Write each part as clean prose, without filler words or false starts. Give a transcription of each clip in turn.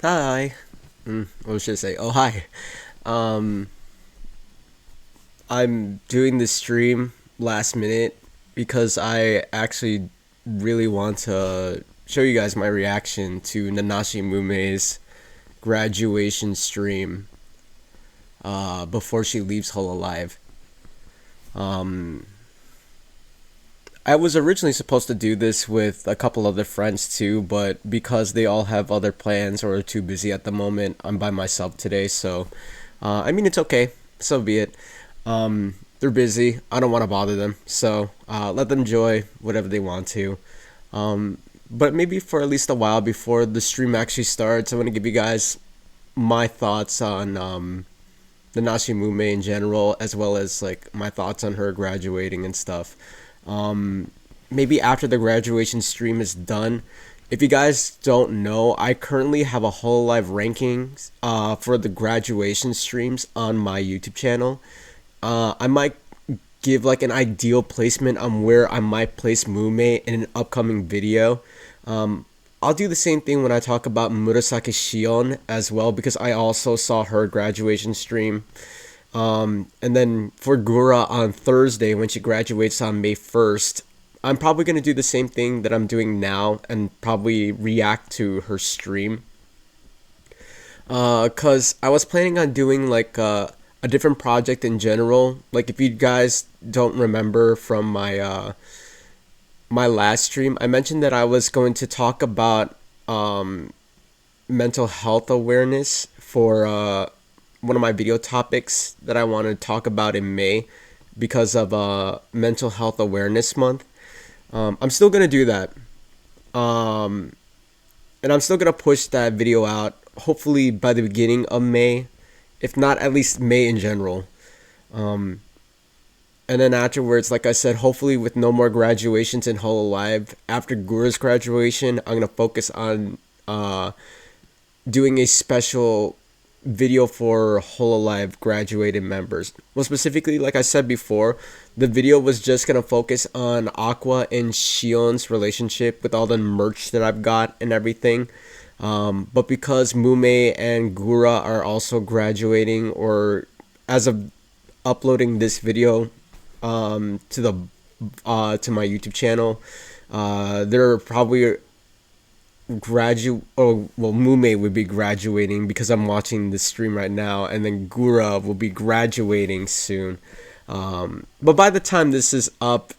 Hi. What should I say? Oh, hi. Um, I'm doing this stream last minute because I actually really want to show you guys my reaction to Nanashi Mumei's graduation stream before she leaves Whole Alive. Um, I was originally supposed to do this with a couple other friends too, but because they all have other plans or are too busy at the moment, I'm by myself today. So, I mean, it's okay. So be it. They're busy. I don't want to bother them. So, let them enjoy whatever they want to. But maybe for at least a while before the stream actually starts, I want to give you guys my thoughts on the Nashi Mumei in general, as well as like my thoughts on her graduating and stuff. Maybe after the graduation stream is done. If you guys don't know, I currently have a whole live rankings for the graduation streams on my YouTube channol. I might give like an ideal placement on where I might place Mumei in an upcoming video. Um, I'll do the same thing when I talk about Murasaki Shion as well because I also saw her graduation stream. And then for Gura on Thursday when she graduates on May 1st, I'm probably going to do the same thing that I'm doing now and probably react to her stream. Cause I was planning on doing like a different project in general. Like if you guys don't remember from my last stream, I mentioned that I was going to talk about mental health awareness for one of my video topics that I want to talk about in May because of Mental Health Awareness Month. I'm still gonna do that. Um, and I'm still gonna push that video out. Hopefully by the beginning of May, if not at least May in general. Um, and then afterwards, like I said, hopefully with no more graduations in Whole Alive. After Gura's graduation, I'm gonna focus on doing a special video for Whole Alive graduated members. Well, specifically, like I said before, the video was just gonna focus on Aqua and Shion's relationship with all the merch that I've got and everything. But because Mumei and Gura are also graduating, or as of uploading this video to my YouTube channel, they're probably Mumei would be graduating because I'm watching this stream right now, and then Gura will be graduating soon. But by the time this is up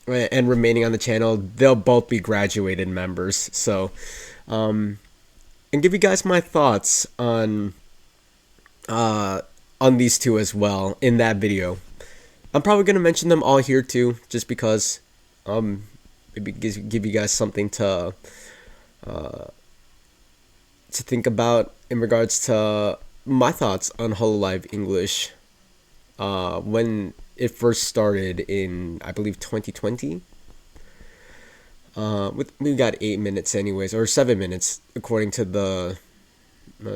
and remaining on the channel, they'll both be graduated members. So, and give you guys my thoughts uh, on these two as well in that video. I'm probably gonna mention them all here too, just because um, maybe give you guys something to think about in regards to my thoughts on Hololive English when it first started in, I believe, 2020. We got 8 minutes anyways, or 7 minutes according to the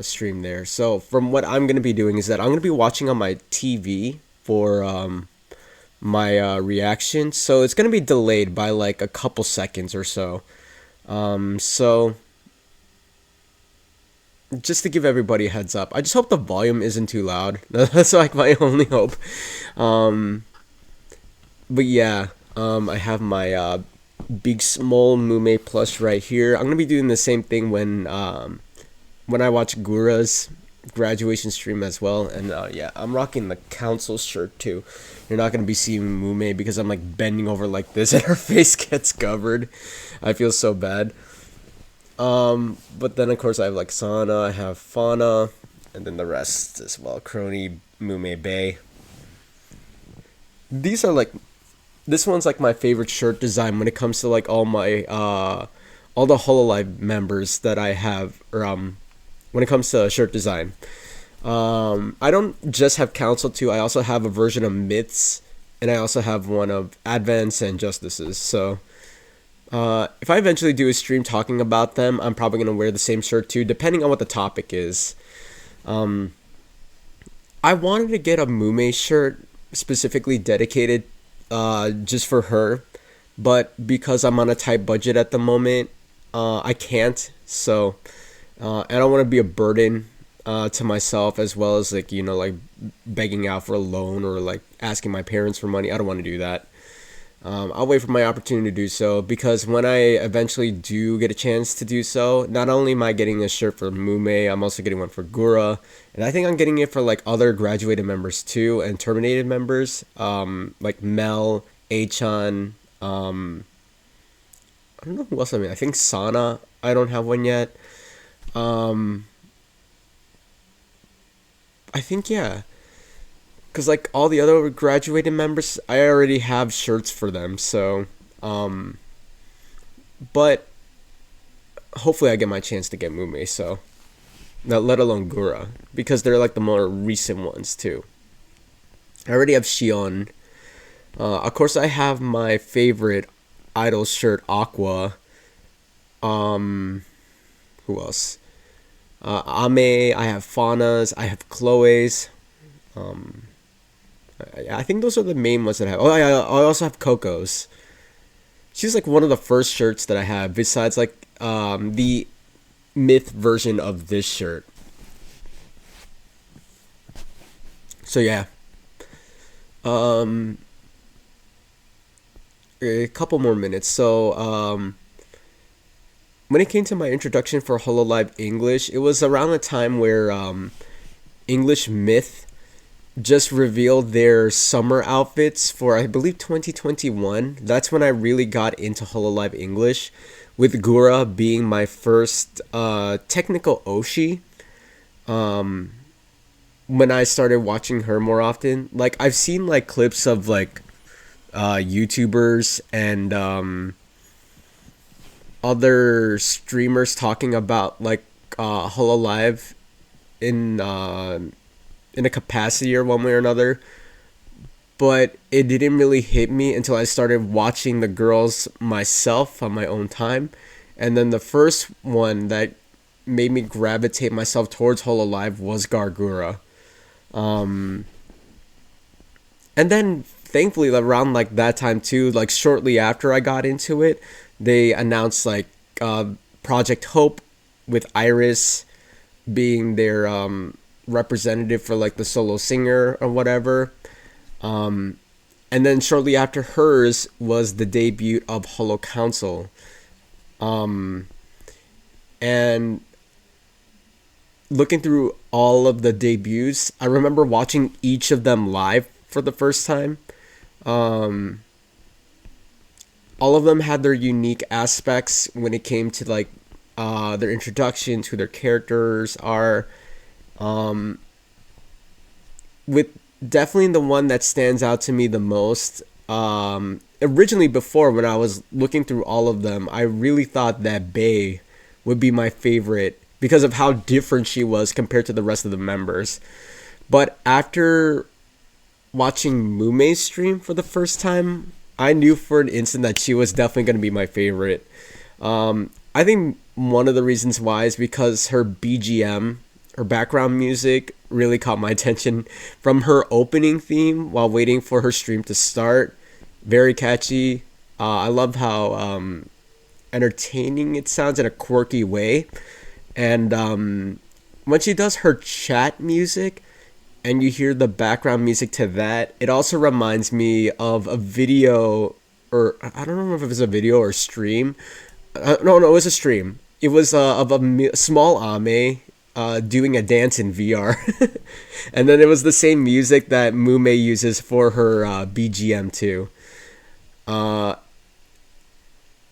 stream there. So from what I'm gonna be doing is that I'm gonna be watching on my TV for my reaction. So it's gonna be delayed by like a couple seconds or so. So just to give everybody a heads up, I just hope the volume isn't too loud. That's like my only hope. Um, but yeah, I have my big small Mume plush right here. I'm gonna be doing the same thing when I watch Gura's graduation stream as well. And yeah, I'm rocking the council shirt too. You're not gonna be seeing Mume because I'm like bending over like this and her face gets covered. I feel so bad. But then of course I have like Sana, I have Fauna, and then the rest as well. Crony, Mume Bay. These are like this one's like my favorite shirt design when it comes to like all the Hololive members that I have, or when it comes to shirt design. I don't just have Council 2, I also have a version of Myths, and I also have one of Advents and Justices. So if I eventually do a stream talking about them, I'm probably gonna wear the same shirt too, depending on what the topic is. Um, I wanted to get a Mume shirt specifically dedicated just for her, but because I'm on a tight budget at the moment, I can't. So I don't want to be a burden to myself, as well as like like begging out for a loan or like asking my parents for money. I don't want to do that. I'll wait for my opportunity to do so, because when I eventually do get a chance to do so, not only am I getting a shirt for Mumei, I'm also getting one for Gura, and I think I'm getting it for like other graduated members too, and terminated members, like Mel, Achan, I don't know who else I mean. I think Sana. I don't have one yet. Um, I think yeah, because like all the other graduated members, I already have shirts for them. So, um, but hopefully I get my chance to get Mume. So, not let alone Gura, because they're like the more recent ones too. I already have Shion. Of course, I have my favorite idol shirt, Aqua. Um, who else? Ame. I have Fauna's. I have Chloe's. Um, I think those are the main ones that I have. Oh, I also have Coco's. She's like one of the first shirts that I have, besides like the myth version of this shirt. So yeah, um, a couple more minutes. So when it came to my introduction for Hololive English, it was around the time where English Myth just revealed their summer outfits for, I believe, 2021. That's when I really got into Hololive English, with Gura being my first technical Oshi. Um, when I started watching her more often, like I've seen like clips of like YouTubers and other streamers talking about like Hololive in in a capacity or one way or another, but it didn't really hit me until I started watching the girls myself on my own time. And then the first one that made me gravitate myself towards Hololive was Gargura. Um, and then thankfully around like that time too, like shortly after I got into it, they announced like uh, Project Hope, with Iris being their representative for like the solo singer or whatever. Um, and then shortly after hers was the debut of Holo Council. Um, and looking through all of the debuts, I remember watching each of them live for the first time. Um, all of them had their unique aspects when it came to like their introduction to their characters are. Um, with definitely the one that stands out to me the most. Originally, before when I was looking through all of them, I really thought that Bae would be my favorite because of how different she was compared to the rest of the members. But after watching Mumei's stream for the first time, I knew for an instant that she was definitely going to be my favorite. I think one of the reasons why is because her BGM, her background music, really caught my attention from her opening theme while waiting for her stream to start. Very catchy. I love how entertaining it sounds in a quirky way. And when she does her chat music and you hear the background music to that, it also reminds me of a video, or I don't remember if it was a video or stream. No, it was a stream. It was of a small Ame doing a dance in VR. And then it was the same music that Mumei uses for her BGM too. Uh,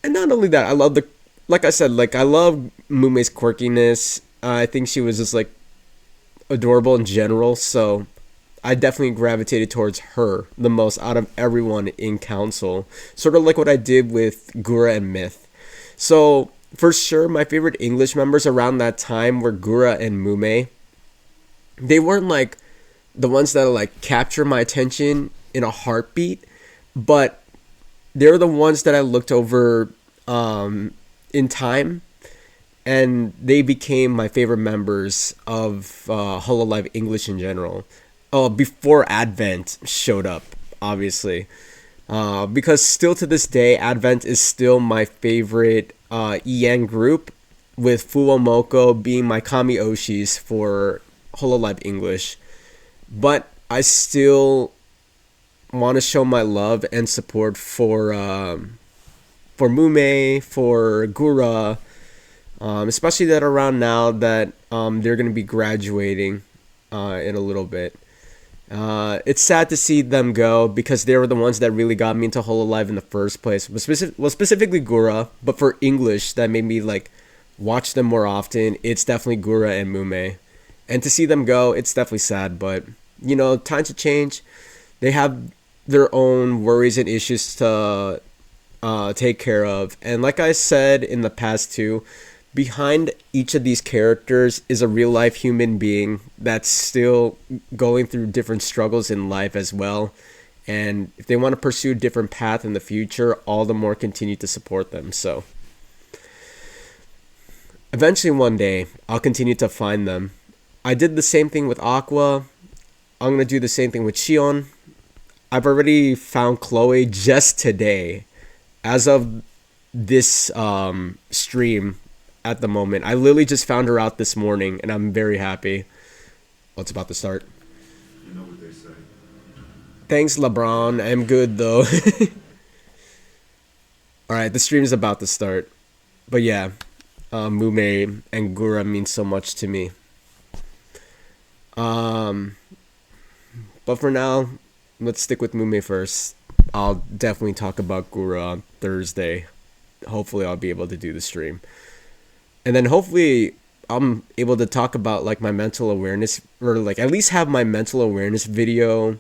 and not only that, I love the, like I said, like I love Mumei's quirkiness. I think she was just like adorable in general, so I definitely gravitated towards her the most out of everyone in Council. Sort of like what I did with Gura and Myth. So for sure, my favorite English members around that time were Gura and Mumei. They weren't like the ones that like capture my attention in a heartbeat, but they're the ones that I looked over in time, and they became my favorite members of Hololive English in general. Oh, before Advent showed up, obviously. Because still to this day, Advent is still my favorite EN group. with Fuwamoko being my Kami Oshis for Hololive English. But I still want to show my love and support for Mumei, for Gura, especially that around now that they're going to be graduating in a little bit. It's sad to see them go because they were the ones that really got me into Hololive in the first place. Specifically Gura, but for English that made me like watch them more often. It's definitely Gura and Mumei, and to see them go, it's definitely sad. But you know, times have changed. They have their own worries and issues to take care of, and like I said in the past too, behind each of these characters is a real life human being that's still going through different struggles in life as well. And if they want to pursue a different path in the future, all the more continue to support them. So eventually one day I'll continue to find them. I did the same thing with Aqua. I'm going to do the same thing with Shion. I've already found Chloe just today. As of this stream, at the moment. I literally just found her out this morning, and I'm very happy. Oh, it's about to start. You know what they say. Thanks, LeBron. I'm good, though. Alright, the stream is about to start. But yeah, Mumei and Gura mean so much to me. But for now, let's stick with Mumei first. I'll definitely talk about Gura on Thursday. Hopefully I'll be able to do the stream. And then hopefully I'm able to talk about like my mental awareness, or like at least have my mental awareness video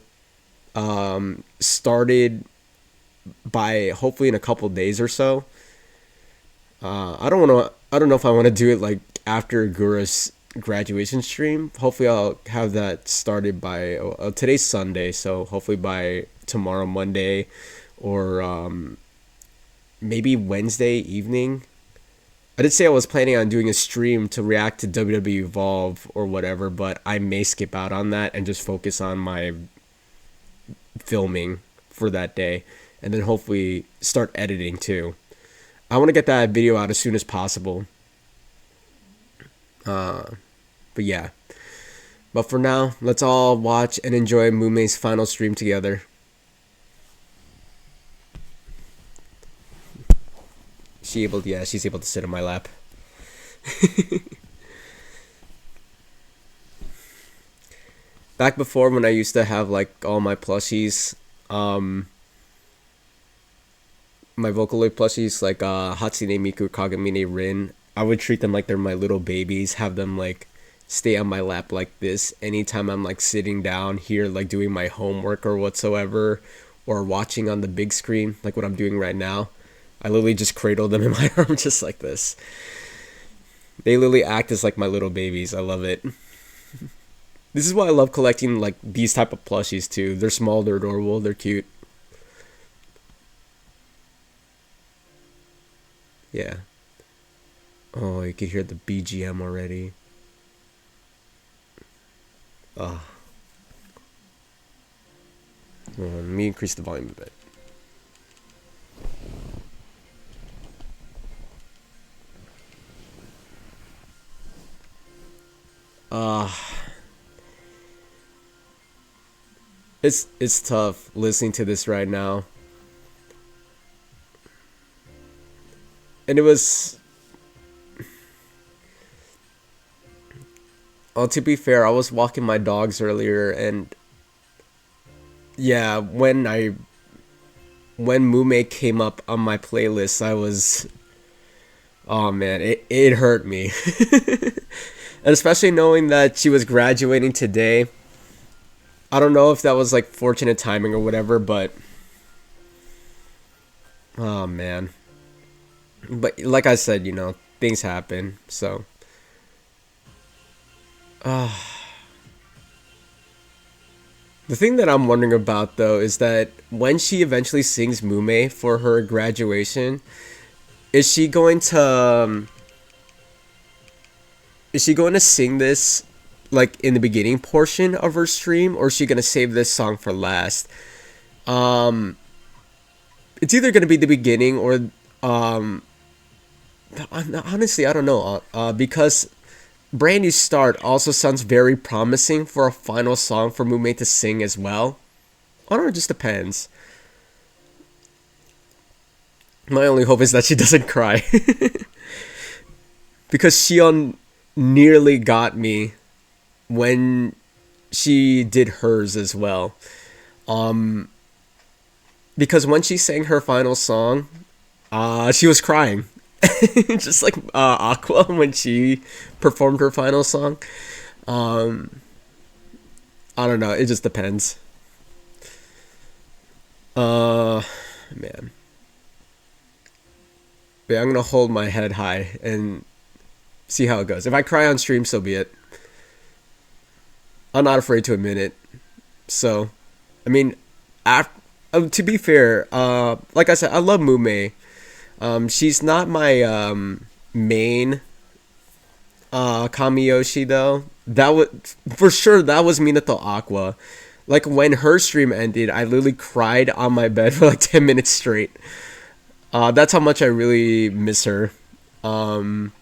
started by hopefully in a couple days or so. I don't know if I want to do it like after Gura's graduation stream. Hopefully I'll have that started by today's Sunday, so hopefully by tomorrow Monday, or maybe Wednesday evening. I did say I was planning on doing a stream to react to WWE Evolve or whatever, but I may skip out on that and just focus on my filming for that day, and then hopefully start editing too. I want to get that video out as soon as possible. But yeah. But for now, let's all watch and enjoy Mumei's final stream together. She's able to sit in my lap. Back before, when I used to have like all my plushies, my Vocaloid plushies like Hatsune Miku, Kagamine, Rin, I would treat them like they're my little babies, have them like stay on my lap like this anytime I'm like sitting down here like doing my homework or whatsoever, or watching on the big screen like what I'm doing right now. I literally just cradle them in my arm just like this. They literally act as like my little babies. I love it. This is why I love collecting like these type of plushies too. They're small, they're adorable, they're cute. Yeah. Oh, you can hear the BGM already. Ah. Let me increase the volume a bit. It's tough listening to this right now. And it was... Oh, to be fair, I was walking my dogs earlier, and yeah, when Mumei came up on my playlist, I was... Oh man, it hurt me. And especially knowing that she was graduating today. I don't know if that was like fortunate timing or whatever, but oh man. But like I said, you know, things happen, so the thing that I'm wondering about though is that when she eventually sings Mumei for her graduation, is she going to sing this like in the beginning portion of her stream, or is she gonna save this song for last? It's either gonna be the beginning or Honestly, I don't know. Because Brand New Start also sounds very promising for a final song for Mumei to sing as well. I don't know, it just depends. My only hope is that she doesn't cry. Because Shion nearly got me when she did hers as well. Um, because when she sang her final song, she was crying. Just like Aqua when she performed her final song. Um, I don't know. It just depends. Uh, man. Yeah, I'm gonna hold my head high and see how it goes. If I cry on stream, so be it. I'm not afraid to admit it. So, I mean, to be fair, like I said, I love Mumei. She's not my main Kamiyoshi though. That was for sure. That was Minato Aqua. Like when her stream ended, I literally cried on my bed for like 10 minutes straight. That's how much I really miss her. Um,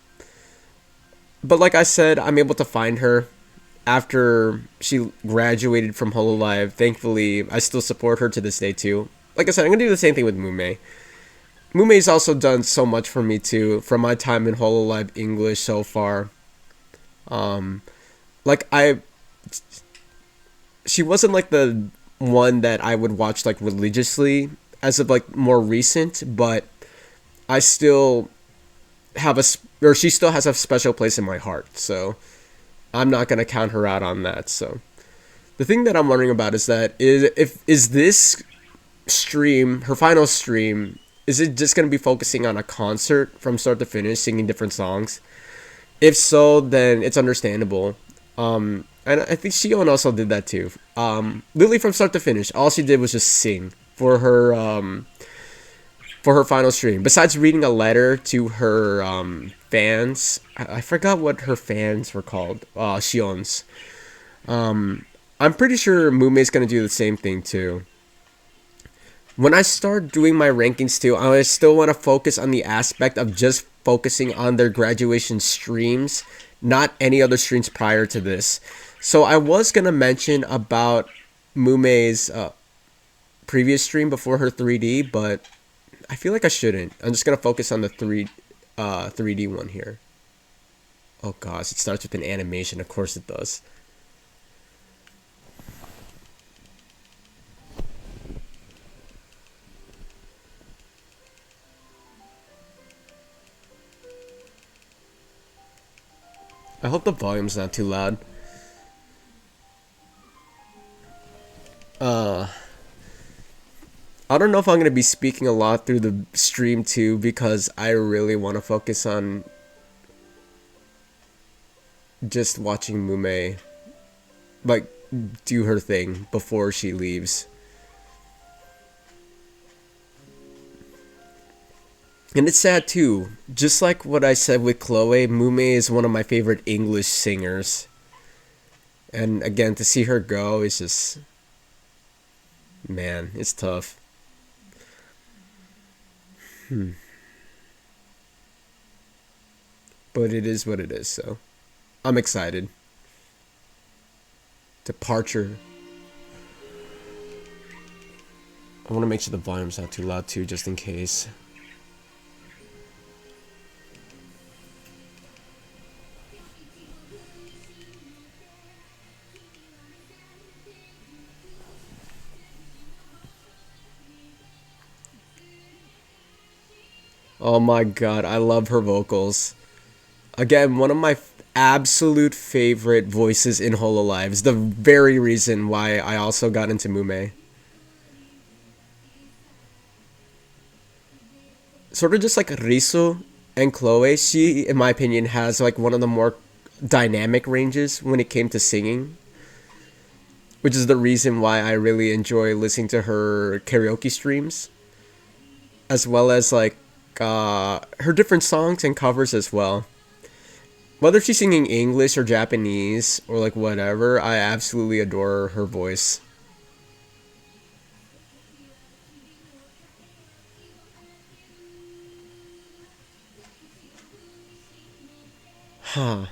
but like I said, I'm able to find her after she graduated from Hololive. Thankfully, I still support her to this day too. Like I said, I'm gonna do the same thing with Mumei. Mumei's also done so much for me too from my time in Hololive English so far. Um, like she wasn't like the one that I would watch like religiously as of like more recent, but I still have or she still has a special place in my heart. So I'm not gonna count her out on that. So the thing that I'm wondering about is that is this stream her final stream? Is it just gonna be focusing on a concert from start to finish, singing different songs? If so, then it's understandable. And I think Shion also did that too. Literally from start to finish, all she did was just sing for her final stream. Besides reading a letter to her fans, I forgot what her fans were called. Shion's. I'm pretty sure Mumei's gonna do the same thing too. When I start doing my rankings too, I still want to focus on the aspect of just focusing on their graduation streams, not any other streams prior to this. So I was gonna mention about Mumei's previous stream before her 3D, but I feel like I shouldn't. I'm just gonna focus on the 3D one here. Oh gosh, it starts with an animation. Of course it does. I hope the volume's not too loud. Uh, I don't know if I'm gonna be speaking a lot through the stream too because I really want to focus on just watching Mumei like do her thing before she leaves. And it's sad too. Just like what I said with Chloe, Mumei is one of my favorite English singers. And again, to see her go is just, man, it's tough. But it is what it is, so I'm excited. Departure. I want to make sure the volume's not too loud too, just in case. Oh my god, I love her vocals. Again, one of my absolute favorite voices in Hololive is the very reason why I also got into Mumei. Sort of just like Riso and Chloe, she, in my opinion, has like one of the more dynamic ranges when it came to singing, which is the reason why I really enjoy listening to her karaoke streams, as well as like her different songs and covers as well. Whether she's singing English or Japanese or like whatever, I absolutely adore her voice. Huh.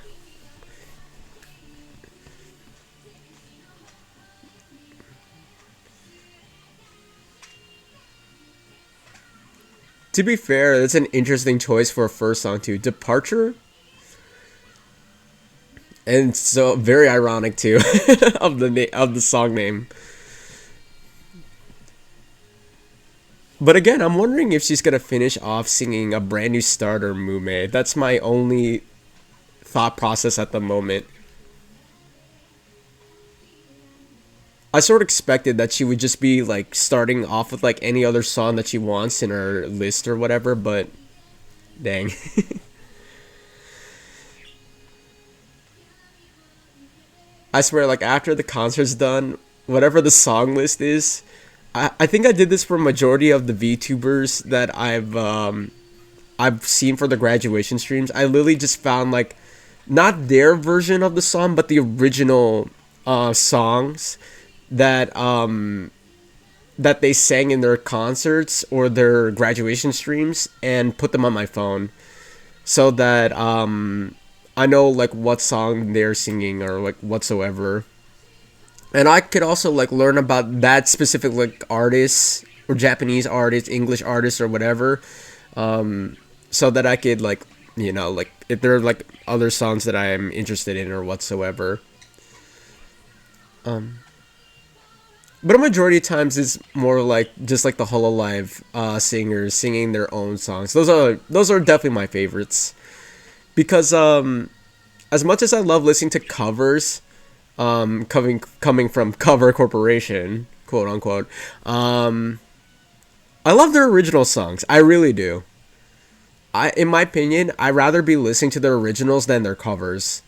To be fair, that's an interesting choice for a first song too. Departure, and so very ironic too of of the song name. But again, I'm wondering if she's gonna finish off singing a brand new starter Mumei. That's my only thought process at the moment. I sort of expected that she would just be like starting off with like any other song that she wants in her list or whatever, but dang. I swear, like after the concert's done, whatever the song list is, I think I did this for a majority of the VTubers that I've seen for the graduation streams. I literally just found like not their version of the song, but the original songs that that they sang in their concerts or their graduation streams and put them on my phone so that I know like what song they're singing or like whatsoever. And I could also like learn about that specific like artist or Japanese artist, English artist or whatever, so that I could like like if there are like other songs that I am interested in or whatsoever. Um, but a majority of times it's more like just like the Hololive singers singing their own songs. Those are definitely my favorites because as much as I love listening to covers, coming from Cover Corporation, quote unquote, I love their original songs. I really do. In my opinion, I'd rather be listening to their originals than their covers.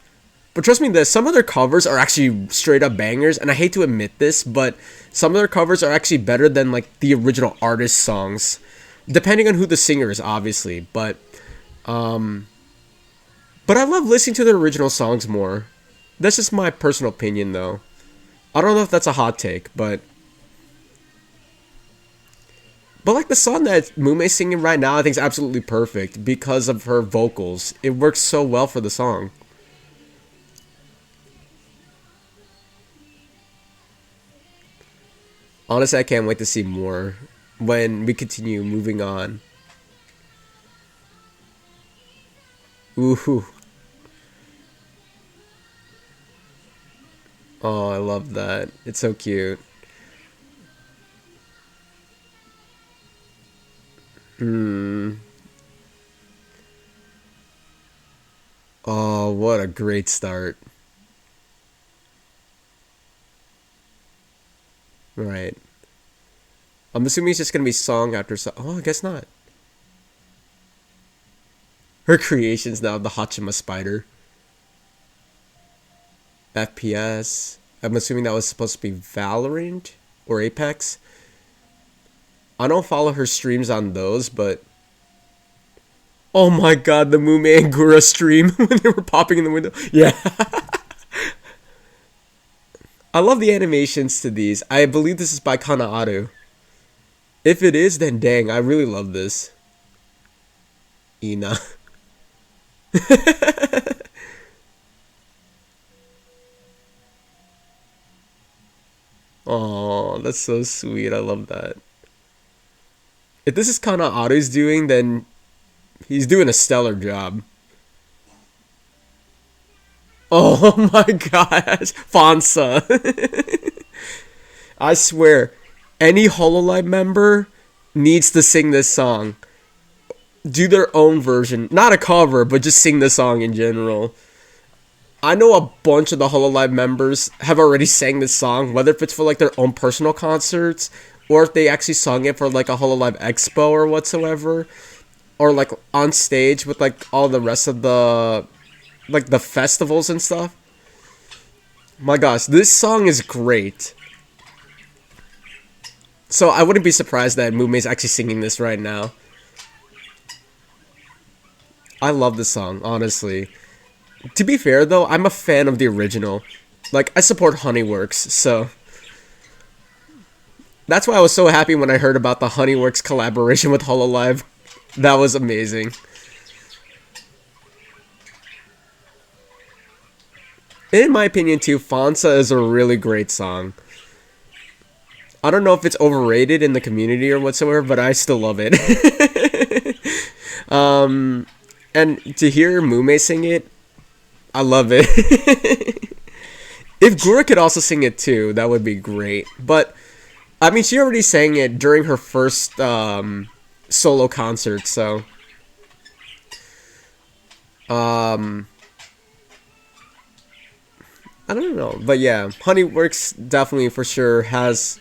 But trust me, this some of their covers are actually straight up bangers, and I hate to admit this, but some of their covers are actually better than like the original artist songs, depending on who the singer is, obviously. But I love listening to their original songs more. That's just my personal opinion, though. I don't know if that's a hot take, but like the song that Mumei's singing right now, I think is absolutely perfect because of her vocals. It works so well for the song. Honestly, I can't wait to see more when we continue moving on. Ooh. Oh, I love that. It's so cute. Hmm. Oh, what a great start. Right. I'm assuming it's just gonna be song after song. Oh, I guess not. Her creations now, the Hachima spider. FPS. I'm assuming that was supposed to be Valorant or Apex. I don't follow her streams on those, but oh my god, the Mumei and Gura stream when they were popping in the window. Yeah. I love the animations to these. I believe this is by Kanaaru. If it is, then dang, I really love this. Ina. Oh, that's so sweet. I love that. If this is Kanaaru's doing, then he's doing a stellar job. Oh my gosh. Fonsa. I swear, any Hololive member needs to sing this song. Do their own version. Not a cover, but just sing the song in general. I know a bunch of the Hololive members have already sang this song, whether if it's for like their own personal concerts or if they actually sung it for like a Hololive Expo or whatsoever, or like on stage with like all the rest of the like the festivals and stuff. My gosh, this song is great. So I wouldn't be surprised that Mumei's actually singing this right now. I love this song, honestly. To be fair though, I'm a fan of the original. Like I support Honeyworks, so that's why I was so happy when I heard about the Honeyworks collaboration with Hololive. That was amazing. In my opinion, too, Fonsa is a really great song. I don't know if it's overrated in the community or whatsoever, but I still love it. And to hear Mumei sing it, I love it. If Gura could also sing it too, that would be great. But I mean, she already sang it during her first solo concert, so um, I don't know. But yeah, Honeyworks definitely for sure has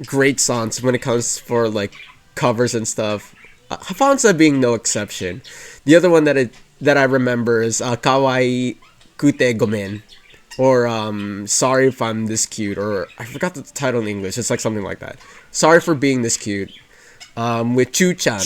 great songs when it comes for like covers and stuff. Hafansa being no exception. The other one that I remember is Kawaii Kute Gomen, or Sorry if I'm this cute, or I forgot the title in English. It's like something like that. Sorry for being this cute. With Chu-chan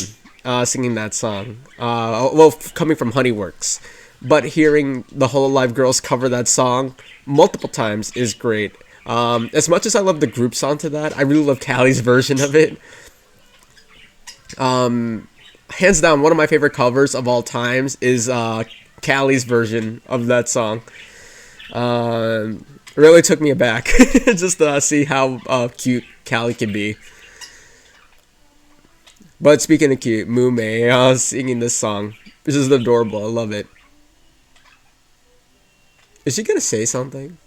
singing that song. Well, coming from Honeyworks, but hearing the Whole Live Girls cover that song multiple times is great. As much as I love the group song to that, I really love Callie's version of it. Hands down, one of my favorite covers of all times is Callie's version of that song. It really took me aback just to see how cute Callie can be. But speaking of cute, Mumei singing this song. This is adorable. I love it. Is she gonna say something?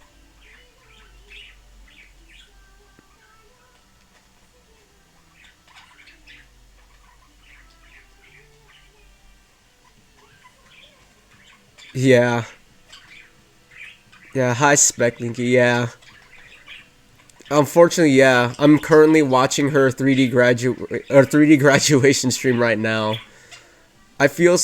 Yeah. Yeah, high spec Linky, yeah. Unfortunately, yeah. I'm currently watching her 3D graduation stream right now. I feel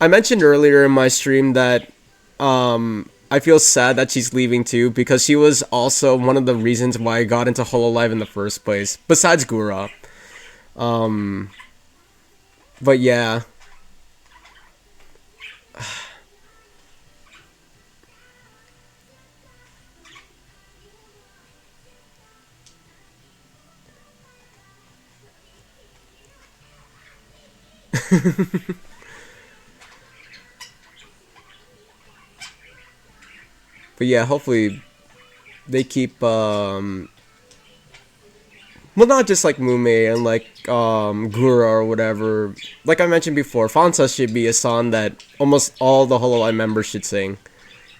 I mentioned earlier in my stream that I feel sad that she's leaving too because she was also one of the reasons why I got into Hololive in the first place. Besides Gura. Um but yeah. But yeah, hopefully they keep well, not just like Mumei and like Gura or whatever. Like I mentioned before, Fonsa should be a song that almost all the Hololive members should sing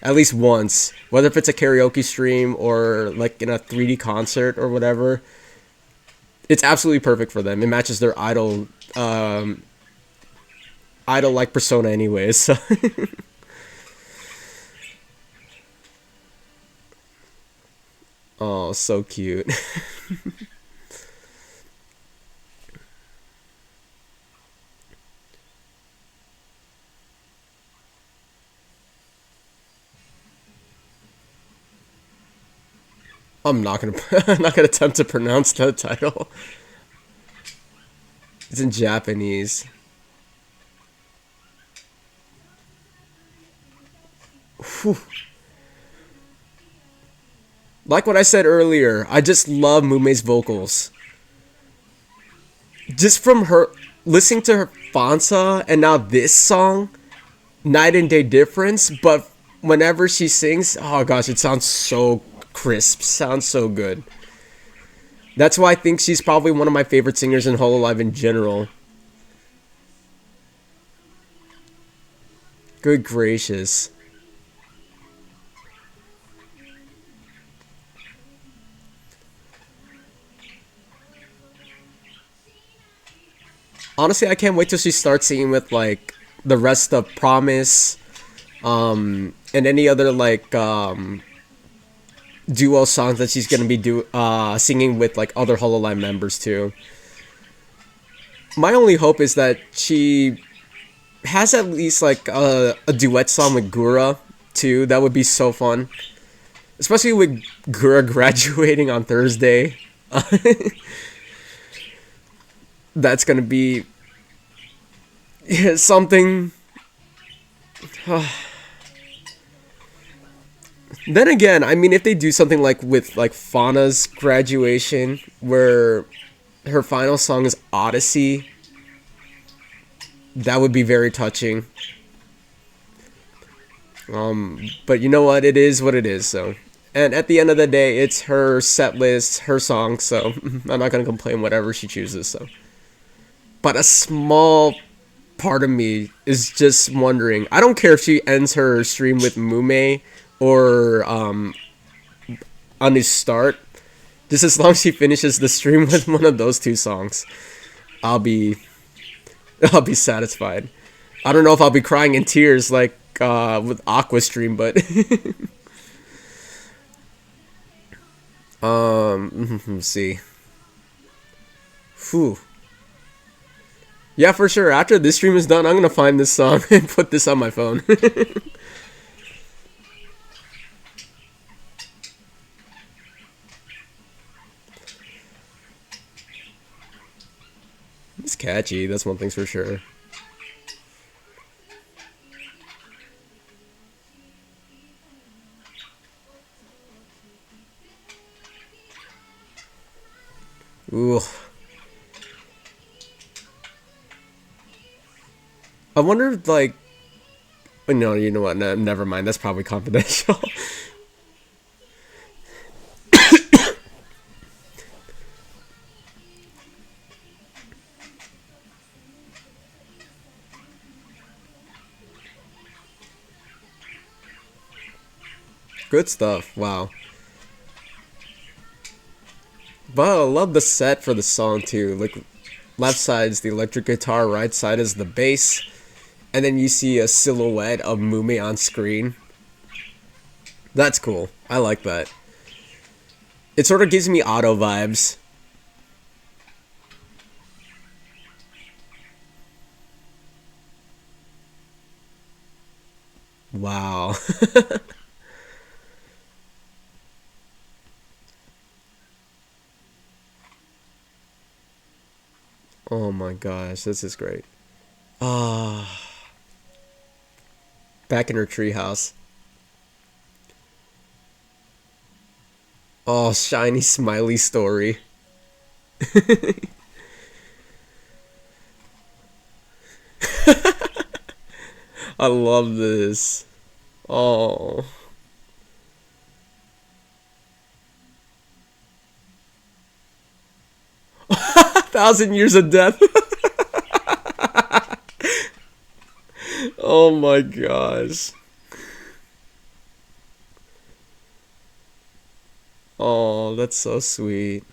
at least once, whether if it's a karaoke stream or like in a 3D concert or whatever. It's absolutely perfect for them. It matches their idol like persona, anyways. So. Oh, so cute. I'm not gonna I'm not gonna attempt to pronounce that title. It's in Japanese. Whew. Like what I said earlier, I just love Mumei's vocals. Just from her listening to her Fonsa and now this song, night and day difference. But whenever she sings, oh gosh, it sounds so crisp, sounds so good. That's why I think she's probably one of my favorite singers in Hololive in general. Good gracious. Honestly, I can't wait till she starts singing with like the rest of Promise, and any other like duo songs that she's gonna be singing with like other Hololive members too. My only hope is that she has at least like a duet song with Gura too. That would be so fun, especially with Gura graduating on Thursday. That's gonna be something. Then again, I mean, if they do something like with like Fauna's graduation, where her final song is Odyssey, that would be very touching. But you know what? It is what it is. So, and at the end of the day, it's her set list, her song. So I'm not gonna complain whatever she chooses. So, but a small part of me is just wondering. I don't care if she ends her stream with Mumei or on his start. Just as long as she finishes the stream with one of those two songs, I'll be I'll be satisfied. I don't know if I'll be crying in tears like with Aqua stream, but let's see. Whew. Yeah, for sure. After this stream is done, I'm gonna find this song and put this on my phone. It's catchy. That's one thing's for sure. Ooh. I wonder if, like, oh, no, you know what? No, never mind. That's probably confidential. Good stuff. Wow. But I love the set for the song too. Like, left side is the electric guitar, right side is the bass, and then you see a silhouette of Mumei on screen. That's cool. I like that. It sort of gives me auto vibes. Wow. Oh my gosh, this is great. Ah, back in her treehouse. Oh, shiny smiley story. I love this. Oh, 1,000 years of death. Oh my gosh. Oh, that's so sweet.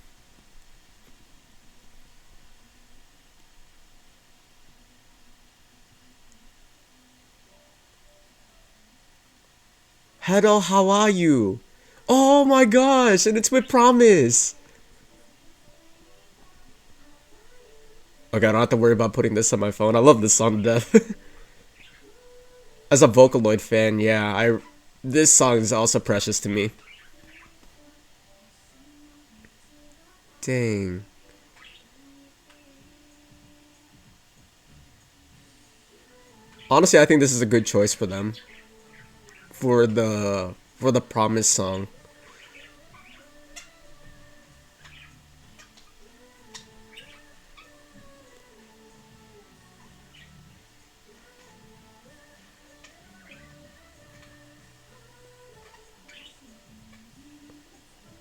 Hello, how are you? Oh my gosh, and it's with Promise. Okay, I don't have to worry about putting this on my phone. I love this song to death. As a Vocaloid fan, yeah, this song is also precious to me. Dang. Honestly, I think this is a good choice for them. For the Promise song.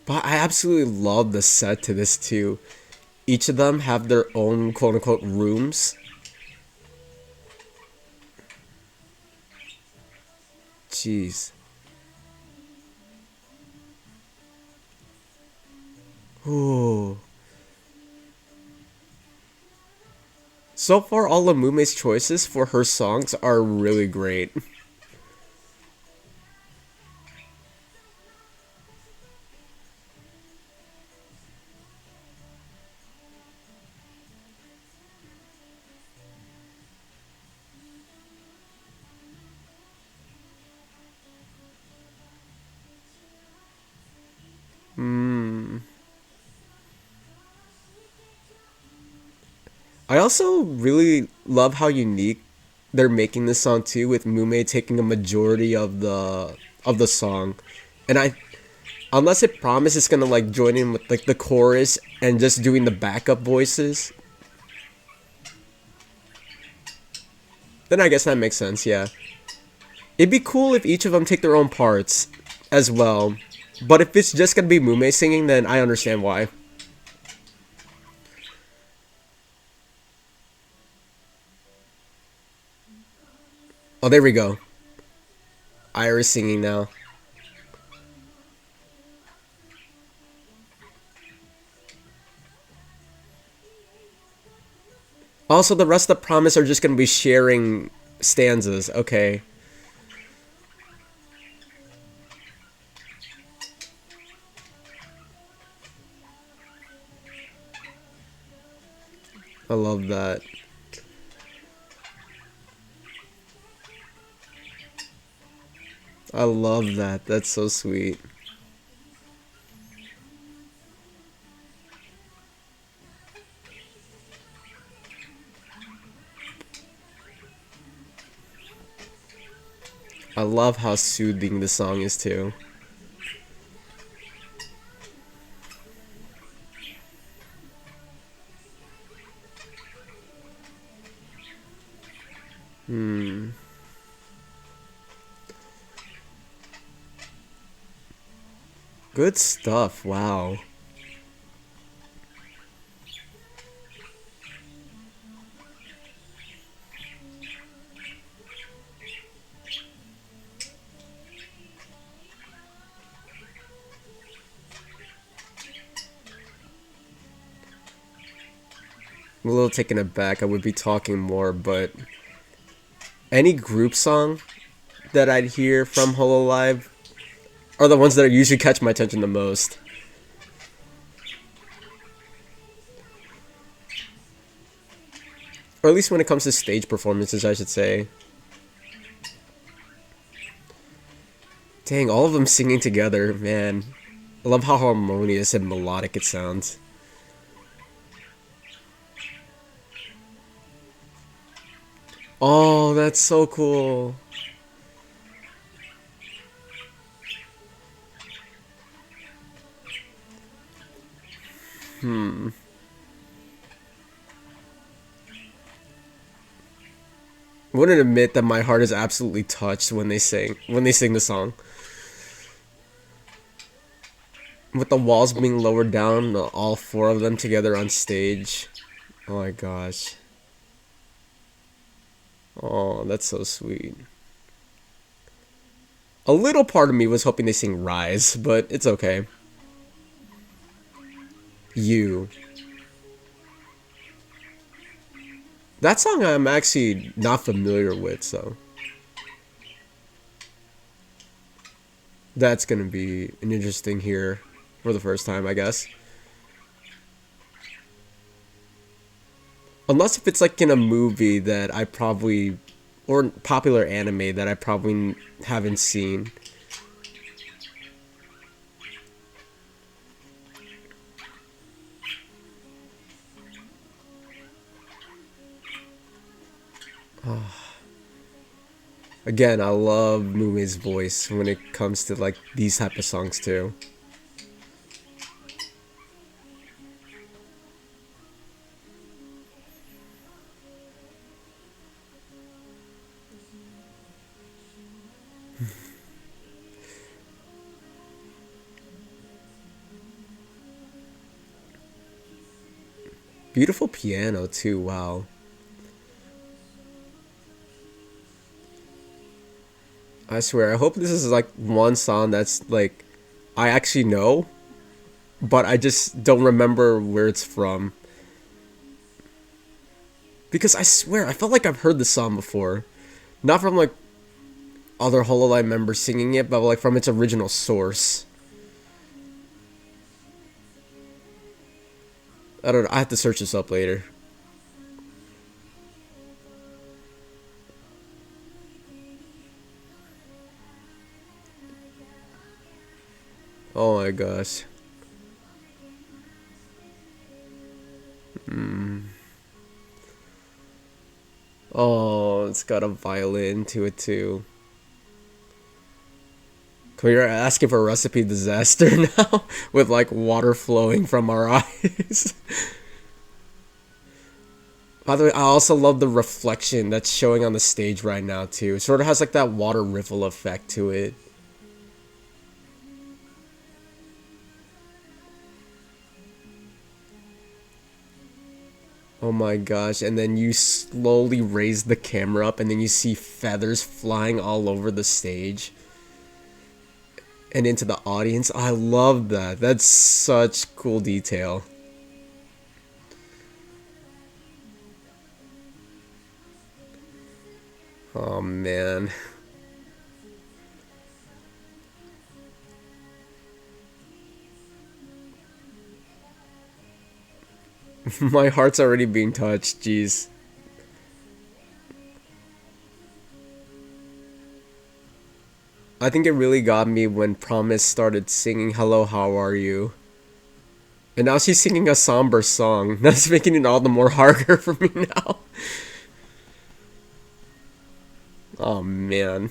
But I absolutely love the set to this too. Each of them have their own quote unquote rooms. Jeez. Ooh. So far, all of Mumei's choices for her songs are really great. Hmm. I also really love how unique they're making this song too, with Mumei taking a majority of the song, and unless it promises it's gonna like join in with like the chorus and just doing the backup voices, then I guess that makes sense. Yeah, It'd be cool if each of them take their own parts as well. But if it's just gonna be Mumei singing, then I understand why. Oh, there we go. Iris singing now. Also, the rest of the Promise are just gonna be sharing stanzas. Okay. I love that. I love that. That's so sweet. I love how soothing the song is too. Good stuff. Wow. I'm a little taken aback. I would be talking more, but any group song that I'd hear from Hololive are the ones that usually catch my attention the most. Or at least when it comes to stage performances, I should say. Dang, all of them singing together, man. I love how harmonious and melodic it sounds. Oh, that's so cool. Wouldn't admit that my heart is absolutely touched when they sing the song. With the walls being lowered down, all four of them together on stage. Oh my gosh. Oh, that's so sweet. A little part of me was hoping they sing Rise, but it's okay. You. That song I'm actually not familiar with, so. That's gonna be an interesting here for the first time, I guess. Unless if it's like in a movie that I probably, or popular anime that I probably haven't seen. Again, I love Mumei's voice when it comes to like these type of songs too. Beautiful piano too, wow. I swear, I hope this is like one song that's like I actually know, but I just don't remember where it's from. Because I swear, I felt like I've heard this song before. Not from like other Hololive members singing it, but like from its original source. I don't know, I have to search this up later. Oh my gosh. Oh, it's got a violin to it too. We're asking for a recipe disaster now with like water flowing from our eyes. By the way, I also love the reflection that's showing on the stage right now too. It sort of has like that water ripple effect to it. Oh my gosh, and then you slowly raise the camera up and then you see feathers flying all over the stage and into the audience. I love that. That's such cool detail. Oh man. My heart's already being touched, jeez. I think it really got me when Promise started singing Hello, How Are You? And now she's singing a somber song. That's making it all the more harder for me now. Oh man.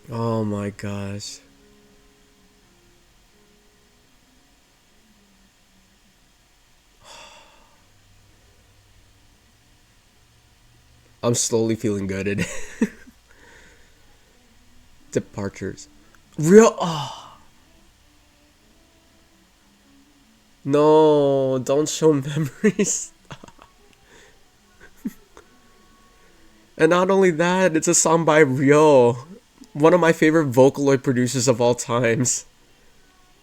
Oh my gosh. I'm slowly feeling good at departures. Real. Oh, no, don't show memories. And not only that, it's a song by Ryo, one of my favorite Vocaloid producers of all times.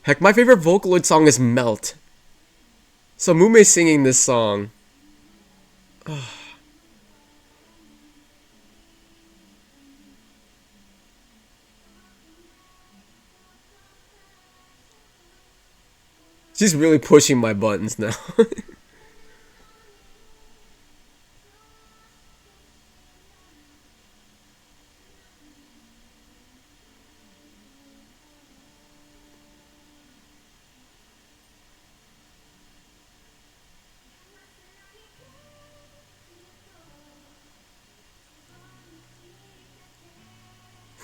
Heck, my favorite Vocaloid song is Melt. So Mumei singing this song. She's really pushing my buttons now.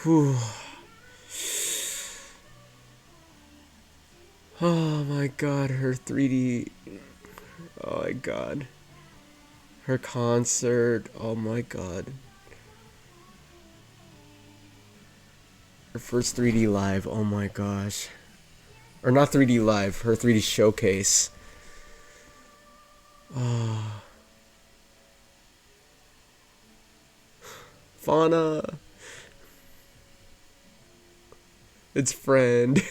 Whew. Oh my god, her 3D. Oh my god. Her concert. Oh my god. Her first 3D live. Oh my gosh. Or not 3D live, her 3D showcase. Oh. Fauna. It's friend.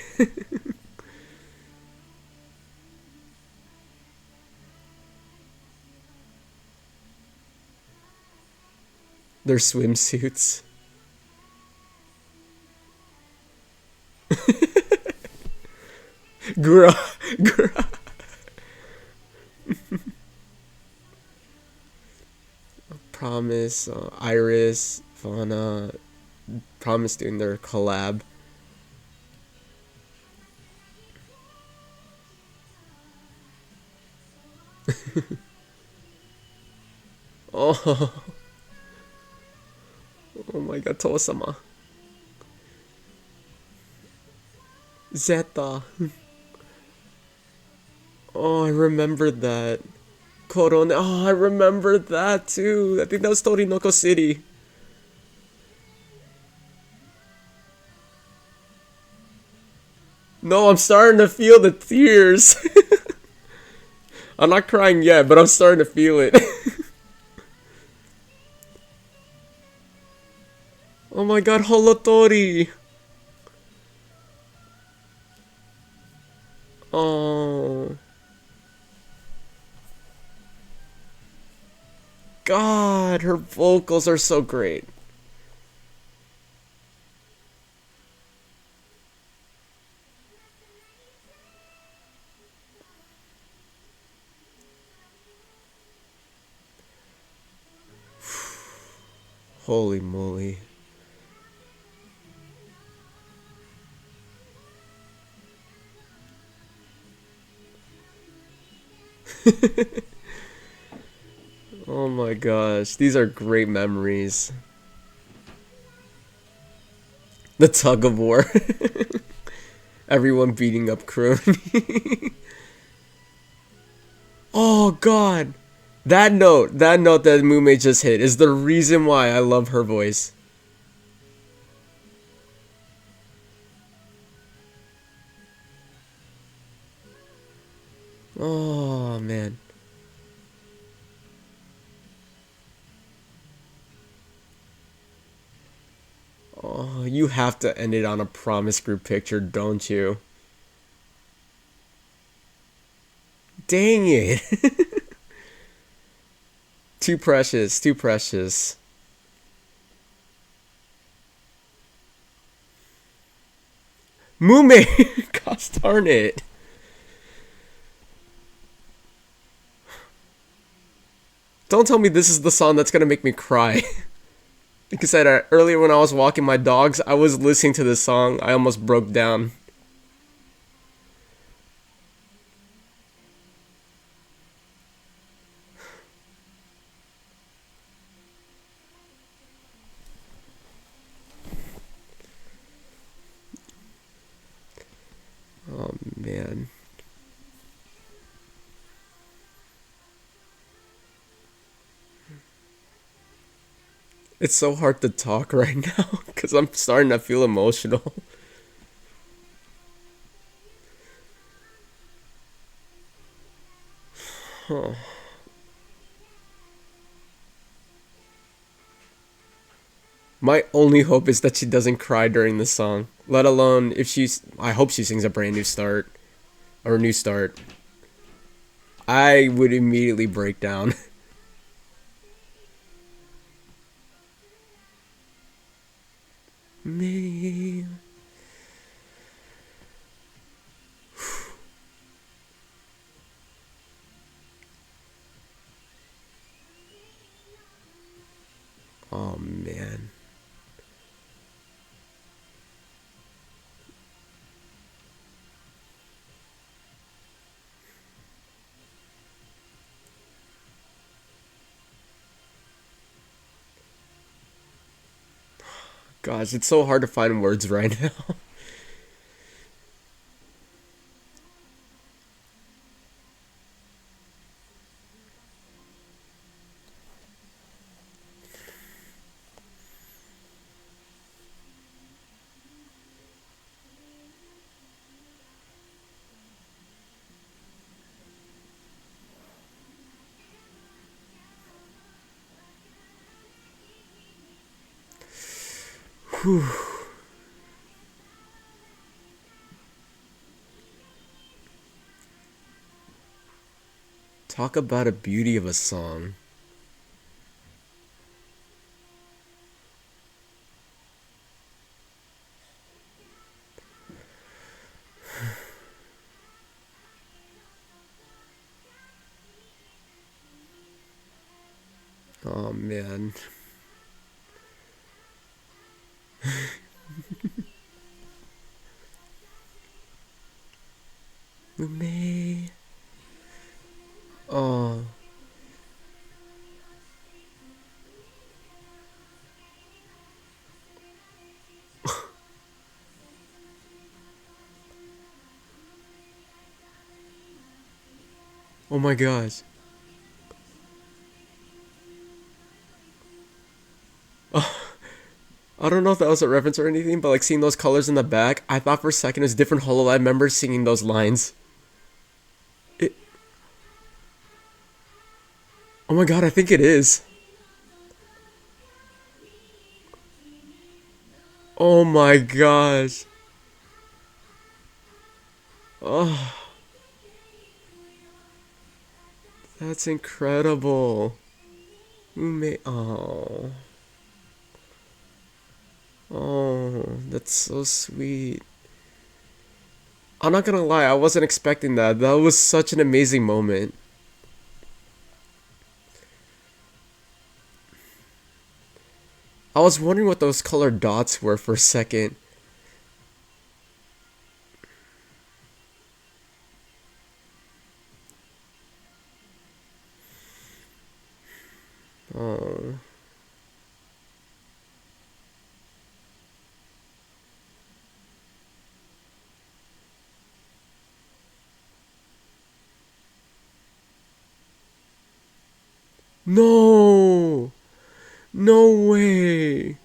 Their swimsuits. Gura. Gura. Promise, Iris, Fauna, Promise doing their collab. Oh, oh my god, Toa-sama. Zeta. Oh, I remember that. Korone. Oh, I remember that too. I think that was Torinoko City. No, I'm starting to feel the tears. I'm not crying yet, but I'm starting to feel it. Oh my god, Holotori. Oh. God, her vocals are so great. Holy moly. Oh my gosh, these are great memories. The tug of war. Everyone beating up Crony. Oh god. That note that Mumei just hit is the reason why I love her voice. Oh man. Oh, you have to end it on a promise group picture, don't you? Dang it. Too precious, too precious. Mumei! Gosh darn it. Don't tell me this is the song that's gonna make me cry. Like I said earlier when I was walking my dogs, I was listening to this song. I almost broke down. Oh man. It's so hard to talk right now because I'm starting to feel emotional. Huh. My only hope is that she doesn't cry during the song. Let alone if she's. I hope she sings a brand new start. Or a new start. I would immediately break down. Me. Oh man. Gosh, it's so hard to find words right now. Whew. Talk about a beauty of a song. Oh man. Mumei. Oh. Oh my gosh. I don't know if that was a reference or anything, but like seeing those colors in the back, I thought for a second it was different HoloLens members singing those lines. It, oh my god, I think it is. Oh my gosh. Oh, that's incredible. Mumei. Oh. Oh, that's so sweet. I'm not gonna lie, I wasn't expecting that. That was such an amazing moment. I was wondering what those colored dots were for a second. No! No way!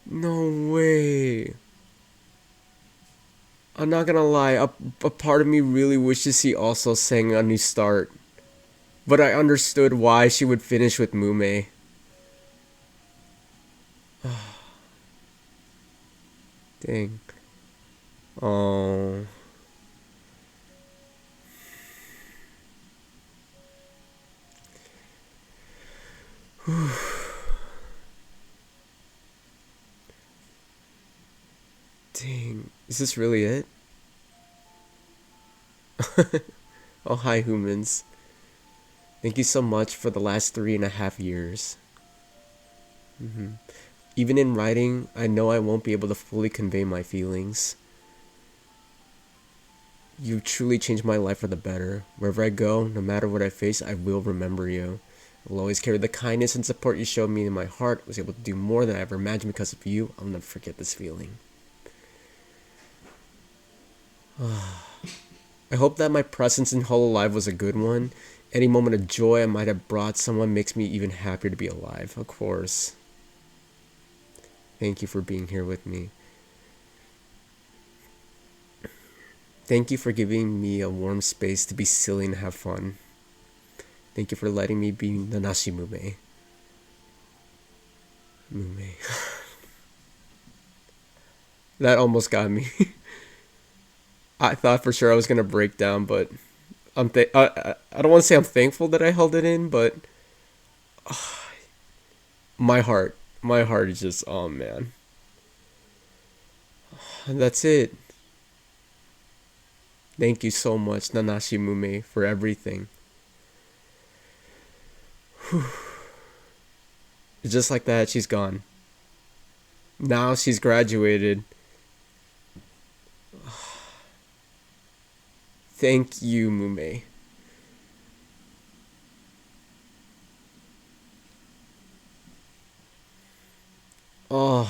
No way. I'm not gonna lie, a part of me really wishes he also sang a new start. But I understood why she would finish with Mumei. Dang. Oh. Dang. Is this really it? Oh, hi, humans. Thank you so much for the last 3.5 years. Even in writing, I know I won't be able to fully convey my feelings. You truly changed my life for the better. Wherever I go, no matter what I face, I will remember you. I will always carry the kindness and support you showed me in my heart. I was able to do more than I ever imagined because of you. I'll never forget this feeling. I hope that my presence in Hololive was a good one. Any moment of joy I might have brought someone makes me even happier to be alive, of course. Thank you for being here with me. Thank you for giving me a warm space to be silly and have fun. Thank you for letting me be Nanashi Mumei. Mumei. That almost got me. I thought for sure I was gonna break down, but I don't want to say I'm thankful that I held it in, but my heart is just, oh man. And that's it. Thank you so much, Nanashi Mumei, for everything. Just like that, she's gone. Now she's graduated. Thank you, Mumei. Oh,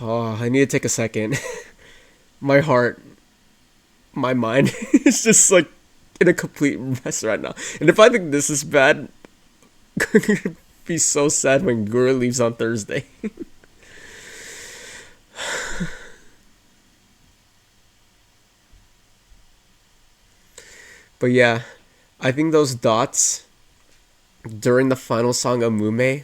oh, I need to take a second. My heart, my mind is just like in a complete mess right now. And if I think this is bad, I'm gonna be so sad when Gura leaves on Thursday. But yeah, I think those dots during the final song of Mume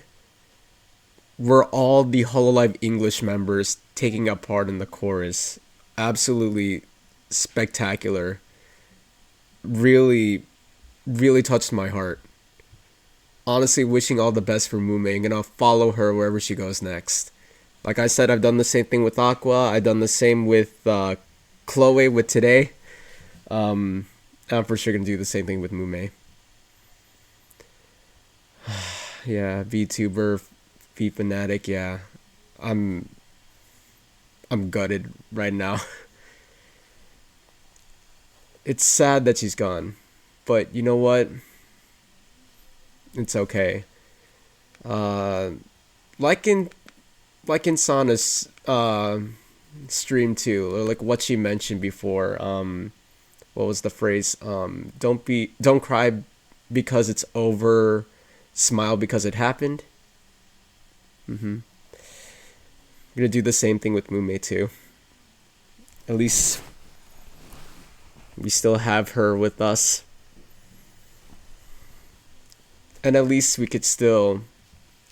were all the Hololive English members taking a part in the chorus. Absolutely spectacular. Really, really touched my heart. Honestly, wishing all the best for Mume and gonna follow her wherever she goes next. Like I said, I've done the same thing with Aqua. I've done the same with Chloe with Today. I'm for sure gonna do the same thing with Mume. Yeah, VTuber, V fanatic. Yeah, I'm I'm gutted right now. It's sad that she's gone, but you know what? It's okay. Uh, like in Sana's stream too, or like what she mentioned before. What was the phrase? Don't cry because it's over. Smile because it happened. I'm gonna do the same thing with Mumei too. At least we still have her with us, and at least we could still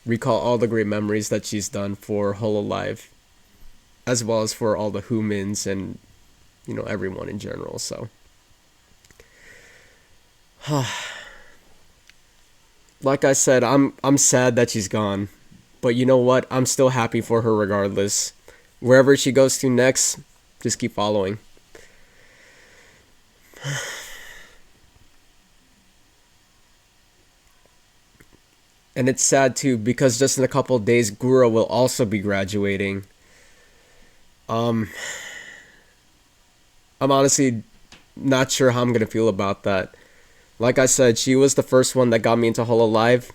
recall all the great memories that she's done for Hololive, as well as for all the humans and everyone in general. So, like I said, I'm sad that she's gone, but you know what? I'm still happy for her regardless. Wherever she goes to next, just keep following. And it's sad too because just in a couple of days, Gura will also be graduating. Um, I'm honestly not sure how I'm gonna feel about that. Like I said, she was the first one that got me into Hololive.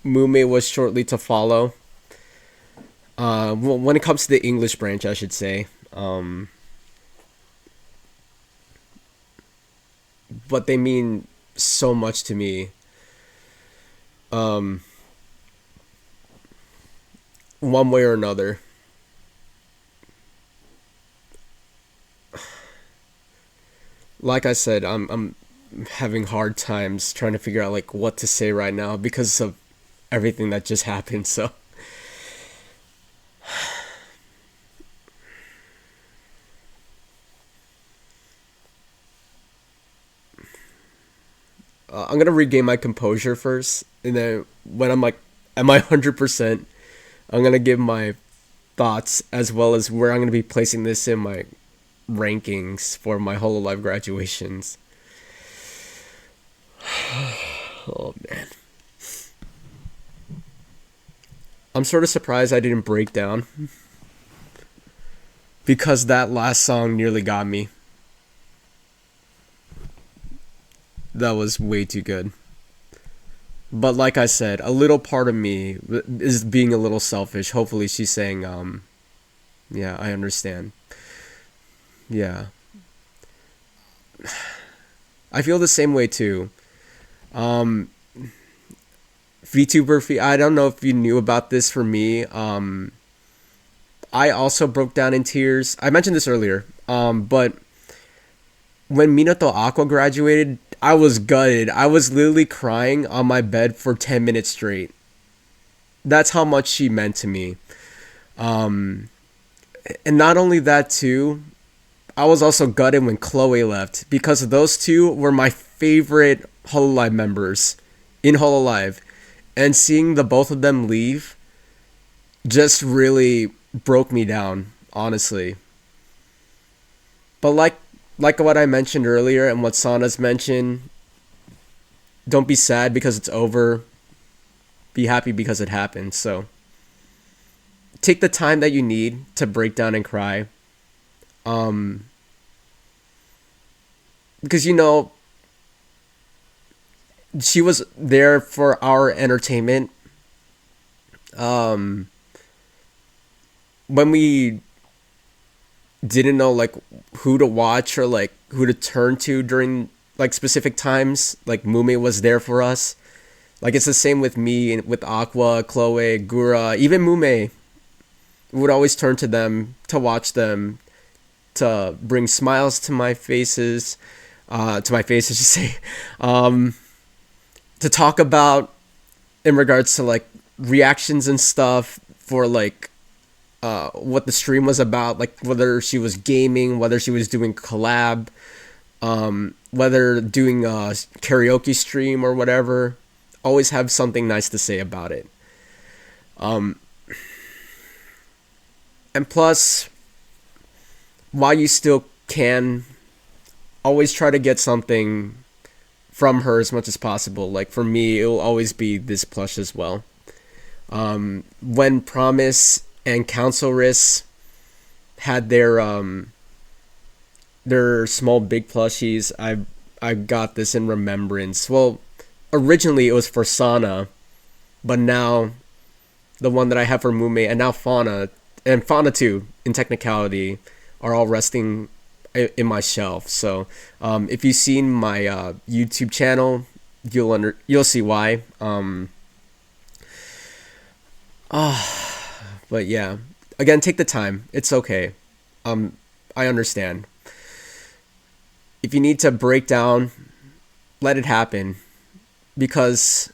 Mumei was shortly to follow. Well, when it comes to the English branch, I should say. But they mean so much to me. Um, One way or another. Like I said, I'm having hard times trying to figure out like what to say right now because of everything that just happened. So I'm gonna regain my composure first, and then when I'm like, am I 100%? I'm gonna give my thoughts as well as where I'm gonna be placing this in my rankings for my Hololive graduations. Oh man, I'm sort of surprised I didn't break down because that last song nearly got me. That was way too good. But like I said, a little part of me is being a little selfish. Hopefully, she's saying, yeah, I understand. Yeah, I feel the same way too. Um, VTuber fee. I don't know if you knew about this. For me, I also broke down in tears. I mentioned this earlier. But when Minato Aqua graduated, I was gutted. I was literally crying on my bed for 10 minutes straight. That's how much she meant to me. Um, and not only that too, I was also gutted when Chloe left because those two were my favorite Hololive members in Hololive, and seeing the both of them leave just really broke me down, honestly. But like what I mentioned earlier and what Sana's mentioned, don't be sad because it's over. Be happy because it happened. So take the time that you need to break down and cry. Um, because she was there for our entertainment. Um, when we didn't know like who to watch or like who to turn to during like specific times, like Mumei was there for us. Like it's the same with me and with Aqua, Chloe, Gura, even Mumei. We would always turn to them to watch them, to bring smiles to my face, I should say, um, to talk about in regards to like reactions and stuff for like what the stream was about, like whether she was gaming, whether she was doing collab, whether doing a karaoke stream or whatever. Always have something nice to say about it. Um, and plus, while you still can, always try to get something from her as much as possible. Like for me, it will always be this plush as well. When Promise and Councilress had their small big plushies, I got this in remembrance. Well, originally it was for Sana, but now the one that I have for Mumei and now Fauna and Fauna too, in technicality, are all resting in my shelf. So if you've seen my YouTube channel, you'll see why. But yeah, again, take the time. It's okay. I understand. If you need to break down, let it happen, because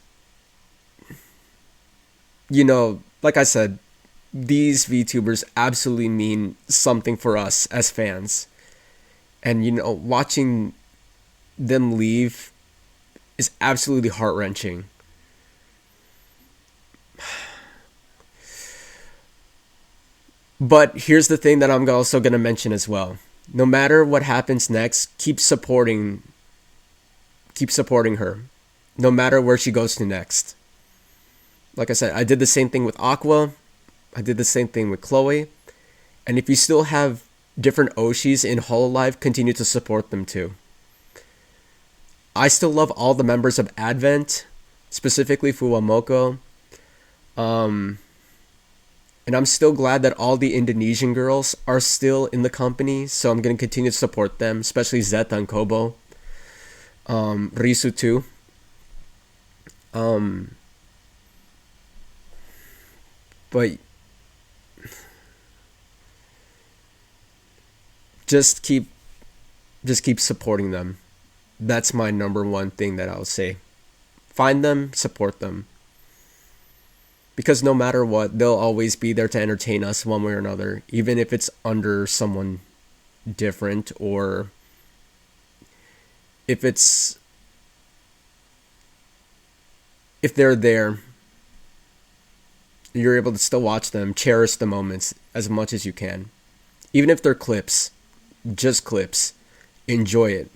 like I said, these VTubers absolutely mean something for us as fans. And watching them leave is absolutely heart-wrenching. But here's the thing that I'm also going to mention as well. No matter what happens next, keep supporting her. No matter where she goes to next. Like I said, I did the same thing with Aqua. I did the same thing with Chloe. And if you still have different Oshis in Hololive, continue to support them too. I still love all the members of Advent, specifically Fuwamoko. Um, and I'm still glad that all the Indonesian girls are still in the company, so I'm gonna continue to support them, especially Zeta and Kobo. Risu too. Um, but just keep just keep supporting them. That's my number one thing that I'll say. Find them, support them. Because no matter what, they'll always be there to entertain us one way or another, even if it's under someone different, or if it's if they're there, you're able to still watch them, cherish the moments as much as you can. Even if they're clips, just clips, enjoy it.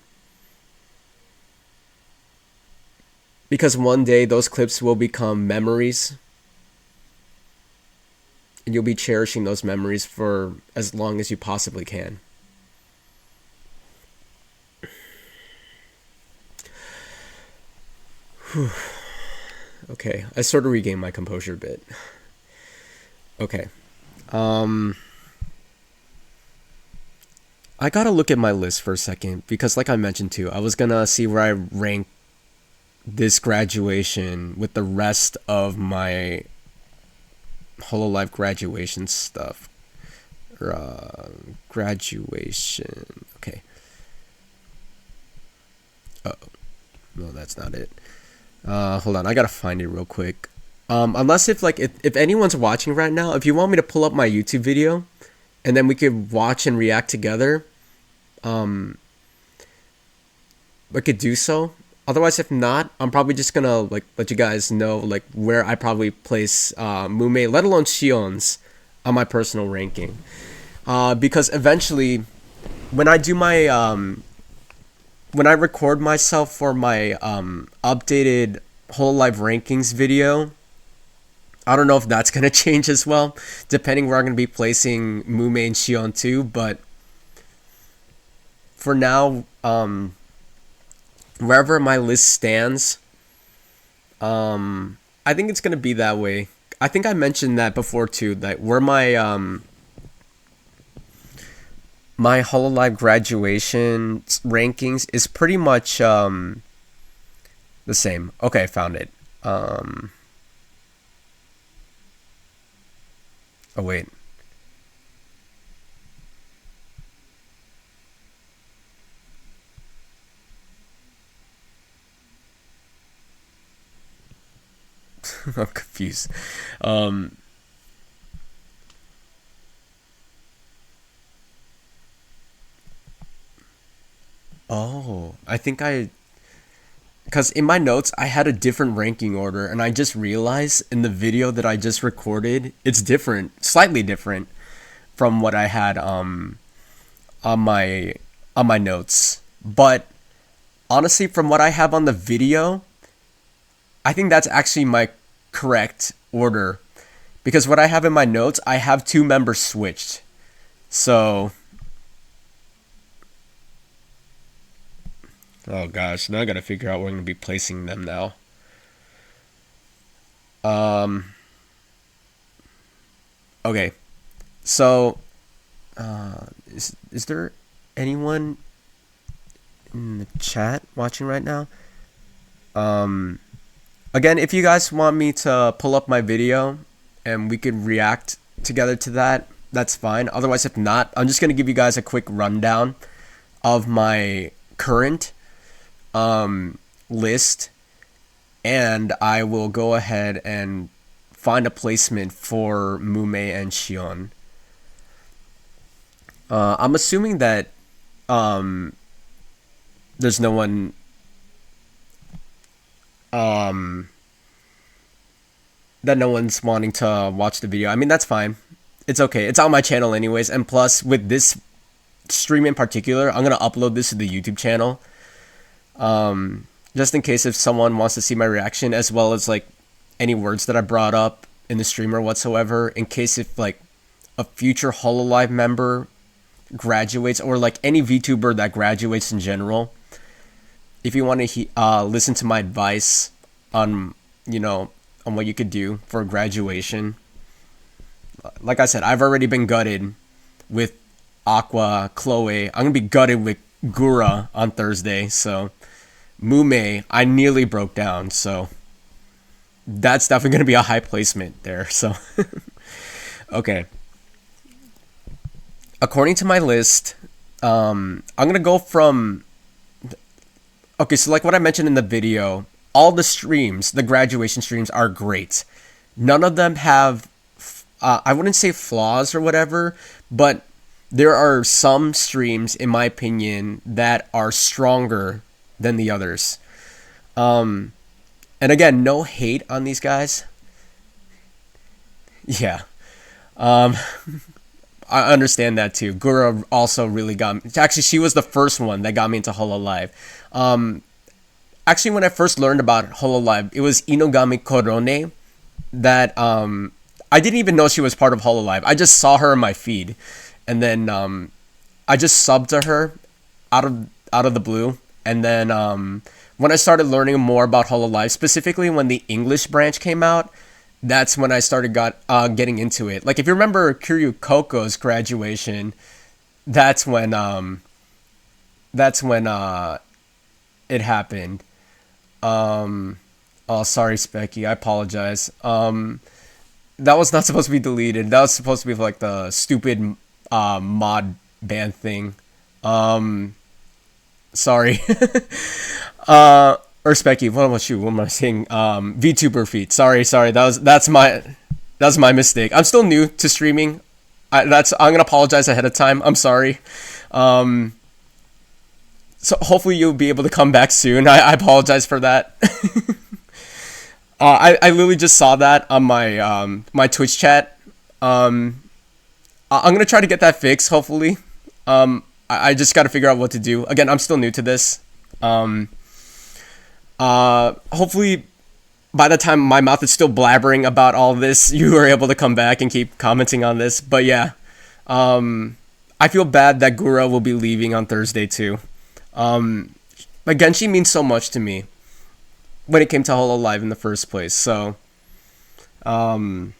Because one day those clips will become memories, and you'll be cherishing those memories for as long as you possibly can. Okay, I sort of regained my composure a bit. Okay. Um I gotta look at my list for a second because, like I mentioned too, I was gonna see where I rank this graduation with the rest of my Hololive graduation stuff. Graduation. Okay. Oh, no, that's not it. Hold on, I gotta find it real quick. Unless if anyone's watching right now, if you want me to pull up my YouTube video, and then we could watch and react together, um, I could do so. Otherwise, if not, I'm probably just gonna like let you guys know like where I probably place Mumei, let alone Shion's, on my personal ranking. Because eventually, when I do my when I record myself for my updated whole live rankings video, I don't know if that's gonna change as well, depending where I'm gonna be placing Mumei and Shion too. But for now, wherever my list stands, I think it's gonna be that way. I think I mentioned that before too. That where my Hololive graduation rankings is pretty much the same. Okay, I found it. Oh wait. I'm confused. Um, I think because in my notes I had a different ranking order, and I just realized in the video that I just recorded, it's different, slightly different from what I had on my notes. But honestly, from what I have on the video, I think that's actually my correct order, because what I have in my notes, I have two members switched. So, oh gosh, now I gotta figure out where I'm gonna be placing them now. Um, okay, so is there anyone in the chat watching right now? Um, Again, if you guys want me to pull up my video and we could react together to that, that's fine. Otherwise, if not, I'm just gonna give you guys a quick rundown of my current list, and I will go ahead and find a placement for Mumei and Shion. I'm assuming that there's no one um, that no one's wanting to watch the video. I mean, that's fine. It's okay. It's on my channel anyways. And plus, with this stream in particular, I'm gonna upload this to the YouTube channel. Just in case if someone wants to see my reaction, as well as like any words that I brought up in the stream or whatsoever, in case if like a future Hololive member graduates, or like any VTuber that graduates in general, if you want to listen to my advice on, you know, on what you could do for graduation. Like I said, I've already been gutted with Aqua, Chloe. I'm gonna be gutted with Gura on Thursday. So Mumei, I nearly broke down. So that's definitely gonna be a high placement there. So okay. According to my list, I'm gonna go from. Okay, so like what I mentioned in the video, all the streams, the graduation streams, are great. None of them have, I wouldn't say flaws or whatever, but there are some streams, in my opinion, that are stronger than the others. And again, no hate on these guys. Yeah. Um, I understand that too. Gura also really got me. Actually, she was the first one that got me into Hololive. Um, Actually, when I first learned about Hololive, it was Inogami Korone that I didn't even know she was part of Hololive. I just saw her in my feed, and then I just subbed to her out of the blue. And then when I started learning more about Hololive, specifically when the English branch came out, that's when I started getting into it. Like if you remember Kiryu Koko's graduation, that's when it happened. Oh, sorry, Specky. I apologize. That was not supposed to be deleted. That was supposed to be like the stupid mod ban thing. Sorry. Or Specky. What about you? What am I saying? VTuber feet. Sorry. That's my mistake. I'm still new to streaming. I'm gonna apologize ahead of time. I'm sorry. So hopefully you'll be able to come back soon. I apologize for that. I literally just saw that on my Twitch chat. I'm gonna try to get that fixed. Hopefully, I just got to figure out what to do. Again, I'm still new to this. Hopefully, by the time my mouth is still blabbering about all this, you are able to come back and keep commenting on this. But yeah, I feel bad that Gura will be leaving on Thursday too. But Genshi means so much to me when it came to Hololive in the first place. So, I'll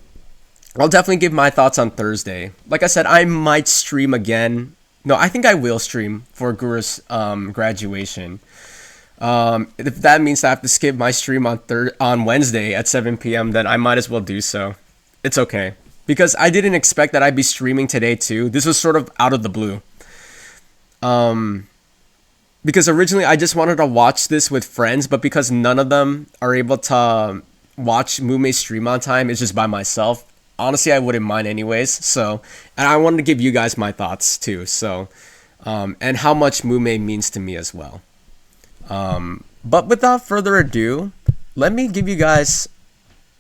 definitely give my thoughts on Thursday. Like I said, I might stream again. No, I think I will stream for Gura's graduation. If that means I have to skip my stream on Wednesday at 7 p.m., then I might as well do so. It's okay. Because I didn't expect that I'd be streaming today too. This was sort of out of the blue. Because originally I just wanted to watch this with friends, but because none of them are able to watch Mumei stream on time, it's just by myself. Honestly, I wouldn't mind anyways. So, and I wanted to give you guys my thoughts too. So, and how much Mumei means to me as well. But without further ado, let me give you guys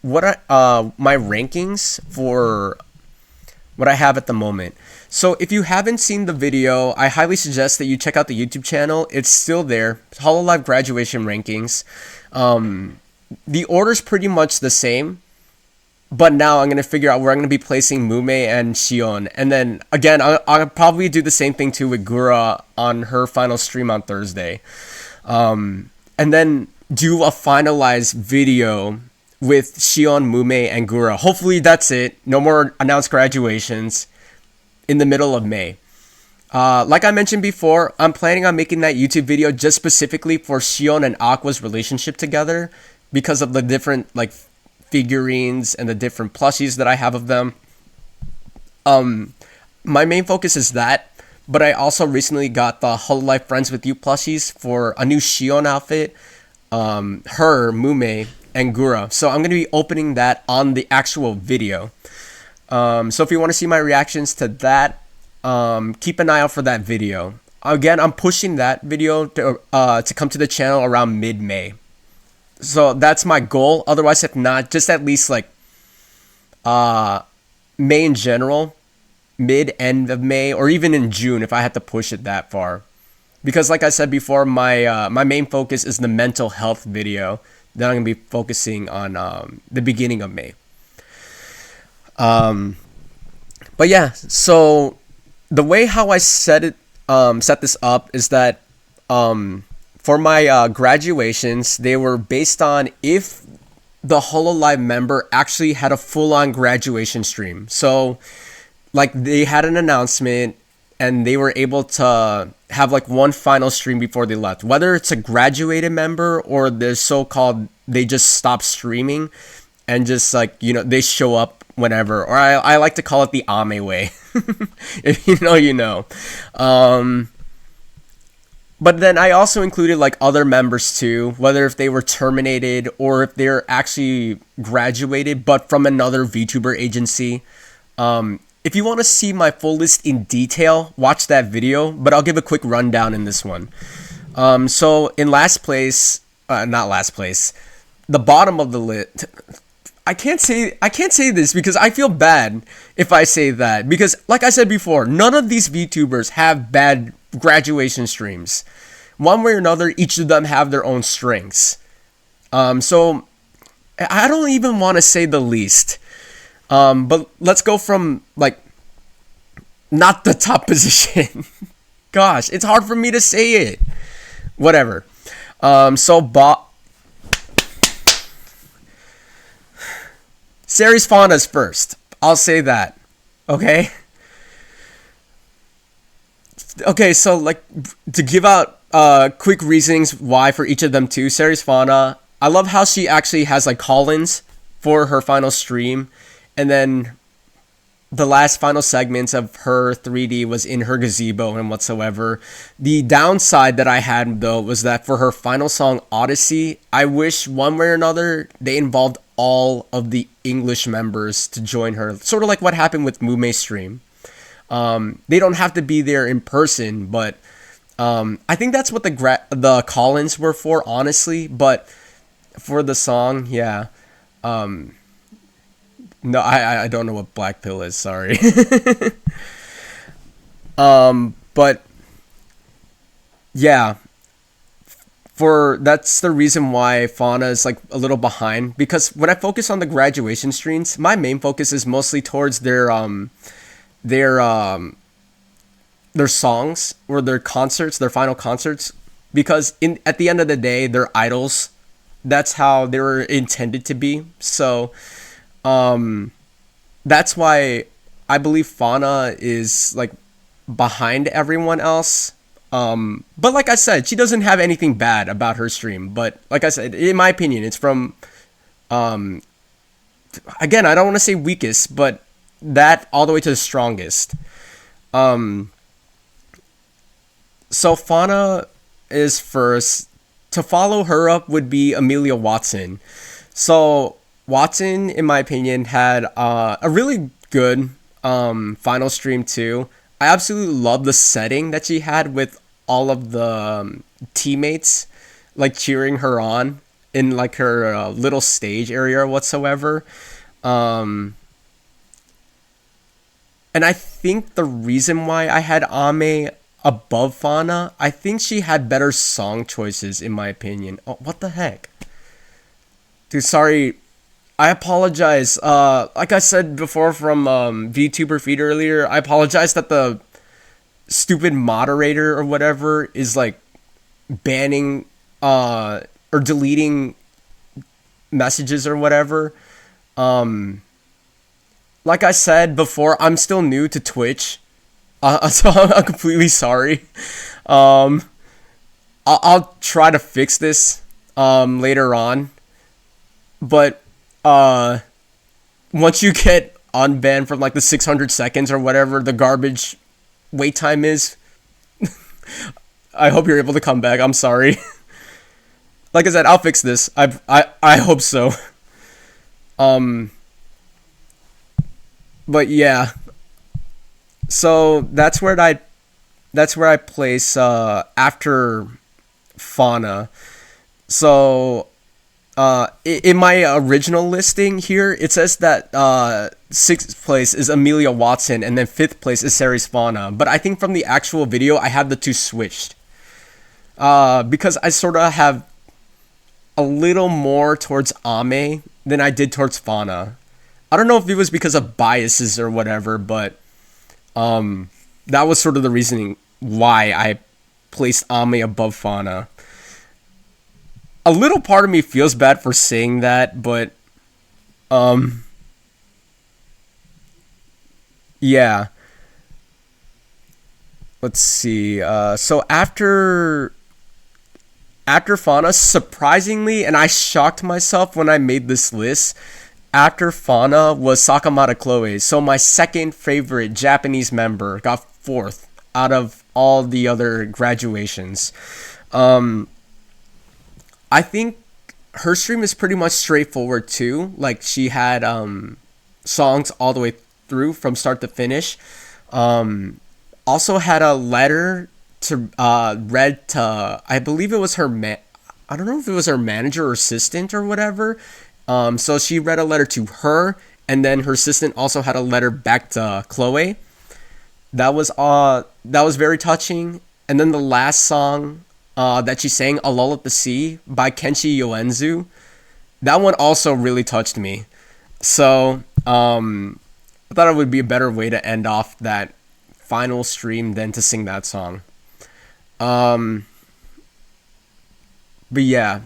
my rankings for what I have at the moment. So if you haven't seen the video, I highly suggest that you check out the YouTube channel. It's still there. Hololive graduation rankings. The order's pretty much the same, but now I'm going to figure out where I'm going to be placing Mumei and Shion. And then again, I'll probably do the same thing too with Gura on her final stream on Thursday. And then do a finalized video with Shion, Mumei, and Gura. Hopefully that's it. No more announced graduations in the middle of May. Like I mentioned before, I'm planning on making that YouTube video just specifically for Shion and Aqua's relationship together because of the different like figurines and the different plushies that I have of them. My main focus is that, but I also recently got the Hololive Friends With You plushies for a new Shion outfit, her, Mumei, and Gura. So I'm going to be opening that on the actual video. So if you want to see my reactions to that, keep an eye out for that video. Again, I'm pushing that video to come to the channel around mid-May. So that's my goal. Otherwise, if not, just at least like May in general, mid-end of May, or even in June if I had to push it that far. Because like I said before, my main focus is the mental health video that I'm going to be focusing on the beginning of May. But yeah, so the way how I set this up is that for my graduations, they were based on if the Hololive member actually had a full-on graduation stream. So, like, they had an announcement and they were able to have like one final stream before they left. Whether it's a graduated member or the so-called they just stop streaming and just like, they show up whenever. Or I like to call it the Ame way. If you know, you know. But then I also included like other members too, whether if they were terminated or if they're actually graduated, but from another VTuber agency. If you want to see my full list in detail, watch that video, but I'll give a quick rundown in this one. So in last place, not last place, the bottom of the list. I can't say this because I feel bad if I say that, because like I said before, none of these VTubers have bad graduation streams. One way or another, each of them have their own strengths. So I don't even want to say the least. But let's go from like not the top position. Gosh, it's hard for me to say it. Whatever. Series Fauna's first. I'll say that. Okay? Okay, so like to give out quick reasonings why for each of them too. Series Fauna, I love how she actually has like call-ins for her final stream, and then the last final segments of her 3D was in her gazebo and whatsoever. The downside that I had though was that for her final song Odyssey, I wish one way or another they involved all of the English members to join her, sort of like what happened with Mumei's stream. They don't have to be there in person, but I think that's what the call-ins were for, honestly. But for the song, yeah. No, I don't know what Black Pill is. Sorry. But yeah, that's the reason why Fauna is like a little behind, because when I focus on the graduation streams, my main focus is mostly towards their songs or their concerts, their final concerts, because at the end of the day, they're idols. That's how they were intended to be. So, that's why I believe Fauna is like behind everyone else. But like I said, she doesn't have anything bad about her stream. But like I said, in my opinion, it's from, again, I don't want to say weakest, but that all the way to the strongest. So Fauna is first. To follow her up would be Amelia Watson. So Watson, in my opinion, had a really good final stream too. I absolutely love the setting that she had with all of the teammates like cheering her on in like her little stage area or whatsoever. And I think the reason why I had Ame above Fauna, I think she had better song choices in my opinion. Oh, what the heck? Dude, sorry. I apologize. Like I said before from VTuber feed earlier, I apologize that the stupid moderator or whatever is like banning or deleting messages or whatever. Like I said before, I'm still new to Twitch. So I'm completely sorry. I'll try to fix this later on. But once you get unbanned from like the 600 seconds or whatever the garbage wait time is, I hope you're able to come back. I'm sorry. Like I said, I'll fix this. I hope so. But yeah. So that's where I place after Fauna. So in my original listing here, it says that 6th place is Amelia Watson and then 5th place is Series Fauna. But I think from the actual video, I had the two switched. Because I sort of have a little more towards Ame than I did towards Fauna. I don't know if it was because of biases or whatever, but that was sort of the reasoning why I placed Ame above Fauna. A little part of me feels bad for saying that, but Um, yeah. Let's see. So after Fauna, surprisingly, and I shocked myself when I made this list. After Fauna was Sakamata Chloe. So my second favorite Japanese member got fourth out of all the other graduations. Um, I think her stream is pretty much straightforward too. Like she had songs all the way through from start to finish. Um, Also had a letter to read to, I believe it was her I don't know if it was her manager or assistant or whatever. So she read a letter to her, and then her assistant also had a letter back to Chloe. That was very touching. And then the last song that she sang, "A Lull at the Sea" by Kenshi Yoenzu, that one also really touched me. So I thought it would be a better way to end off that final stream than to sing that song. Um, but yeah,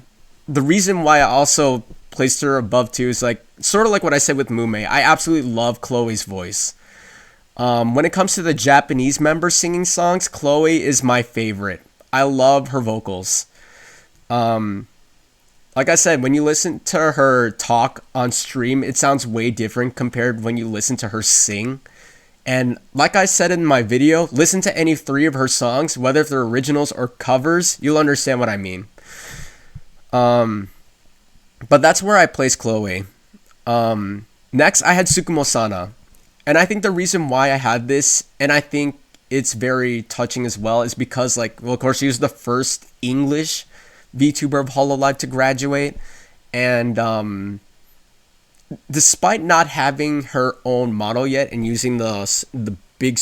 the reason why I also placed her above two is like sort of like what I said with Mumei. I absolutely love Chloe's voice. When it comes to the Japanese members singing songs, Chloe is my favorite. I love her vocals. Um, like I said, when you listen to her talk on stream, it sounds way different compared when you listen to her sing. And like I said in my video, listen to any three of her songs, whether they're originals or covers, you'll understand what I mean. Um, but that's where I place Chloe. Next, I had Tsukumo Sana. And I think the reason why I had this, and I think it's very touching as well, is because, like, well, of course, she was the first English VTuber of Hololive to graduate. And despite not having her own model yet and using the big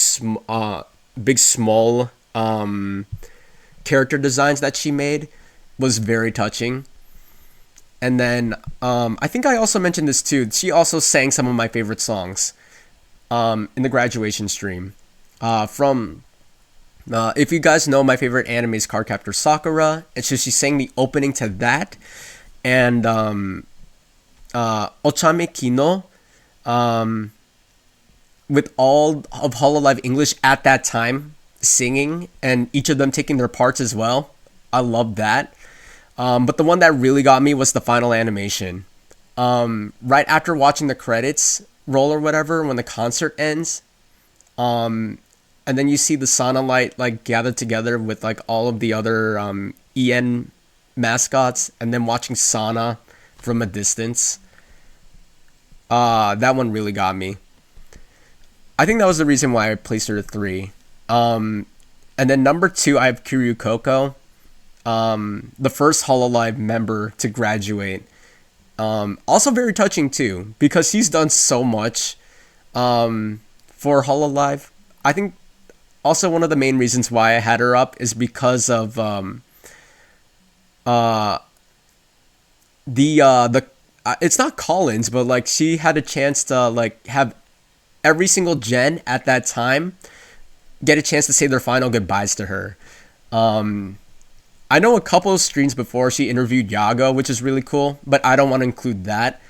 small character designs that she made, was very touching. And then I think I also mentioned this too. She also sang some of my favorite songs in the graduation stream. From If you guys know, my favorite anime is Cardcaptor Sakura, and so she sang the opening to that, and Ochame Kino, um, with all of Hololive English at that time singing, and each of them taking their parts as well. I love that. But the one that really got me was the final animation. Right after watching the credits roll or whatever, when the concert ends, and then you see the Sonalight like gathered together with like all of the other EN mascots, and then watching Sana from a distance. That one really got me. I think that was the reason why I placed her at three. And then number two, I have Kiryu Coco, the first Hololive member to graduate. Also very touching too, because he's done so much for Hololive. I think also one of the main reasons why I had her up is because of uh, the it's not Collins, but like she had a chance to like have every single gen at that time get a chance to say their final goodbyes to her. Um, I know a couple of streams before she interviewed Yago, which is really cool, but I don't want to include that.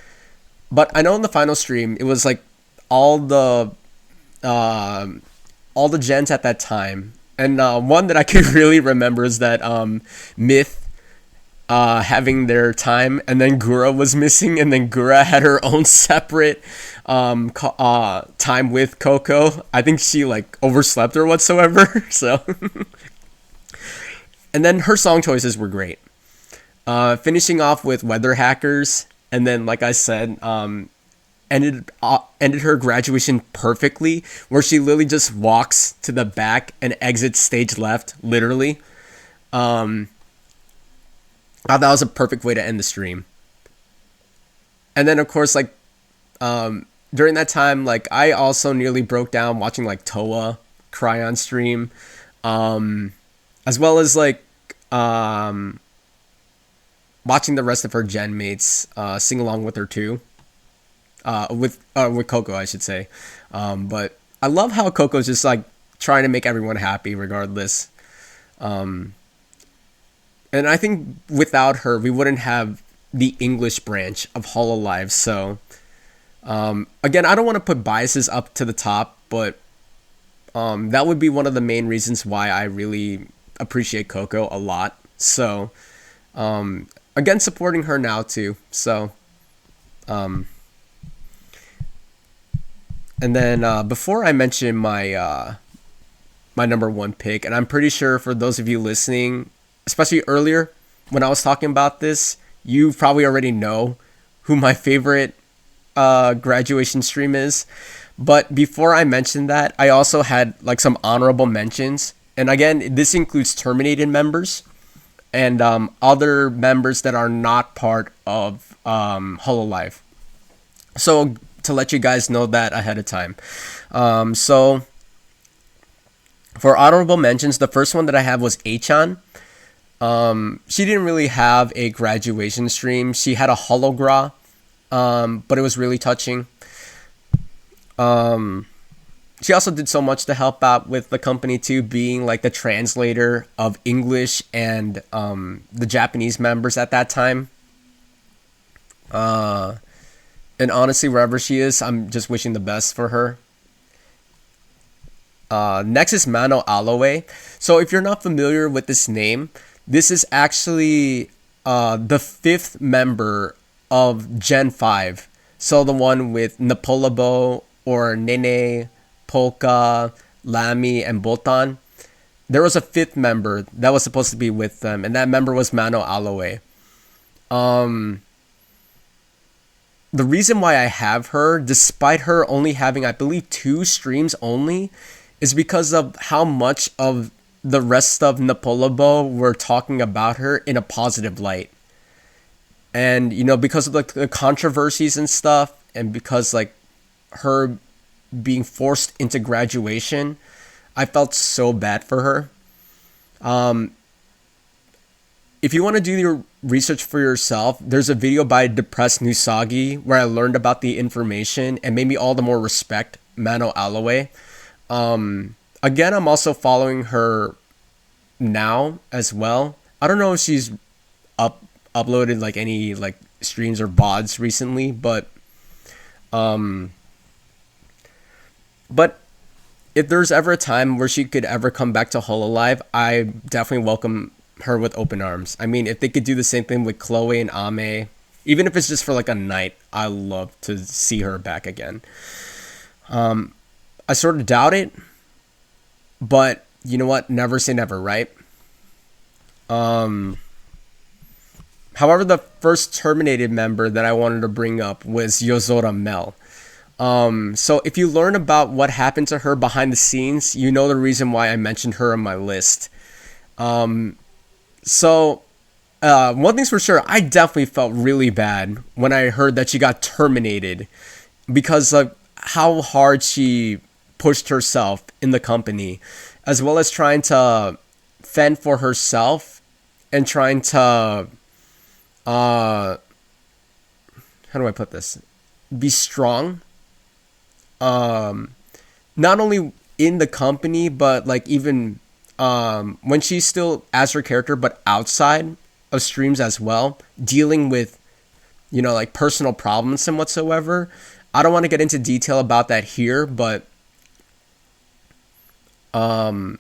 But I know in the final stream it was like all the um all the gens at that time, and one that I could really remember is that Myth having their time, and then Gura was missing, and then Gura had her own separate time with Coco. I think she like overslept or whatsoever. So, and then her song choices were great. Finishing off with Weather Hackers, and then like I said, ended her graduation perfectly, where she literally just walks to the back and exits stage left, literally. Um, I thought that was a perfect way to end the stream. And then of course, like during that time, like I also nearly broke down watching like Toa cry on stream, um, as well as like um, watching the rest of her gen mates sing along with her too. With Coco, I should say. But I love how Coco's just like trying to make everyone happy regardless. Um, and I think without her, we wouldn't have the English branch of Hololive. So Again, I don't want to put biases up to the top, but that would be one of the main reasons why I really appreciate Coco a lot. So, again, supporting her now too. So, and then before I mention my number one pick, and I'm pretty sure for those of you listening, especially earlier when I was talking about this, you probably already know who my favorite graduation stream is. But before I mentioned that, I also had like some honorable mentions. And again, this includes terminated members and other members that are not part of Hololive. So to let you guys know that ahead of time. So for honorable mentions, the first one that I have was Achan. She didn't really have a graduation stream. She had a hologra, but it was really touching. She also did so much to help out with the company too, being like the translator of English and the Japanese members at that time. And honestly, wherever she is, I'm just wishing the best for her. Next is Mano Aloe. So if you're not familiar with this name, this is actually the fifth member of Gen 5. So the one with Napolabo or Nene, Polka, Lamy, and Botan. There was a fifth member that was supposed to be with them, and that member was Mano Aloe. The reason why I have her, despite her only having, I believe, 2 streams only, is because of how much of the rest of Napolabo were talking about her in a positive light. And, you know, because of the controversies and stuff, and because, like, her being forced into graduation, I felt so bad for her. If you want to do your research for yourself, there's a video by Depressed Nusagi where I learned about the information and made me all the more respect Mano Aloe. Again, I'm also following her now as well. I don't know if she's uploaded like any like streams or VODs recently, but if there's ever a time where she could ever come back to Hololive, I definitely welcome her with open arms. I mean, if they could do the same thing with Chloe and Ame, even if it's just for like a night, I love to see her back again. I sort of doubt it, but you know what? Never say never, right? However, the first terminated member that I wanted to bring up was Yozora Mel. So if you learn about what happened to her behind the scenes, you know the reason why I mentioned her on my list. So one thing's for sure, I definitely felt really bad when I heard that she got terminated because of how hard she pushed herself in the company, as well as trying to fend for herself and trying to, how do I put this? Be strong. Not only in the company, but like even when she's still as her character, but outside of streams as well, dealing with, you know, like personal problems and whatsoever. I don't want to get into detail about that here, but I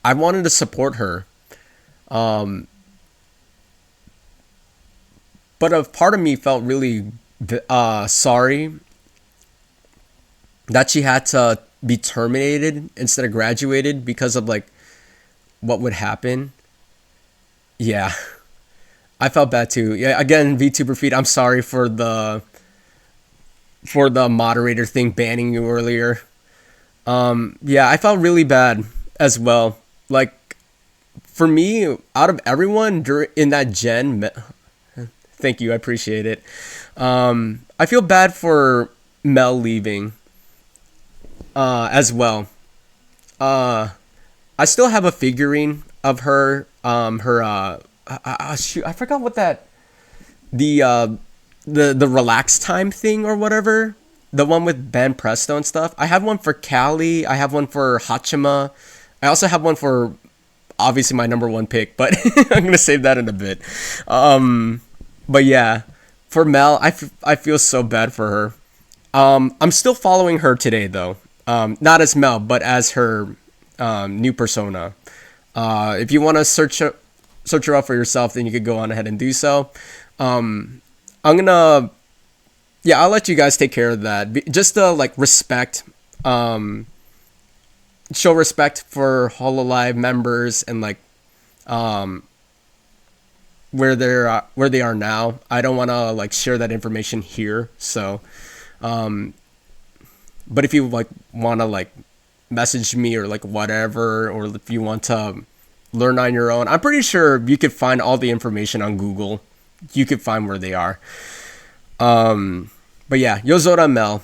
wanted to support her. But a part of me felt really sorry that she had to be terminated instead of graduated because of like what would happen. Yeah, I felt bad too. Yeah, again, VTuber feed. I'm sorry for the moderator thing banning you earlier. Yeah, I felt really bad as well. Like for me, out of everyone in that gen, thank you, I appreciate it. I feel bad for Mel leaving. As well. I still have a figurine of her. Shoot, I forgot what the relax time thing or whatever. The one with Ben Presto and stuff. I have one for Callie. I have one for Hachima. I also have one for obviously my number one pick, but I'm gonna save that in a bit. But yeah, For Mel, I feel so bad for her. I'm still following her today though. Not as Mel, but as her new persona. If you want to search her up for yourself, then you could go on ahead and do so. I'm gonna yeah, I'll let you guys take care of that. Just to like respect, um, show respect for Hololive members and like where they are now. I don't want to like share that information here. So, but if you like want to like message me or like whatever, or if you want to learn on your own, I'm pretty sure you could find all the information on Google. You could find where they are. But yeah, Yozora Mel.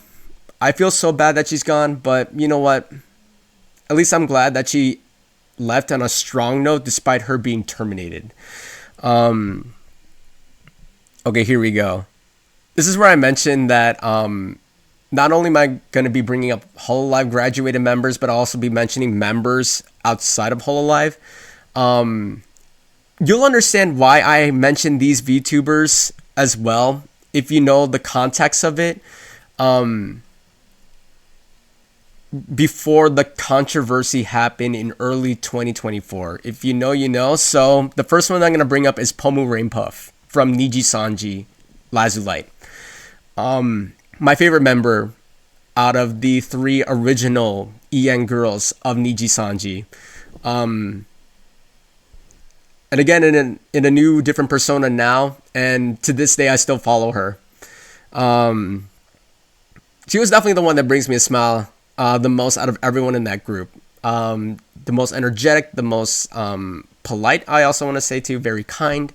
I feel so bad that she's gone, but you know what? At least I'm glad that she left on a strong note despite her being terminated. Okay, here we go. This is where I mentioned that not only am I going to be bringing up Hololive graduated members, but I'll also be mentioning members outside of Hololive. You'll understand why I mentioned these VTubers as well if you know the context of it. Before the controversy happened in early 2024. If you know, you know. So the first one I'm going to bring up is Pomu Rainpuff from Niji Sanji Lazulite. My favorite member out of the three original EN girls of Niji Sanji. And again, in a new, different persona now, and to this day, I still follow her. She was definitely the one that brings me a smile the most out of everyone in that group. The most energetic, the most polite, I also want to say too, very kind.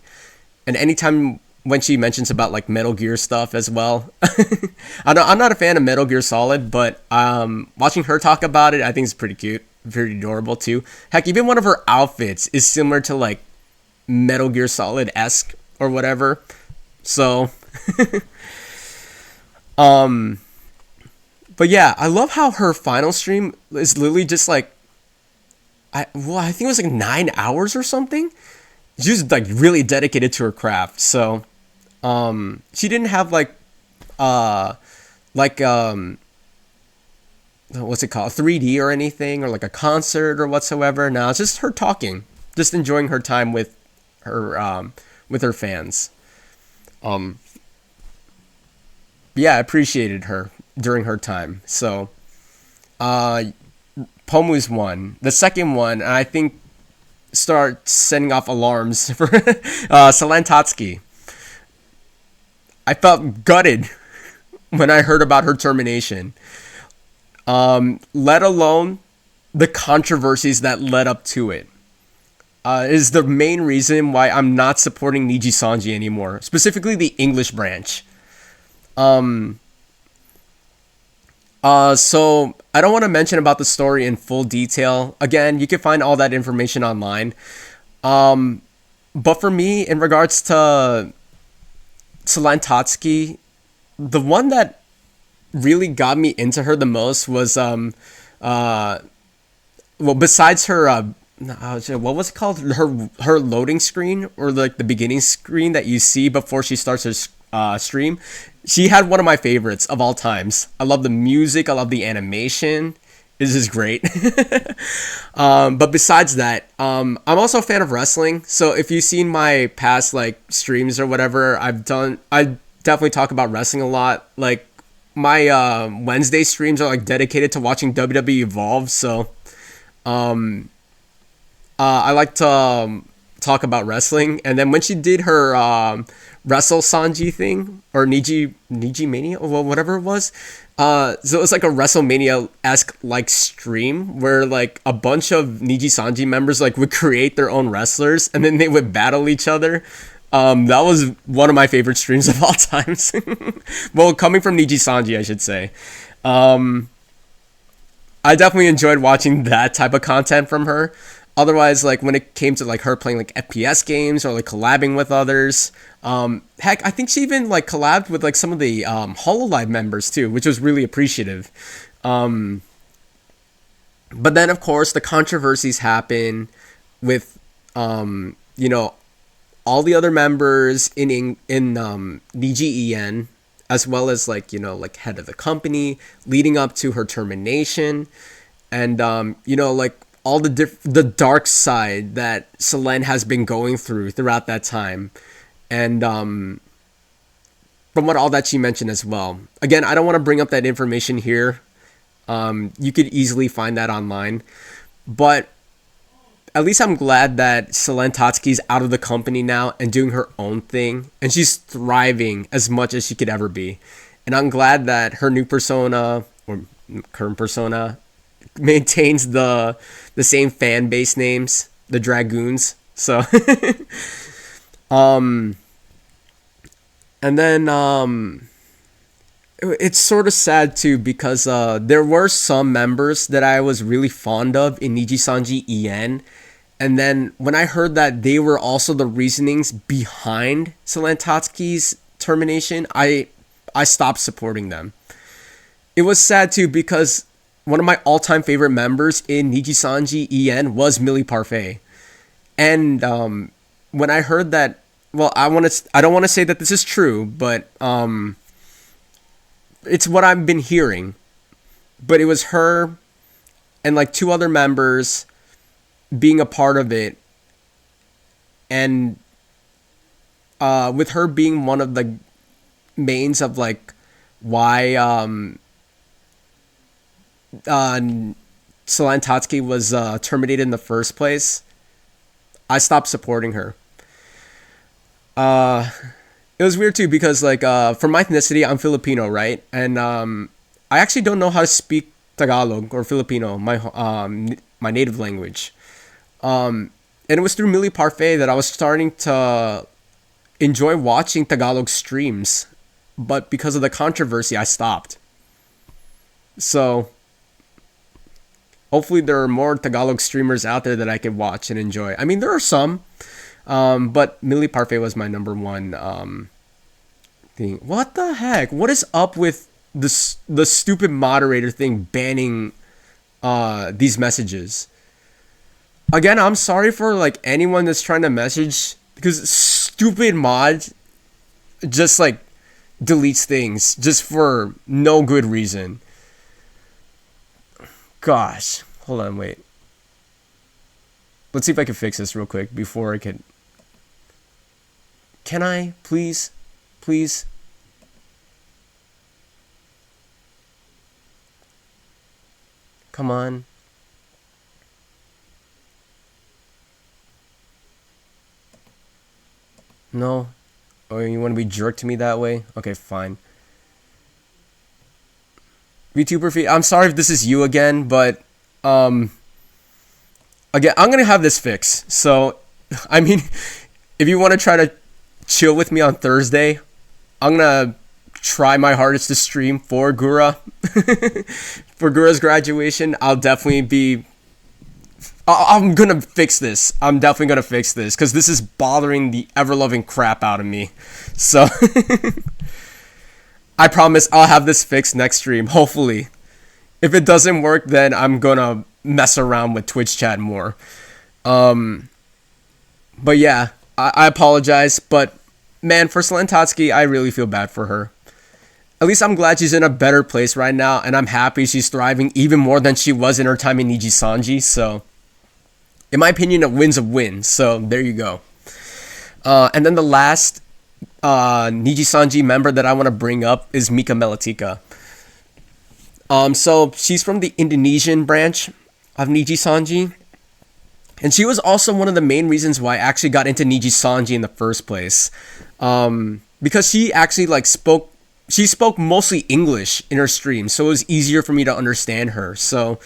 And anytime when she mentions about like Metal Gear stuff as well, I'm not a fan of Metal Gear Solid, but watching her talk about it, I think is pretty cute, very adorable too. Heck, even one of her outfits is similar to like Metal Gear Solid-esque or whatever. So, but yeah, I love how her final stream is literally just like, I think it was like 9 hours or something. She was like really dedicated to her craft. So, she didn't have like what's it called, 3D or anything, or like a concert or whatsoever. No, it's just her talking, just enjoying her time with her fans. Yeah, I appreciated her during her time. So, Pomu's one. The second one, I think, start setting off alarms for Salantatsky. I felt gutted when I heard about her termination. Let alone the controversies that led up to it. Is the main reason why I'm not supporting Niji Sanji anymore, specifically the English branch. So I don't want to mention about the story in full detail. Again, you can find all that information online. But for me, in regards to Solantatsky, the one that really got me into her the most was well, besides her what was it called, her loading screen, or like the beginning screen that you see before she starts her stream. She had one of my favorites of all times. I love the music, I love the animation. This is great. But besides that, I'm also a fan of wrestling. So if you've seen my past like streams or whatever I definitely talk about wrestling a lot. Like my Wednesday streams are like dedicated to watching WWE Evolve. So I like to talk about wrestling. And then when she did her Wrestle Sanji thing, or Niji Mania, or whatever it was, so it was like a WrestleMania-esque like stream where like a bunch of Niji Sanji members like would create their own wrestlers and then they would battle each other. That was one of my favorite streams of all times. Well, coming from Niji Sanji, I should say. I definitely enjoyed watching that type of content from her. Otherwise, like when it came to like her playing like FPS games or like collabing with others, heck, I think she even like collabed with like some of the Hololive members too, which was really appreciative. But then of course the controversies happen with you know, all the other members in DGEN, as well as like like head of the company, leading up to her termination, and like all the dark side that Selene has been going throughout that time, and from what all that she mentioned as well. Again, I don't want to bring up that information here. You could easily find that online, but at least I'm glad that Selene Tatsuki's out of the company now and doing her own thing, and she's thriving as much as she could ever be. And I'm glad that her new persona or current persona maintains the same fan base names, the Dragoons. So, um, and then it's sort of sad too because there were some members that I was really fond of in Niji Sanji En, and then when I heard that they were also the reasonings behind Selene Tatsuki's termination, I stopped supporting them. It was sad too because one of my all-time favorite members in Niji Sanji En was Millie Parfait, and when I heard that, well, I don't want to say that this is true, but it's what I've been hearing. But it was her and like two other members being a part of it, and with her being one of the mains of like why Selene Tatsuki was terminated in the first place, I stopped supporting her. It was weird too because like for my ethnicity, I'm Filipino, right? And I actually don't know how to speak Tagalog or Filipino, my native language. And it was through Millie Parfait that I was starting to enjoy watching Tagalog streams, but because of the controversy, I stopped. So hopefully there are more Tagalog streamers out there that I can watch and enjoy. I mean, there are some, but Millie Parfait was my number one thing. What the heck? What is up with the stupid moderator thing banning these messages? Again, I'm sorry for like anyone that's trying to message, because stupid mod just like deletes things just for no good reason. Gosh, hold on, wait. Let's see if I can fix this real quick before I can. Can I please, please? Come on. No? Oh, you want to be jerked to me that way? Okay, fine. VTuber feed. I'm sorry if this is you again, but again, I'm gonna have this fixed. So, I mean, if you want to try to chill with me on Thursday, I'm gonna try my hardest to stream for Gura. For Gura's graduation, I'll definitely be. I'm gonna fix this. I'm definitely gonna fix this because this is bothering the ever-loving crap out of me. So I promise I'll have this fixed next stream, hopefully. If it doesn't work, then I'm gonna mess around with Twitch chat more. But yeah, I apologize. But man, for Selene Tatsuki, I really feel bad for her. At least I'm glad she's in a better place right now, and I'm happy she's thriving even more than she was in her time in Niji Sanji. So, in my opinion, a win's a win. So there you go. And then the last Niji Sanji member that I want to bring up is Mika Melatika. So she's from the Indonesian branch of Niji Sanji, and she was also one of the main reasons why I actually got into Niji Sanji in the first place. Because she actually she spoke mostly English in her stream, so it was easier for me to understand her. So,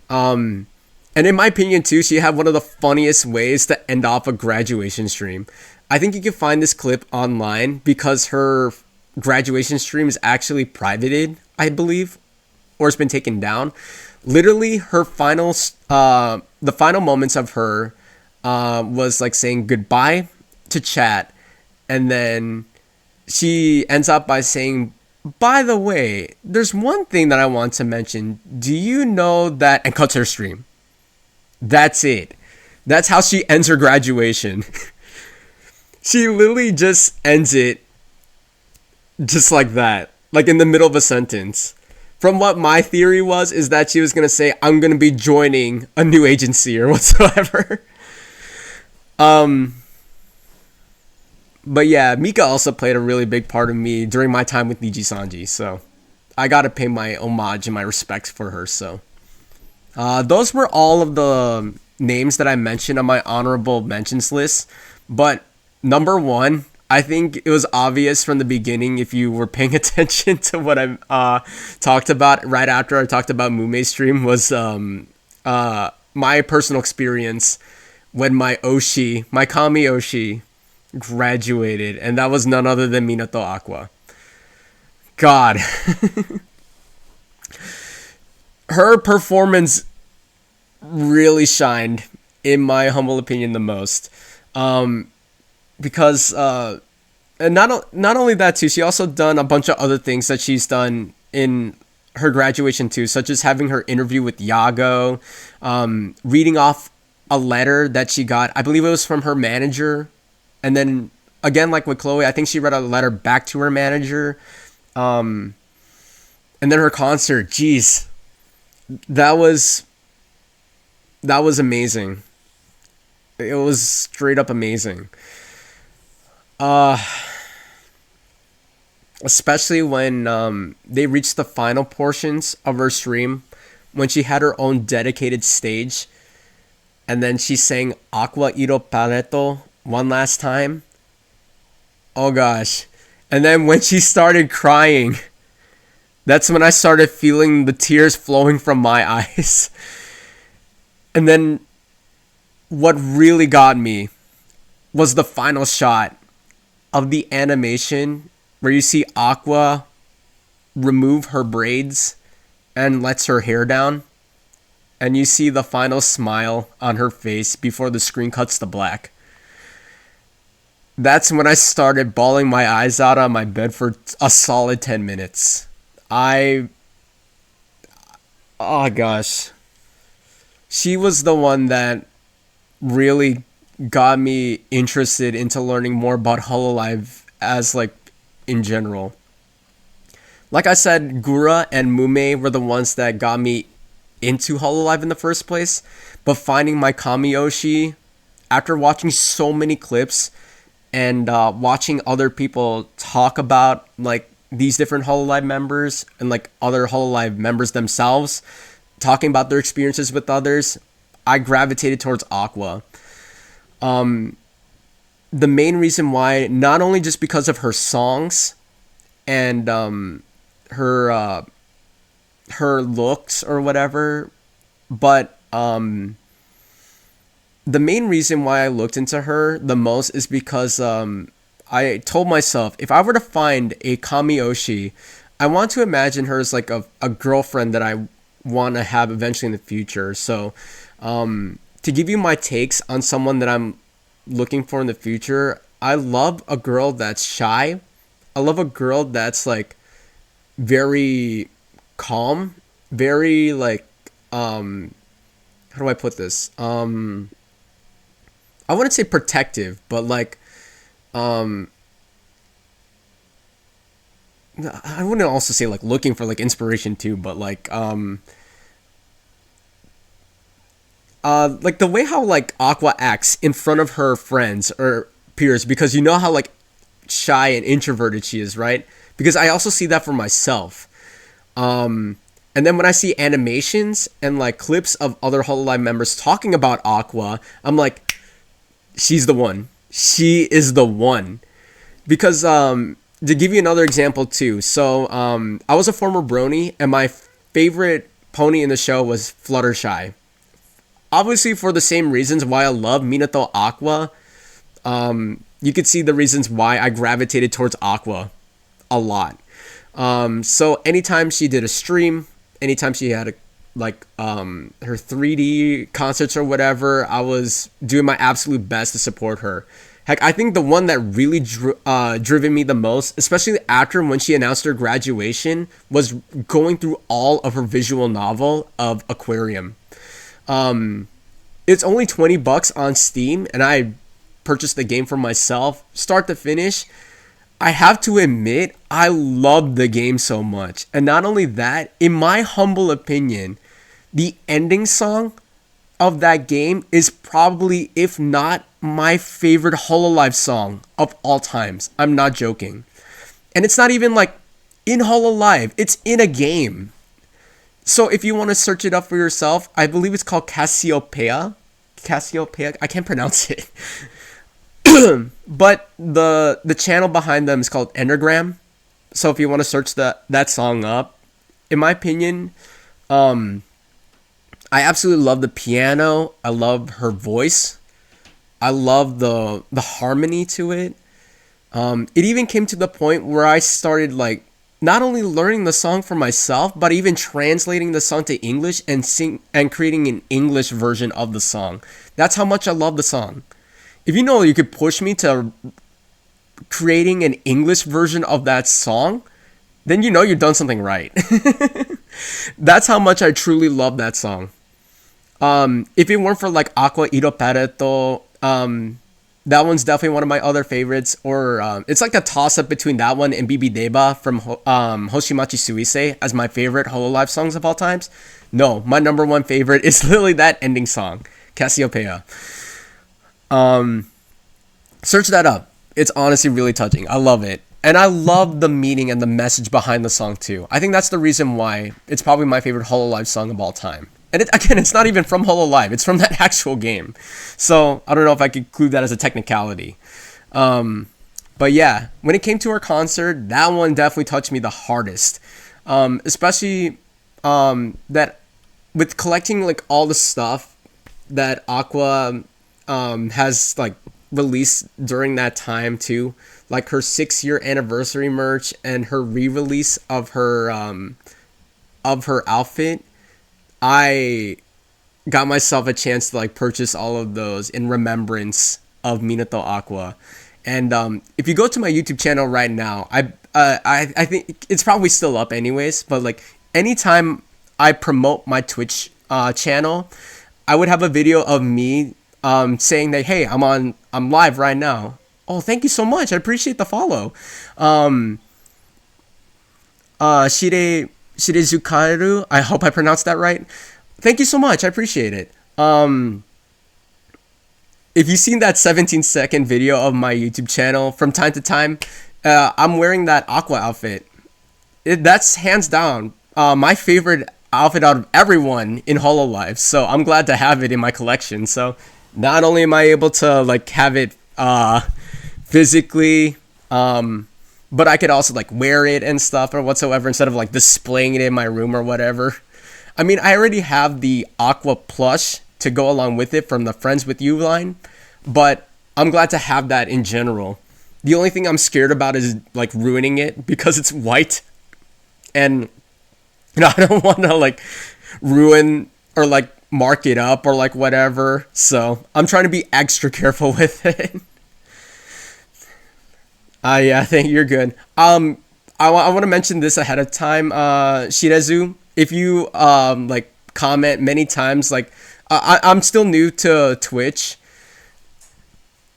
and in my opinion too, she had one of the funniest ways to end off a graduation stream. I think you can find this clip online because her graduation stream is actually privated, I believe, or it's been taken down. Literally, her the final moments of her was like saying goodbye to chat, and then she ends up by saying, by the way, there's one thing that I want to mention. Do you know that? And cuts her stream. That's it. That's how she ends her graduation. She literally just ends it just like that, like in the middle of a sentence. From what my theory was, is that she was gonna say, "I'm gonna be joining a new agency" or whatsoever. um, but yeah, Mika also played a really big part of me during my time with Niji Sanji, so I gotta pay my homage and my respects for her. So, those were all of the names that I mentioned on my honorable mentions list. But number one, I think it was obvious from the beginning if you were paying attention to what I talked about right after I talked about Mumei stream was my personal experience when my Kami Oshi, graduated, and that was none other than Minato Aqua. God, her performance really shined, in my humble opinion, the most. Because and not only that too, she also done a bunch of other things that she's done in her graduation too, such as having her interview with Yago, reading off a letter that she got. I believe it was from her manager, and then again, like with Chloe, I think she read a letter back to her manager. And then her concert, jeez, that was that was amazing. It was straight up amazing. Uh, Especially when they reached the final portions of her stream, when she had her own dedicated stage, and then she sang Aqua Iro Pareto one last time. Oh gosh. And then when she started crying, that's when I started feeling the tears flowing from my eyes. And then what really got me was the final shot of the animation where you see Aqua remove her braids and lets her hair down, and you see the final smile on her face before the screen cuts to black. That's when I started bawling my eyes out on my bed for a solid 10 minutes. I. Oh gosh. She was the one that really got me interested into learning more about Hololive as, like, in general. Like I said, Gura and Mumei were the ones that got me into Hololive in the first place. But finding my Kamiyoshi after watching so many clips and watching other people talk about, like, these different Hololive members and, like, other Hololive members themselves talking about their experiences with others, I gravitated towards Aqua. The main reason why, not only just because of her songs and her her looks or whatever, but the main reason why I looked into her the most is because I told myself, if I were to find a Kamiyoshi, I want to imagine her as like a girlfriend that I want to have eventually in the future. So to give you my takes on someone that I'm looking for in the future, I love a girl that's shy. I love a girl that's like very calm, very like how do I put this? I wouldn't say protective, but like I wouldn't also say like looking for like inspiration too, but like the way how like Aqua acts in front of her friends or peers, because you know how like shy and introverted she is, right? Because I also see that for myself. And then when I see animations and like clips of other Hololive members talking about Aqua, I'm like, she's the one. She is the one. Because to give you another example too, so I was a former brony, and my favorite pony in the show was Fluttershy. Obviously, for the same reasons why I love Minato Aqua, you could see the reasons why I gravitated towards Aqua a lot. So anytime she did a stream, anytime she had her 3D concerts or whatever, I was doing my absolute best to support her. Heck, I think the one that really driven me the most, especially after when she announced her graduation, was going through all of her visual novel of Aquarium. It's only $20 on Steam, and I purchased the game for myself, start to finish, I have to admit, I love the game so much. And not only that, in my humble opinion, the ending song of that game is probably, if not my favorite Hololive song of all times. I'm not joking. And it's not even like in Hololive, it's in a game. So if you want to search it up for yourself, I believe it's called Cassiopeia. Cassiopeia, I can't pronounce it. But the channel behind them is called Enneagram. So if you want to search that song up, in my opinion, I absolutely love the piano. I love her voice. I love the harmony to it. It even came to the point where I started like not only learning the song for myself, but even translating the song to English and creating an English version of the song. That's how much I love the song. If you know you could push me to creating an English version of that song, then you know you've done something right. That's how much I truly love that song. If it weren't for like Aqua Iro Pereto, that one's definitely one of my other favorites. Or it's like a toss up between that one and Bibi Deba from Hoshimachi Suisei as my favorite Hololive songs of all times. No, my number one favorite is literally that ending song, Cassiopeia. Search that up. It's honestly really touching. I love it. And I love the meaning and the message behind the song too. I think that's the reason why it's probably my favorite Hololive song of all time. And again, it's not even from Hololive. It's from that actual game. So I don't know if I could include that as a technicality. But yeah, when it came to her concert, that one definitely touched me the hardest. Especially that with collecting like all the stuff that Aqua has like released during that time too, like her 6-year anniversary merch and her re-release of her outfit. I got myself a chance to like purchase all of those in remembrance of Minato Aqua. And if you go to my YouTube channel right now, I think it's probably still up anyways, but like anytime I promote my Twitch channel, I would have a video of me saying that, hey, I'm live right now. Oh, thank you so much. I appreciate the follow. Shirezukaru, I hope I pronounced that right. Thank you so much. I appreciate it. If you've seen that 17-second video of my YouTube channel, from time to time, I'm wearing that Aqua outfit. That's hands down my favorite outfit out of everyone in Hololive. So I'm glad to have it in my collection. So not only am I able to like have it physically, but I could also like wear it and stuff or whatsoever instead of like displaying it in my room or whatever. I mean, I already have the Aqua plush to go along with it from the Friends with You line, but I'm glad to have that in general. The only thing I'm scared about is like ruining it because it's white, and I don't want to like ruin or like mark it up or like whatever. So I'm trying to be extra careful with it. Yeah, I think you're good. I want to mention this ahead of time. Shirezu, if you like comment many times, like I'm still new to Twitch.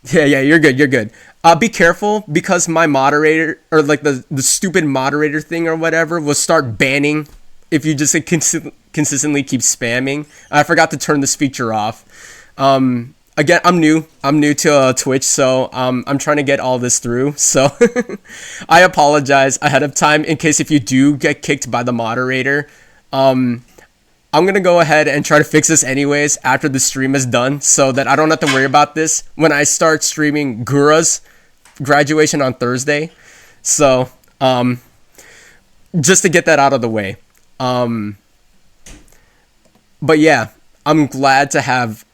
Yeah, you're good. You're good. Be careful because my moderator or like the stupid moderator thing or whatever will start banning if you just like, consistently keep spamming. I forgot to turn this feature off. Again, I'm new to Twitch, so I'm trying to get all this through. So I apologize ahead of time in case if you do get kicked by the moderator. I'm gonna go ahead and try to fix this anyways after the stream is done, so that I don't have to worry about this when I start streaming Gura's graduation on Thursday. So just to get that out of the way. But yeah, I'm glad to have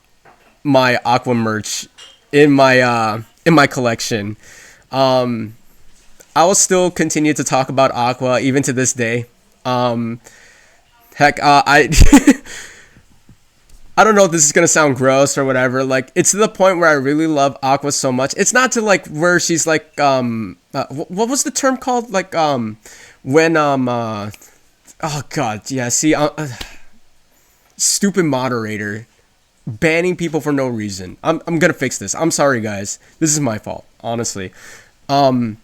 my Aqua merch in my collection. I will still continue to talk about Aqua even to this day. Heck, I I don't know if this is gonna sound gross or whatever. Like, it's to the point where I really love Aqua so much. It's not to like where she's like what was the term called? Like when oh god, yeah. See, stupid moderator. banning people for no reason. I'm gonna fix this. I'm sorry, guys. This is my fault, honestly. Um,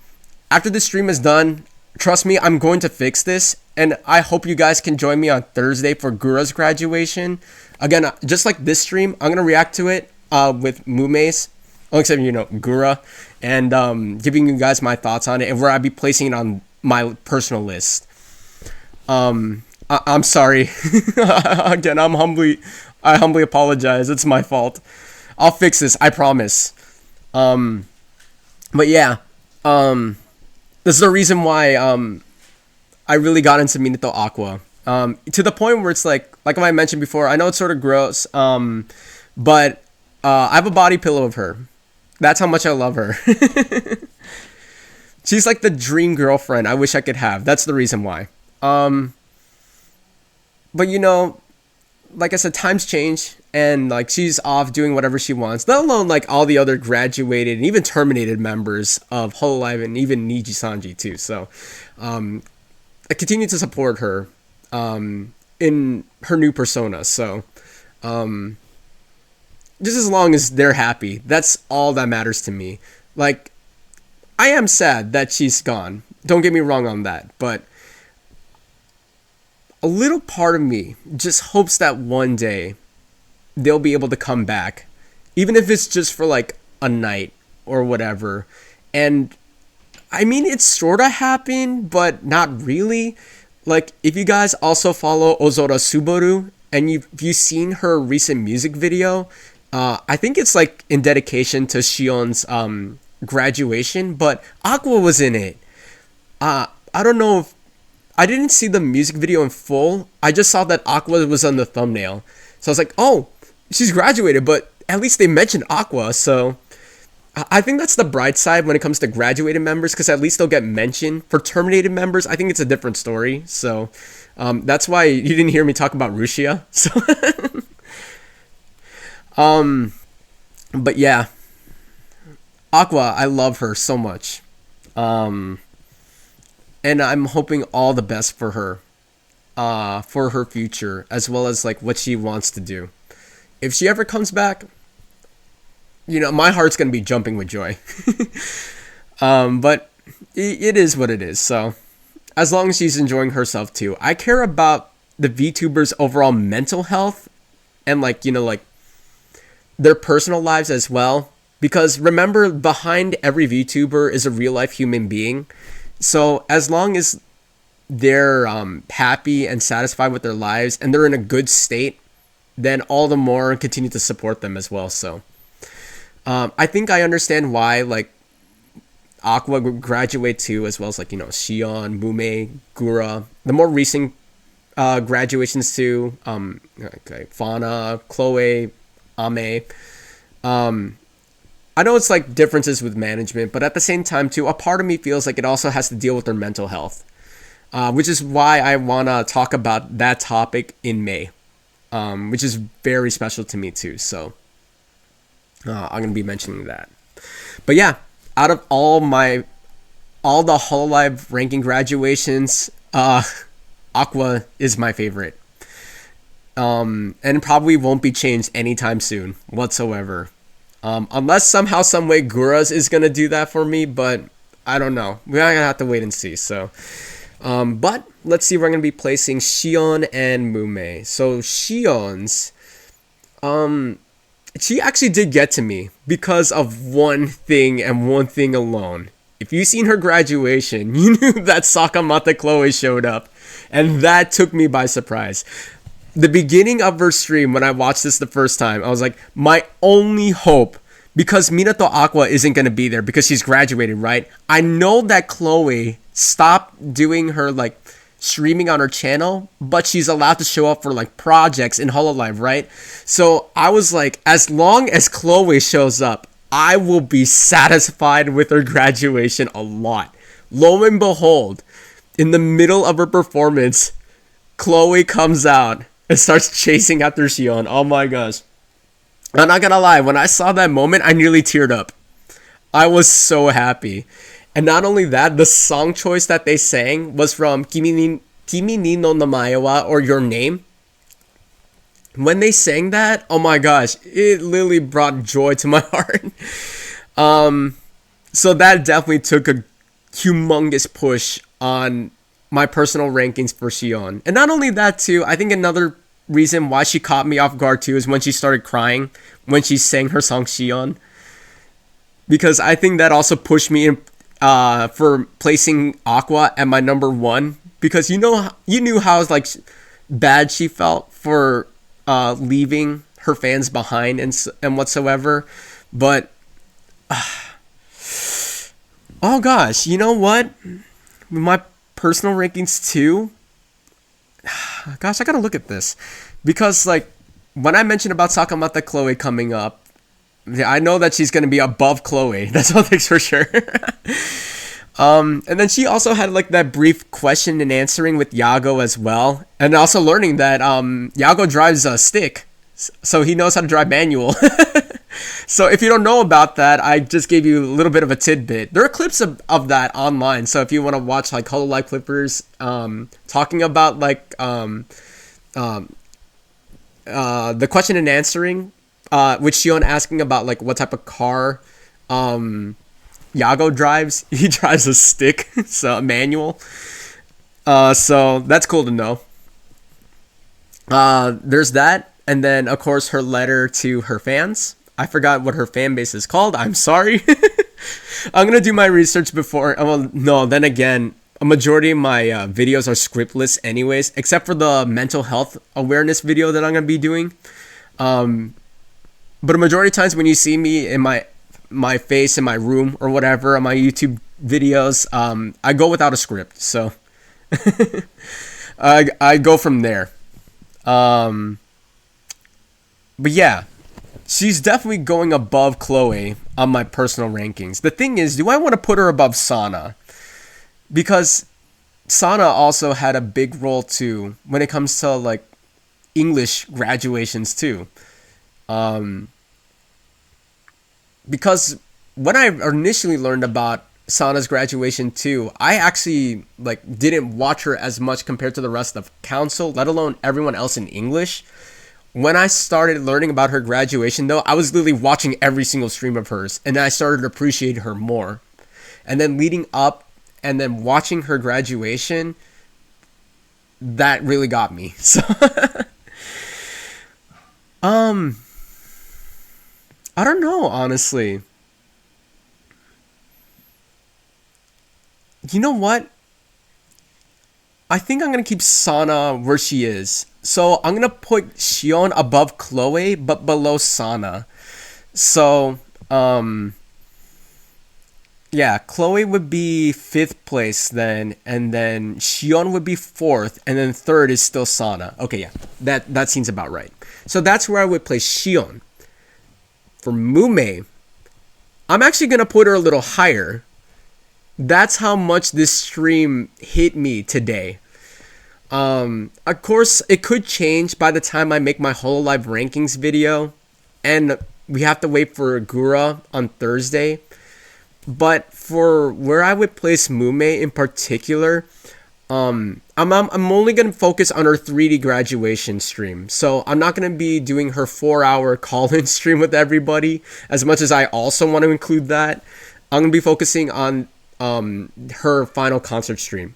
After this stream is done, trust me, I'm going to fix this, and I hope you guys can join me on Thursday for Gura's graduation. Again, just like this stream, I'm gonna react to it with Mumei's, oh, except Gura, and giving you guys my thoughts on it, and where I'll be placing it on my personal list. I'm sorry. Again, I humbly apologize. It's my fault. I'll fix this. I promise. But yeah, this is the reason why I really got into Minato Aqua. To the point where it's like I mentioned before, I know it's sort of gross, but I have a body pillow of her. That's how much I love her. She's like the dream girlfriend I wish I could have. That's the reason why. But like I said, times change, and like she's off doing whatever she wants. Let alone like all the other graduated and even terminated members of Hololive and even Niji Sanji too. So, I continue to support her, in her new persona. So, just as long as they're happy, that's all that matters to me. Like, I am sad that she's gone. Don't get me wrong on that, but a little part of me just hopes that one day they'll be able to come back, even if it's just for like a night or whatever. And I mean, it sort of happened, but not really. Like, if you guys also follow Ozora Subaru and you've seen her recent music video, I think it's like in dedication to Shion's graduation, but Aqua was in it. I don't know if I didn't see the music video in full. I just saw that Aqua was on the thumbnail. So I was like, oh, she's graduated, but at least they mentioned Aqua. So I think that's the bright side when it comes to graduated members, because at least they'll get mentioned. For terminated members, I think it's a different story. So that's why you didn't hear me talk about Rushia. So, but yeah, Aqua, I love her so much. And I'm hoping all the best for her future, as well as like what she wants to do. If she ever comes back, my heart's gonna be jumping with joy. But it is what it is. So as long as she's enjoying herself too, I care about the VTubers' overall mental health and like their personal lives as well. Because remember, behind every VTuber is a real life human being. So as long as they're happy and satisfied with their lives and they're in a good state, then all the more continue to support them as well. So I think I understand why like Aqua would graduate too, as well as like Shion, Mumei, Gura, the more recent graduations too. Okay, Fauna, Chloe, Ame. I know it's like differences with management, but at the same time too, a part of me feels like it also has to deal with their mental health, which is why I want to talk about that topic in May, which is very special to me too. So I'm going to be mentioning that. But yeah, out of all the Hololive ranking graduations, Aqua is my favorite. And probably won't be changed anytime soon whatsoever. Unless somehow, some way, Gura's is gonna do that for me, but I don't know. We're gonna have to wait and see. So, but let's see. We're gonna be placing Shion and Mumei. So Shion's, she actually did get to me because of one thing and one thing alone. If you seen her graduation, you knew that Sakamata Chloe showed up, and that took me by surprise. The beginning of her stream, when I watched this the first time, I was like, my only hope, because Minato Aqua isn't going to be there because she's graduated, right? I know that Chloe stopped doing her like streaming on her channel, but she's allowed to show up for like projects in Hololive, right? So I was like, as long as Chloe shows up, I will be satisfied with her graduation a lot. Lo and behold, in the middle of her performance, Chloe comes out and starts chasing after Shion. Oh my gosh. I'm not gonna lie, when I saw that moment, I nearly teared up. I was so happy. And not only that, the song choice that they sang was from Kimi ni no Namae wa, or Your Name. when they sang that, oh my gosh, it literally brought joy to my heart. So that definitely took a humongous push on my personal rankings for Xion. And not only that too, I think another reason why she caught me off guard too is when she started crying when she sang her song Xion. Because I think that also pushed me in, for placing Aqua at my number one. Because you knew how like bad she felt for leaving her fans behind and whatsoever. But oh gosh, you know what? My personal rankings too. Gosh, I gotta look at this because like when I mentioned about Sakamata Chloe coming up, yeah, I know that she's gonna be above Chloe. That's one thing's for sure. And then she also had like that brief question and answering with Yago as well, and also learning that Yago drives a stick, so he knows how to drive manual. So if you don't know about that, I just gave you a little bit of a tidbit. There are clips of that online, so if you want to watch like Hololive Clippers talking about like the question and answering, with Shion asking about like what type of car Yago drives. He drives a stick, so a manual. So that's cool to know. There's that, and then of course her letter to her fans. I forgot what her fan base is called. I'm sorry. I'm gonna do my research before. Well, no, then again, a majority of my videos are scriptless, anyways, except for the mental health awareness video that I'm gonna be doing. But a majority of times when you see me in my face in my room or whatever on my YouTube videos, I go without a script. So I go from there. But yeah, she's definitely going above Chloe on my personal rankings. The thing is, do I want to put her above Sana? Because Sana also had a big role too when it comes to like English graduations too. Because when I initially learned about Sana's graduation too, I actually like didn't watch her as much compared to the rest of Council, let alone everyone else in English. When I started learning about her graduation though, I was literally watching every single stream of hers, and I started to appreciate her more. And then leading up and then watching her graduation, that really got me. So I don't know, honestly. You know what? I think I'm gonna keep Sana where she is. So I'm gonna put Shion above Chloe, but below Sana. So, yeah, Chloe would be 5th place then, and then Shion would be 4th, and then 3rd is still Sana. Okay, yeah, that seems about right. So that's where I would place Shion. For Mumei, I'm actually gonna put her a little higher. That's how much this stream hit me today. Of course, it could change by the time I make my Hololive rankings video, and we have to wait for Gura on Thursday. But for where I would place Mumei in particular, I'm only gonna focus on her 3D graduation stream. So I'm not gonna be doing her 4-hour call-in stream with everybody, as much as I also want to include that. I'm gonna be focusing on her final concert stream.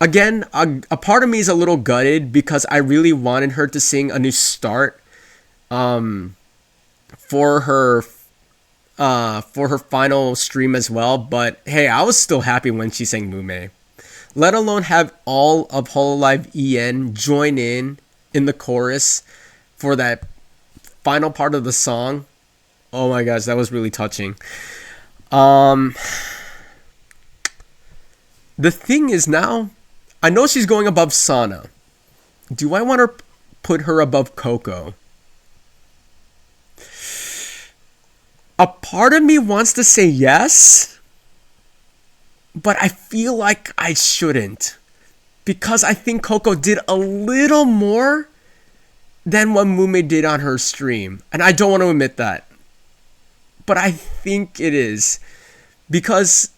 Again, a part of me is a little gutted because I really wanted her to sing A New Start for her final stream as well. But hey, I was still happy when she sang Mumei. Let alone have all of Hololive EN join in the chorus for that final part of the song. Oh my gosh, that was really touching. The thing is now, I know she's going above Sana. Do I want to put her above Coco? A part of me wants to say yes, but I feel like I shouldn't. Because I think Coco did a little more than what Mumei did on her stream. And I don't want to admit that. But I think it is. Because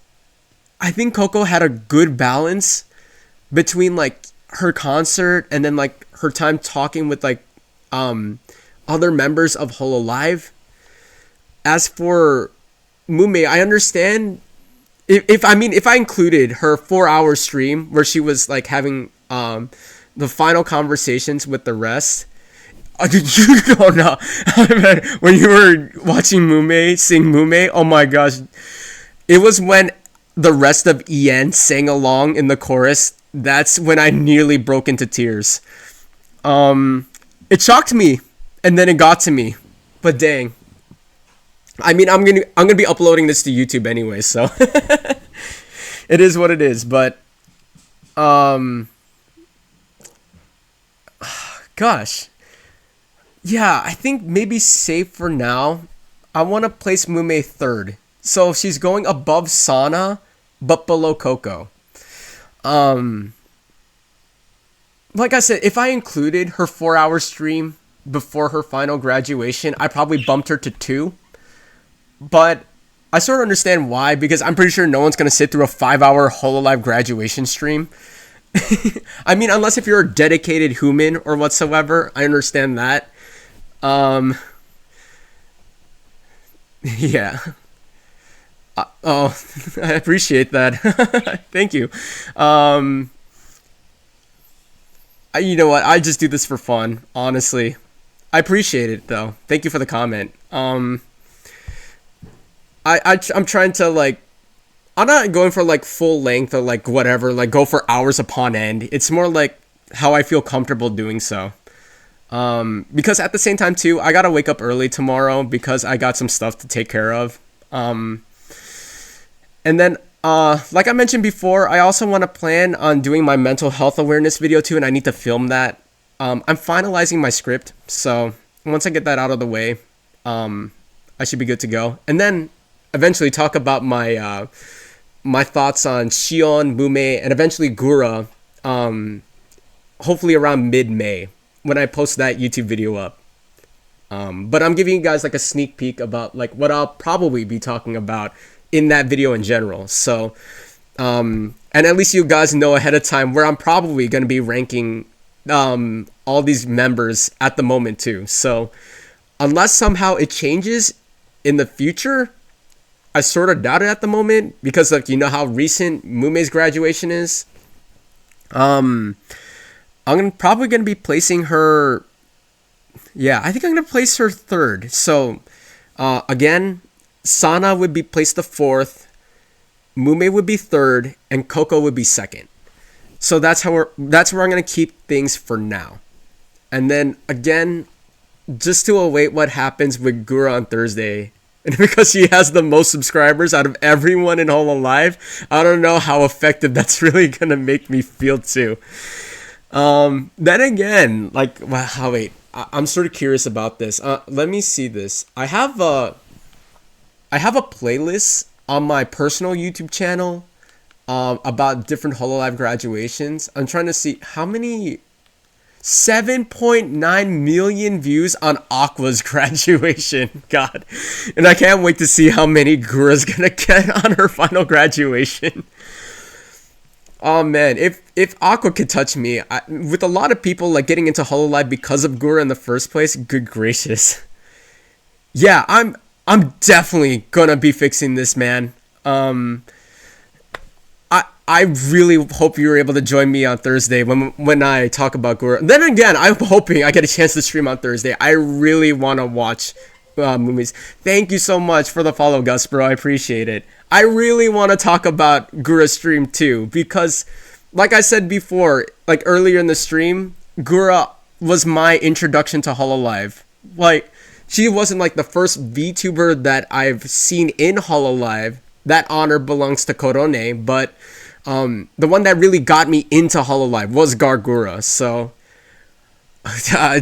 I think Coco had a good balance between like her concert and then like her time talking with like other members of Hololive. As for Mumei, I understand if I included her 4 hour stream where she was like having the final conversations with the rest. You don't know. When you were watching Mumei sing Mumei, oh my gosh, it was when the rest of En sang along in the chorus. That's when I nearly broke into tears. It shocked me, and then it got to me. But dang, I mean, I'm gonna be uploading this to YouTube anyway, so it is what it is. But gosh, yeah, I think maybe safe for now. I want to place Mumei third, so she's going above Sana, but below Coco. Like I said, if I included her 4 hour stream before her final graduation, I probably bumped her to 2. But I sort of understand why, because I'm pretty sure no one's going to sit through a 5 hour Hololive graduation stream. I mean, unless if you're a dedicated human or whatsoever, I understand that. Yeah. Oh, I appreciate that. Thank you. You know what? I just do this for fun, honestly. I appreciate it though. Thank you for the comment. I'm trying to like, I'm not going for like full length or like whatever, like go for hours upon end. It's more like how I feel comfortable doing so. Because at the same time too, I gotta wake up early tomorrow because I got some stuff to take care of. And then, like I mentioned before, I also want to plan on doing my mental health awareness video too, and I need to film that. I'm finalizing my script, so once I get that out of the way, I should be good to go. And then eventually talk about my my thoughts on Shion, Mumei, and eventually Gura, hopefully around mid-May when I post that YouTube video up. But I'm giving you guys like a sneak peek about like what I'll probably be talking about in that video in general. So, and at least you guys know ahead of time where I'm probably going to be ranking all these members at the moment too. So, unless somehow it changes in the future, I sort of doubt it at the moment because like you know how recent Mumei's graduation is. I'm probably going to be placing her. Yeah, I think I'm going to place her third. So, again, Sana would be placed the fourth, Mumei would be third, and Coco would be second. So that's where I'm gonna keep things for now. And then again, just to await what happens with Gura on Thursday. And because she has the most subscribers out of everyone in Hololive, I don't know how effective that's really gonna make me feel too. Then again, like, wow, wait, I'm sort of curious about this. Let me see this. I have a playlist on my personal YouTube channel about different Hololive graduations. I'm trying to see how many. 7.9 million views on Aqua's graduation. God. And I can't wait to see how many Gura's gonna get on her final graduation. Oh man, if Aqua could touch me, with a lot of people like getting into Hololive because of Gura in the first place, good gracious. Yeah, I'm definitely gonna be fixing this, man. I really hope you're able to join me on Thursday when I talk about Gura. Then again, I'm hoping I get a chance to stream on Thursday. I really want to watch movies. Thank you so much for the follow, Gus, bro. I appreciate it. I really want to talk about Gura's stream too because, like I said before, like earlier in the stream, Gura was my introduction to Hololive. Like, she wasn't like the first VTuber that I've seen in Hololive. That honor belongs to Korone, but the one that really got me into Hololive was Gargura. So I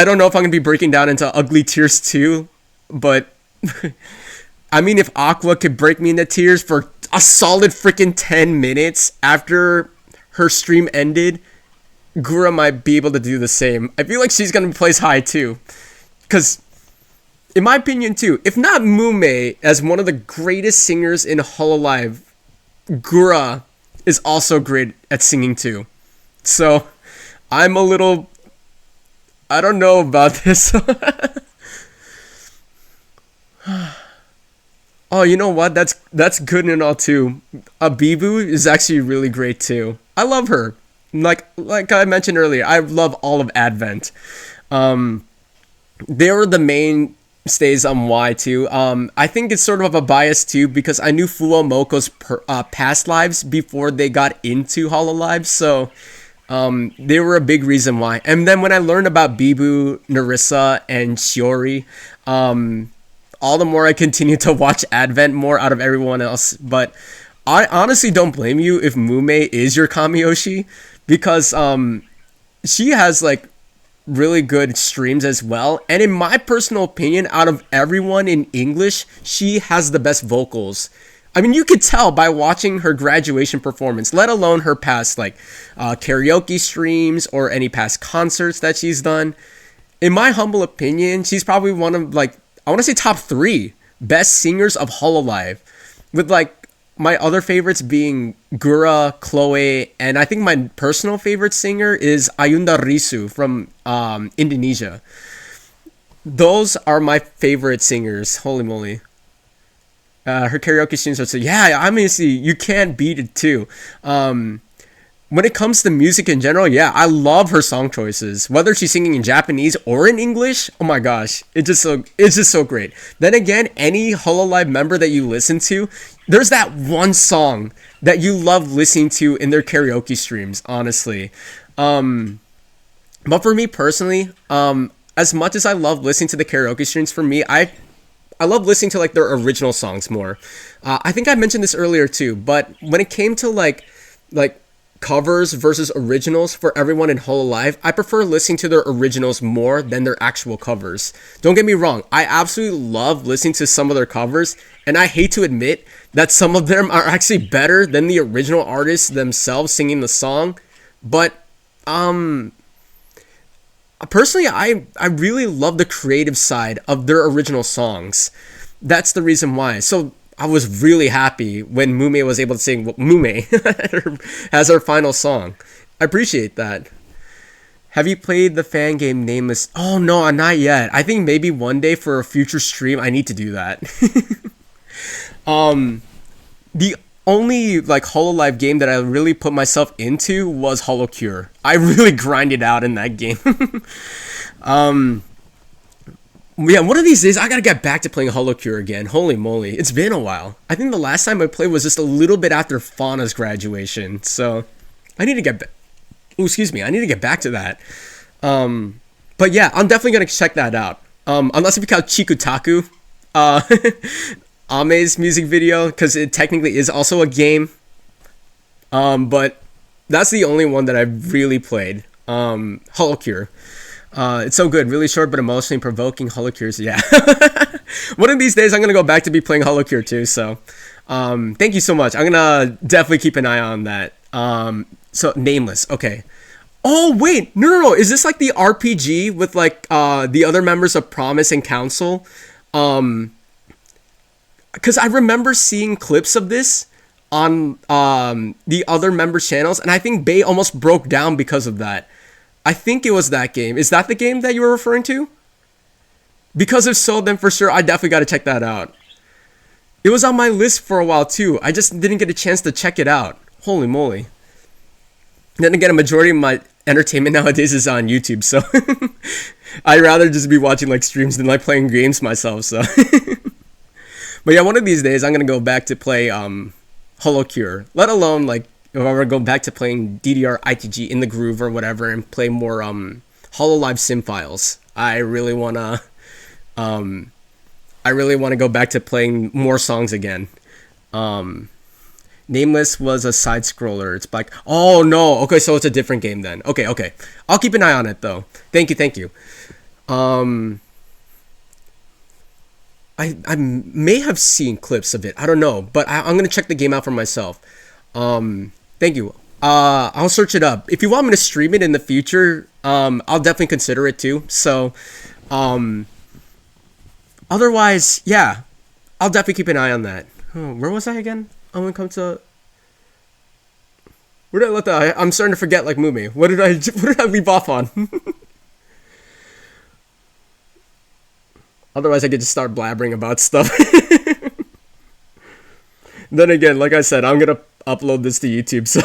don't know if I'm gonna be breaking down into ugly tears too, but I mean, if Aqua could break me into tears for a solid freaking 10 minutes after her stream ended, Gura might be able to do the same. I feel like she's gonna place high too, because in my opinion too, if not Mumei as one of the greatest singers in Hololive, Gura is also great at singing too. So I'm a little. I don't know about this. Oh, you know what? That's good and all too. Abibu is actually really great too. I love her. Like I mentioned earlier, I love all of Advent. Um, they were the mainstays on Y too. I think it's sort of a bias too because I knew Fuo Moko's past lives before they got into Hololive, so they were a big reason why. And then when I learned about Bibu, Narissa, and Shiori, all the more I continue to watch Advent more out of everyone else. But I honestly don't blame you if Mumei is your Kamiyoshi because she has like really good streams as well. And in my personal opinion, out of everyone in English, she has the best vocals. I mean, you could tell by watching her graduation performance, let alone her past like karaoke streams or any past concerts that she's done. In my humble opinion, she's probably one of like I want to say top three best singers of Hololive, with like my other favorites being Gura, Chloe, and I think my personal favorite singer is Ayunda Risu from Indonesia. Those are my favorite singers. Holy moly. Her karaoke streams are so yeah. I mean, see, you can't beat it too. When it comes to music in general, yeah, I love her song choices. Whether she's singing in Japanese or in English, oh my gosh, it's just so great. Then again, any Hololive member that you listen to, there's that one song that you love listening to in their karaoke streams. Honestly, but for me personally, as much as I love listening to the karaoke streams, for me, I love listening to like their original songs more. I think I mentioned this earlier too, but when it came to like covers versus originals for everyone in Hololive, I prefer listening to their originals more than their actual covers. Don't get me wrong, I absolutely love listening to some of their covers, and I hate to admit that some of them are actually better than the original artists themselves singing the song. But personally, I really love the creative side of their original songs. That's the reason why. So I was really happy when Mumei was able to sing Mumei as her final song. I appreciate that. Have you played the fan game Nameless? Oh no, not yet. I think maybe one day for a future stream I need to do that. The only like Hololive game that I really put myself into was Holocure. I really grinded out in that game. Yeah, one of these days I gotta get back to playing Holocure again. Holy moly, it's been a while. I think the last time I played was just a little bit after Fauna's graduation, so I need to get back. Oh, excuse me, I need to get back to that. But yeah, I'm definitely gonna check that out. Unless if you count Chikutaku, Ame's music video, because it technically is also a game. But that's the only one that I've really played. Holocure. It's so good, really short but emotionally provoking. Holocures, yeah. One of these days, I'm gonna go back to be playing Holocure too. So, thank you so much. I'm gonna definitely keep an eye on that. So Nameless, okay. Oh wait, no. Is this like the RPG with like the other members of Promise and Council? Because I remember seeing clips of this on the other members' channels, and I think Bay almost broke down because of that. I think it was that game. Is that the game that you were referring to? Because if so, then for sure, I definitely got to check that out. It was on my list for a while too. I just didn't get a chance to check it out. Holy moly. Then again, a majority of my entertainment nowadays is on YouTube, so I'd rather just be watching like streams than like playing games myself, so. But yeah, one of these days, I'm going to go back to play Holocure. Let alone like if I were to go back to playing DDR ITG in the groove or whatever and play more Hololive sim files. I really wanna go back to playing more songs again. Nameless was a side scroller. It's like, oh no, okay, so it's a different game then. Okay. I'll keep an eye on it though. Thank you. I may have seen clips of it. I don't know, but I'm gonna check the game out for myself. Thank you. I'll search it up. If you want me to stream it in the future, I'll definitely consider it too. So, otherwise, yeah, I'll definitely keep an eye on that. Oh, where was I again? I'm gonna come to. Where did I let that? I'm starting to forget like Mumei. What did I leave off on? Otherwise, I could just start blabbering about stuff. Then again, like I said, I'm gonna upload this to YouTube, so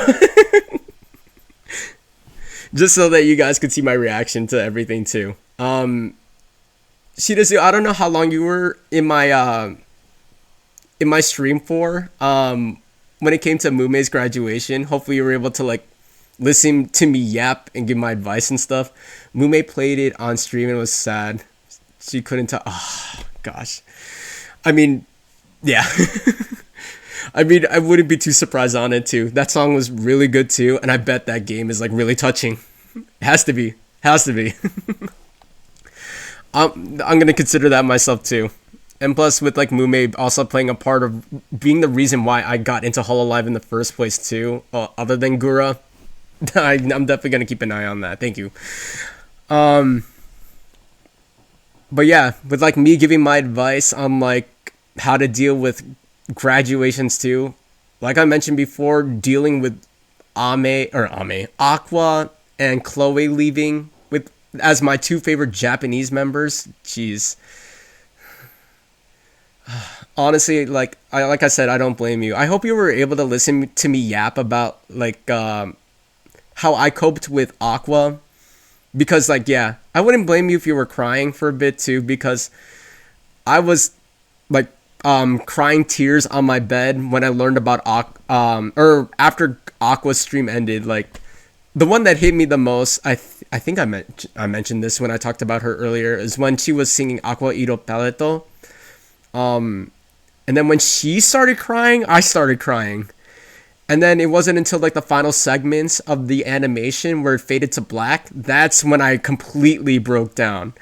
just so that you guys could see my reaction to everything too. Shirazu, I don't know how long you were in my stream for. When it came to Mumei's graduation, hopefully you were able to like listen to me yap and give my advice and stuff. Mumei played it on stream and it was sad. She couldn't tell. Oh gosh. I mean, yeah. I mean, I wouldn't be too surprised on it too. That song was really good too, and I bet that game is like really touching. It has to be. Has to be. I'm gonna consider that myself too. And plus, with like Mumei also playing a part of being the reason why I got into Hololive in the first place too, other than Gura, I'm definitely gonna keep an eye on that. Thank you. But yeah, with like me giving my advice on like how to deal with graduations too, like I mentioned before, dealing with Aqua and Chloe leaving with as my two favorite Japanese members. Jeez. Honestly, like I said, I don't blame you. I hope you were able to listen to me yap about like how I coped with Aqua, because like yeah, I wouldn't blame you if you were crying for a bit too, because I was like crying tears on my bed when I learned about or after Aqua's stream ended. Like the one that hit me the most, I think I mentioned this when I talked about her earlier, is when she was singing Aqua Iro Paleto. And then when she started crying, I started crying. And then it wasn't until like the final segments of the animation where it faded to black, that's when I completely broke down.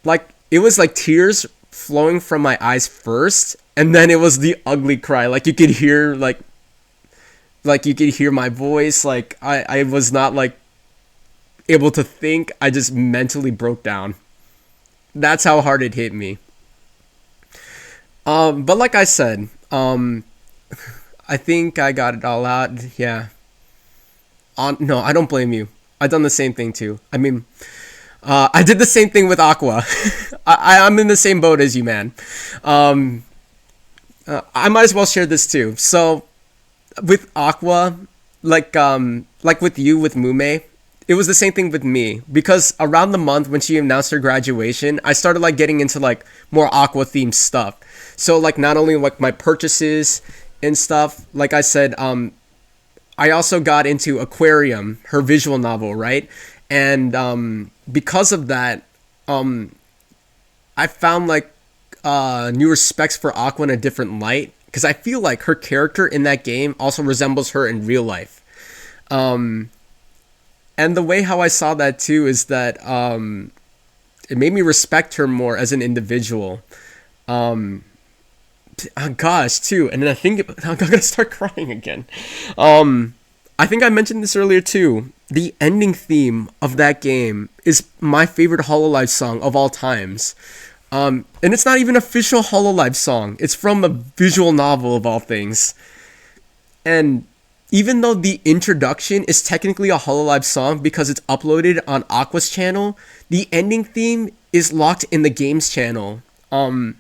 Like it was like tears flowing from my eyes first, and then it was the ugly cry. Like you could hear like you could hear my voice. Like I was not like able to think. I just mentally broke down. That's how hard it hit me. But like I said, I think I got it all out. Yeah. No, I don't blame you. I've done the same thing too. I mean, I did the same thing with Aqua. I'm in the same boat as you, man. I might as well share this too. So, with Aqua, like with you with Mumei, it was the same thing with me, because around the month when she announced her graduation, I started like getting into like more Aqua themed stuff. So like not only like my purchases and stuff, like I said, I also got into Aquarium, her visual novel, right? And because of that, I found like new respects for Aqua in a different light, because I feel like her character in that game also resembles her in real life. And the way how I saw that too is that it made me respect her more as an individual. Oh gosh, too. And then I'm gonna start crying again. I think I mentioned this earlier too. The ending theme of that game is my favorite Hololive song of all times. And it's not even an official Hololive song. It's from a visual novel of all things. And even though the introduction is technically a Hololive song because it's uploaded on Aqua's channel, the ending theme is locked in the game's channel. And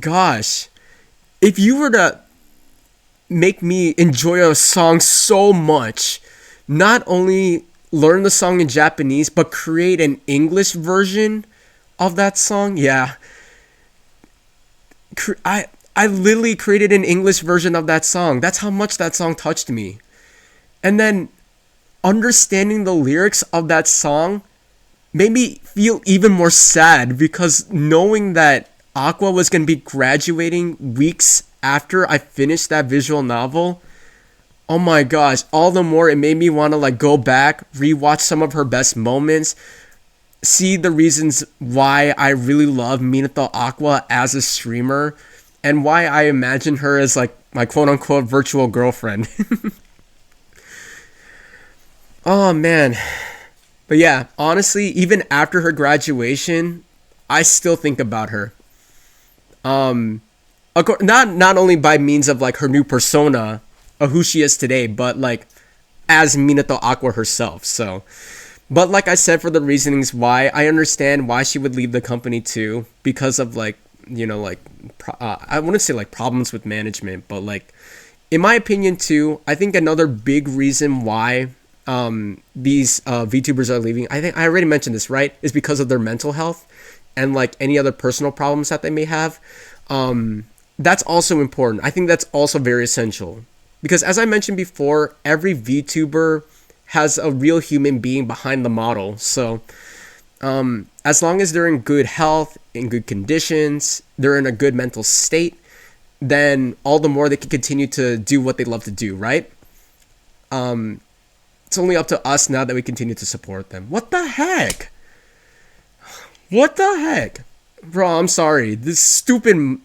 gosh, if you were to make me enjoy a song so much, not only learn the song in Japanese, but create an English version of that song, yeah. I literally created an English version of that song. That's how much that song touched me. And then understanding the lyrics of that song made me feel even more sad, because knowing that Aqua was going to be graduating weeks after I finished that visual novel, oh my gosh, all the more it made me want to like go back, rewatch some of her best moments, see the reasons why I really love Minato Aqua as a streamer, and why I imagine her as like my quote-unquote virtual girlfriend. Oh man. But yeah, honestly, even after her graduation, I still think about her. Not only by means of like her new persona, of who she is today, but like as Minato Aqua herself. So, but like I said, for the reasonings why, I understand why she would leave the company too, because of like, like I wouldn't say like problems with management, but like in my opinion too, I think another big reason why these VTubers are leaving, I think I already mentioned this, right, is because of their mental health and like any other personal problems that they may have. That's also important. I think that's also very essential because, as I mentioned before, every VTuber has a real human being behind the model. So as long as they're in good health, in good conditions, they're in a good mental state, then all the more they can continue to do what they love to do, right? It's only up to us now that we continue to support them. What the heck? What the heck? Bro, I'm sorry. This stupid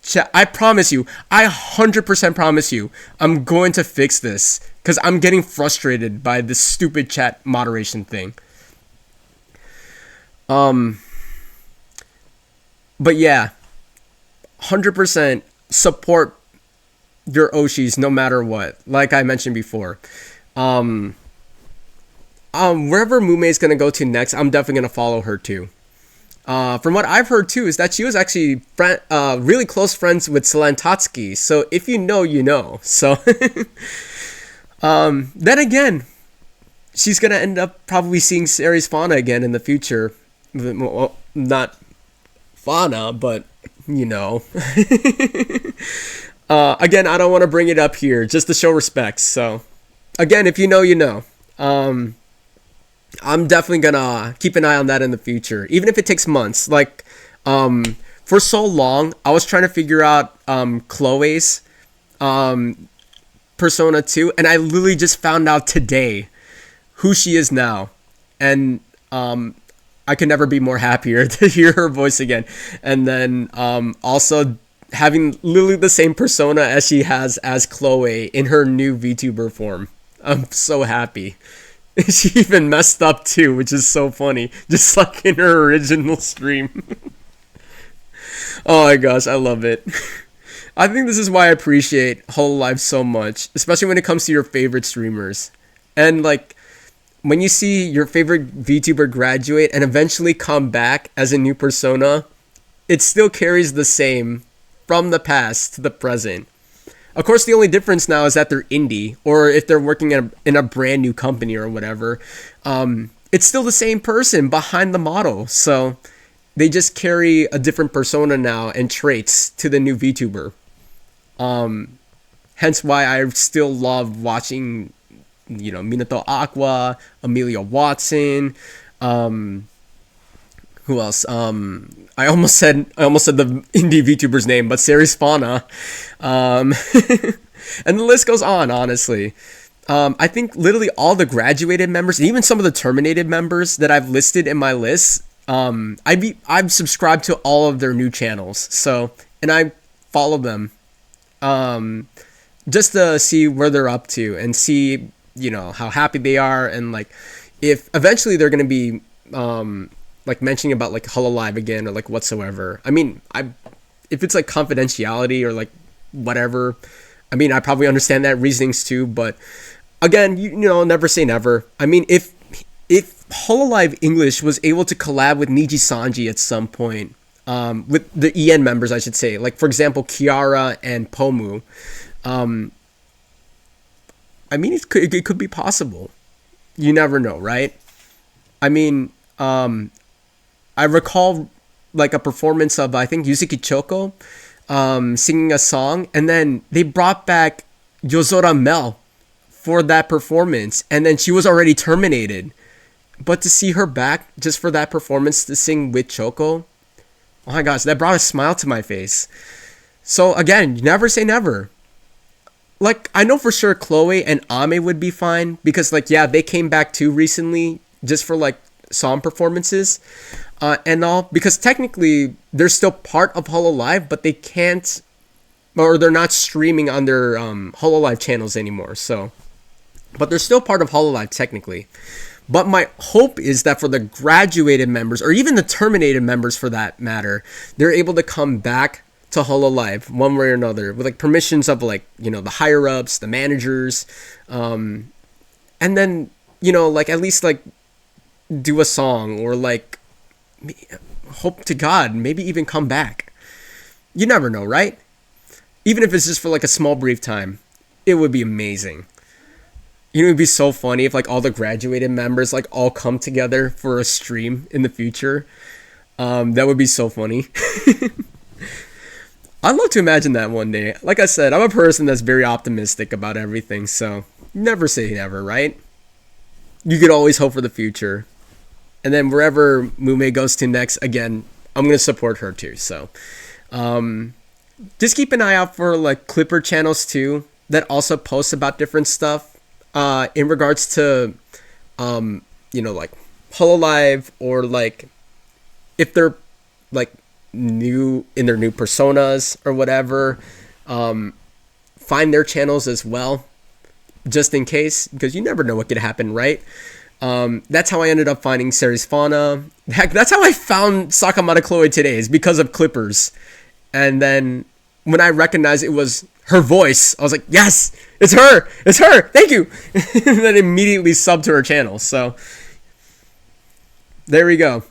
chat. I promise you. I 100% promise you. I'm going to fix this. Because I'm getting frustrated by this stupid chat moderation thing. But yeah. 100% support your Oshis no matter what. Like I mentioned before. Wherever Mumei is gonna go to next, I'm definitely gonna follow her too. From what I've heard too, is that she was actually really close friends with Selen Tatsuki. So if you know, you know. So then again, she's gonna end up probably seeing Ceres Fauna again in the future. Well, not Fauna, but you know. Again, I don't want to bring it up here, just to show respect. So again, if you know, you know. I'm definitely gonna keep an eye on that in the future, even if it takes months. Like, for so long, I was trying to figure out Chloe's Persona 2, and I literally just found out today who she is now, and I could never be more happier to hear her voice again. And then also having literally the same persona as she has as Chloe in her new VTuber form. I'm so happy. She even messed up too, which is so funny. Just like in her original stream. Oh my gosh, I love it. I think this is why I appreciate Hololive so much, especially when it comes to your favorite streamers. And like, when you see your favorite VTuber graduate and eventually come back as a new persona, it still carries the same from the past to the present. Of course, the only difference now is that they're indie, or if they're working in a brand new company or whatever. It's still the same person behind the model. So they just carry a different persona now and traits to the new VTuber. Hence why I still love watching, Minato Aqua, Amelia Watson, who else? I almost said the indie VTuber's name, but Ceres Fauna. And the list goes on, honestly. I think literally all the graduated members, even some of the terminated members that I've listed in my list, I've subscribed to all of their new channels. So, and I follow them, just to see where they're up to and see, how happy they are, and like if eventually they're gonna be like mentioning about like Hololive again or like whatsoever. I mean, if it's like confidentiality or like whatever, I mean, I probably understand that reasonings too, but again, never say never. I mean, if Hololive English was able to collab with Niji Sanji at some point, with the EN members, I should say, like for example, Kiara and Pomu, I mean, it could be possible. You never know, right? I mean, I recall like a performance of, I think, Yuzuki Choko singing a song, and then they brought back Yozora Mel for that performance, and then she was already terminated. But to see her back just for that performance to sing with Choco, oh my gosh, that brought a smile to my face. So again, never say never. Like, I know for sure Chloe and Ame would be fine, because like, yeah, they came back too recently just for like song performances and all, because technically they're still part of Hololive, but they can't, or they're not streaming on their Hololive channels anymore. So, but they're still part of Hololive technically. But my hope is that for the graduated members, or even the terminated members for that matter, they're able to come back to Hololive one way or another with like permissions of like, you know, the higher ups, the managers, and then, you know, like at least like do a song or like hope to God maybe even come back. You never know, right? Even if it's just for like a small brief time, it would be amazing. You know, it'd be so funny if like all the graduated members like all come together for a stream in the future. That would be so funny. I'd love to imagine that one day. Like I said, I'm a person that's very optimistic about everything, so never say never, right? You could always hope for the future. And then wherever Mumei goes to next, again, I'm gonna support her too. So, just keep an eye out for like Clipper channels too that also post about different stuff in regards to, you know, like Hololive or like if they're like new in their new personas or whatever. Find their channels as well, just in case, because you never know what could happen, right? That's how I ended up finding Ceres Fauna. Heck, that's how I found Sakamata Chloe today, is because of Clippers. And then when I recognized it was her voice, I was like, yes, it's her, thank you. And then immediately subbed to her channel. So there we go.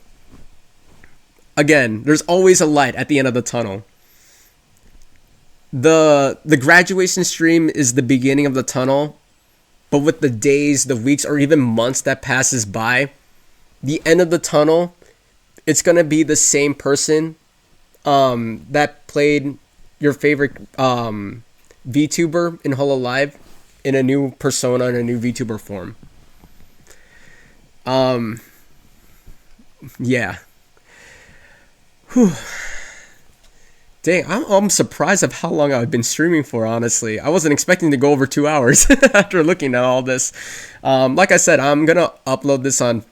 Again, there's always a light at the end of the tunnel. The graduation stream is the beginning of the tunnel. But with the days, the weeks, or even months that passes by, the end of the tunnel, it's going to be the same person that played your favorite VTuber in Hololive in a new persona, in a new VTuber form. Yeah. Whew. Dang, I'm surprised of how long I've been streaming for, honestly. I wasn't expecting to go over 2 hours after looking at all this. Like I said, I'm going to upload this on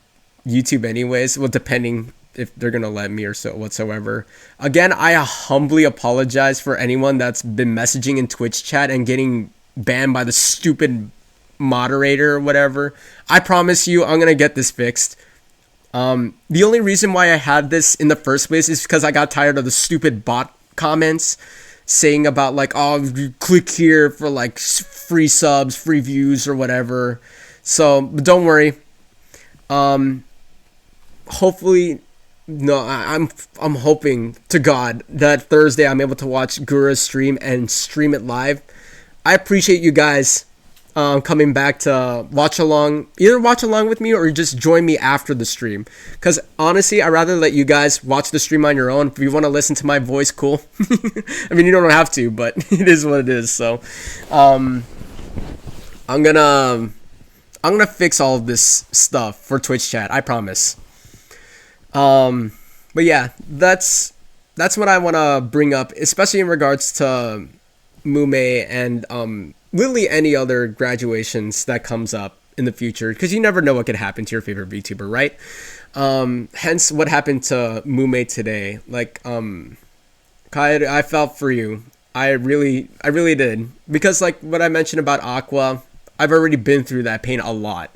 YouTube anyways, well, depending if they're going to let me or so whatsoever. Again, I humbly apologize for anyone that's been messaging in Twitch chat and getting banned by the stupid moderator or whatever. I promise you, I'm going to get this fixed. The only reason why I had this in the first place is because I got tired of the stupid bot comments saying about like, oh, you click here for like free subs, free views or whatever. So don't worry. Hopefully, no, I'm hoping to God that Thursday I'm able to watch Gura's stream and stream it live. I appreciate you guys coming back to either watch along with me or just join me after the stream, because honestly I'd rather let you guys watch the stream on your own. If you want to listen to my voice, cool. I mean, you don't have to, but it is what it is. So I'm gonna fix all of this stuff for Twitch chat, I promise. But yeah, that's what I want to bring up, especially in regards to Mumei and literally any other graduations that comes up in the future, because you never know what could happen to your favorite VTuber, right? Hence what happened to Mumei today. Like, Kai, I felt for you. I really did, because like what I mentioned about Aqua, I've already been through that pain a lot,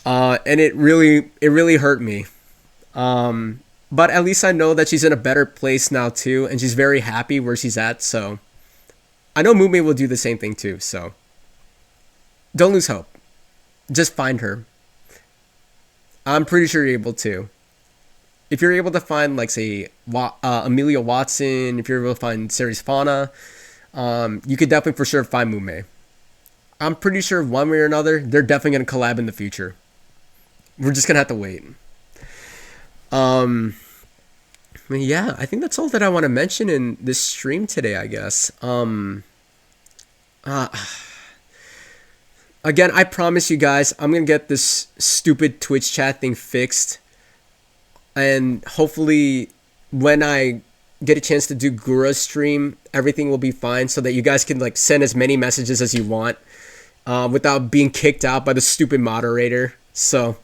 and it really hurt me. But at least I know that she's in a better place now too, and she's very happy where she's at. So I know Mumei will do the same thing too, so don't lose hope. Just find her. I'm pretty sure you're able to. If you're able to find, like, say, Amelia Watson, if you're able to find Ceres Fauna, you could definitely for sure find Mumei. I'm pretty sure one way or another, they're definitely going to collab in the future. We're just going to have to wait. Yeah, I think that's all that I want to mention in this stream today, I guess. Again, I promise you guys, I'm going to get this stupid Twitch chat thing fixed. And hopefully, when I get a chance to do Gura's stream, everything will be fine so that you guys can like send as many messages as you want without being kicked out by the stupid moderator. So,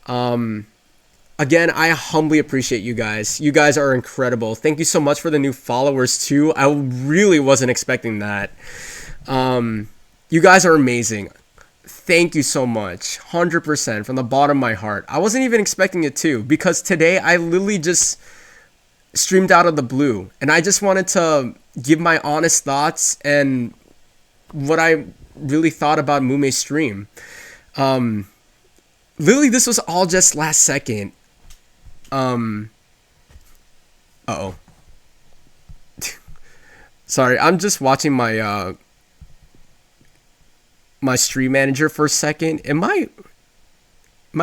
again, I humbly appreciate you guys. You guys are incredible. Thank you so much for the new followers too. I really wasn't expecting that. You guys are amazing. Thank you so much. 100% from the bottom of my heart. I wasn't even expecting it too, because today I literally just streamed out of the blue, and I just wanted to give my honest thoughts and what I really thought about Mumei's stream. Um, Literally, this was all just last second. Um, oh, sorry, I'm just watching my stream manager for a second. Am I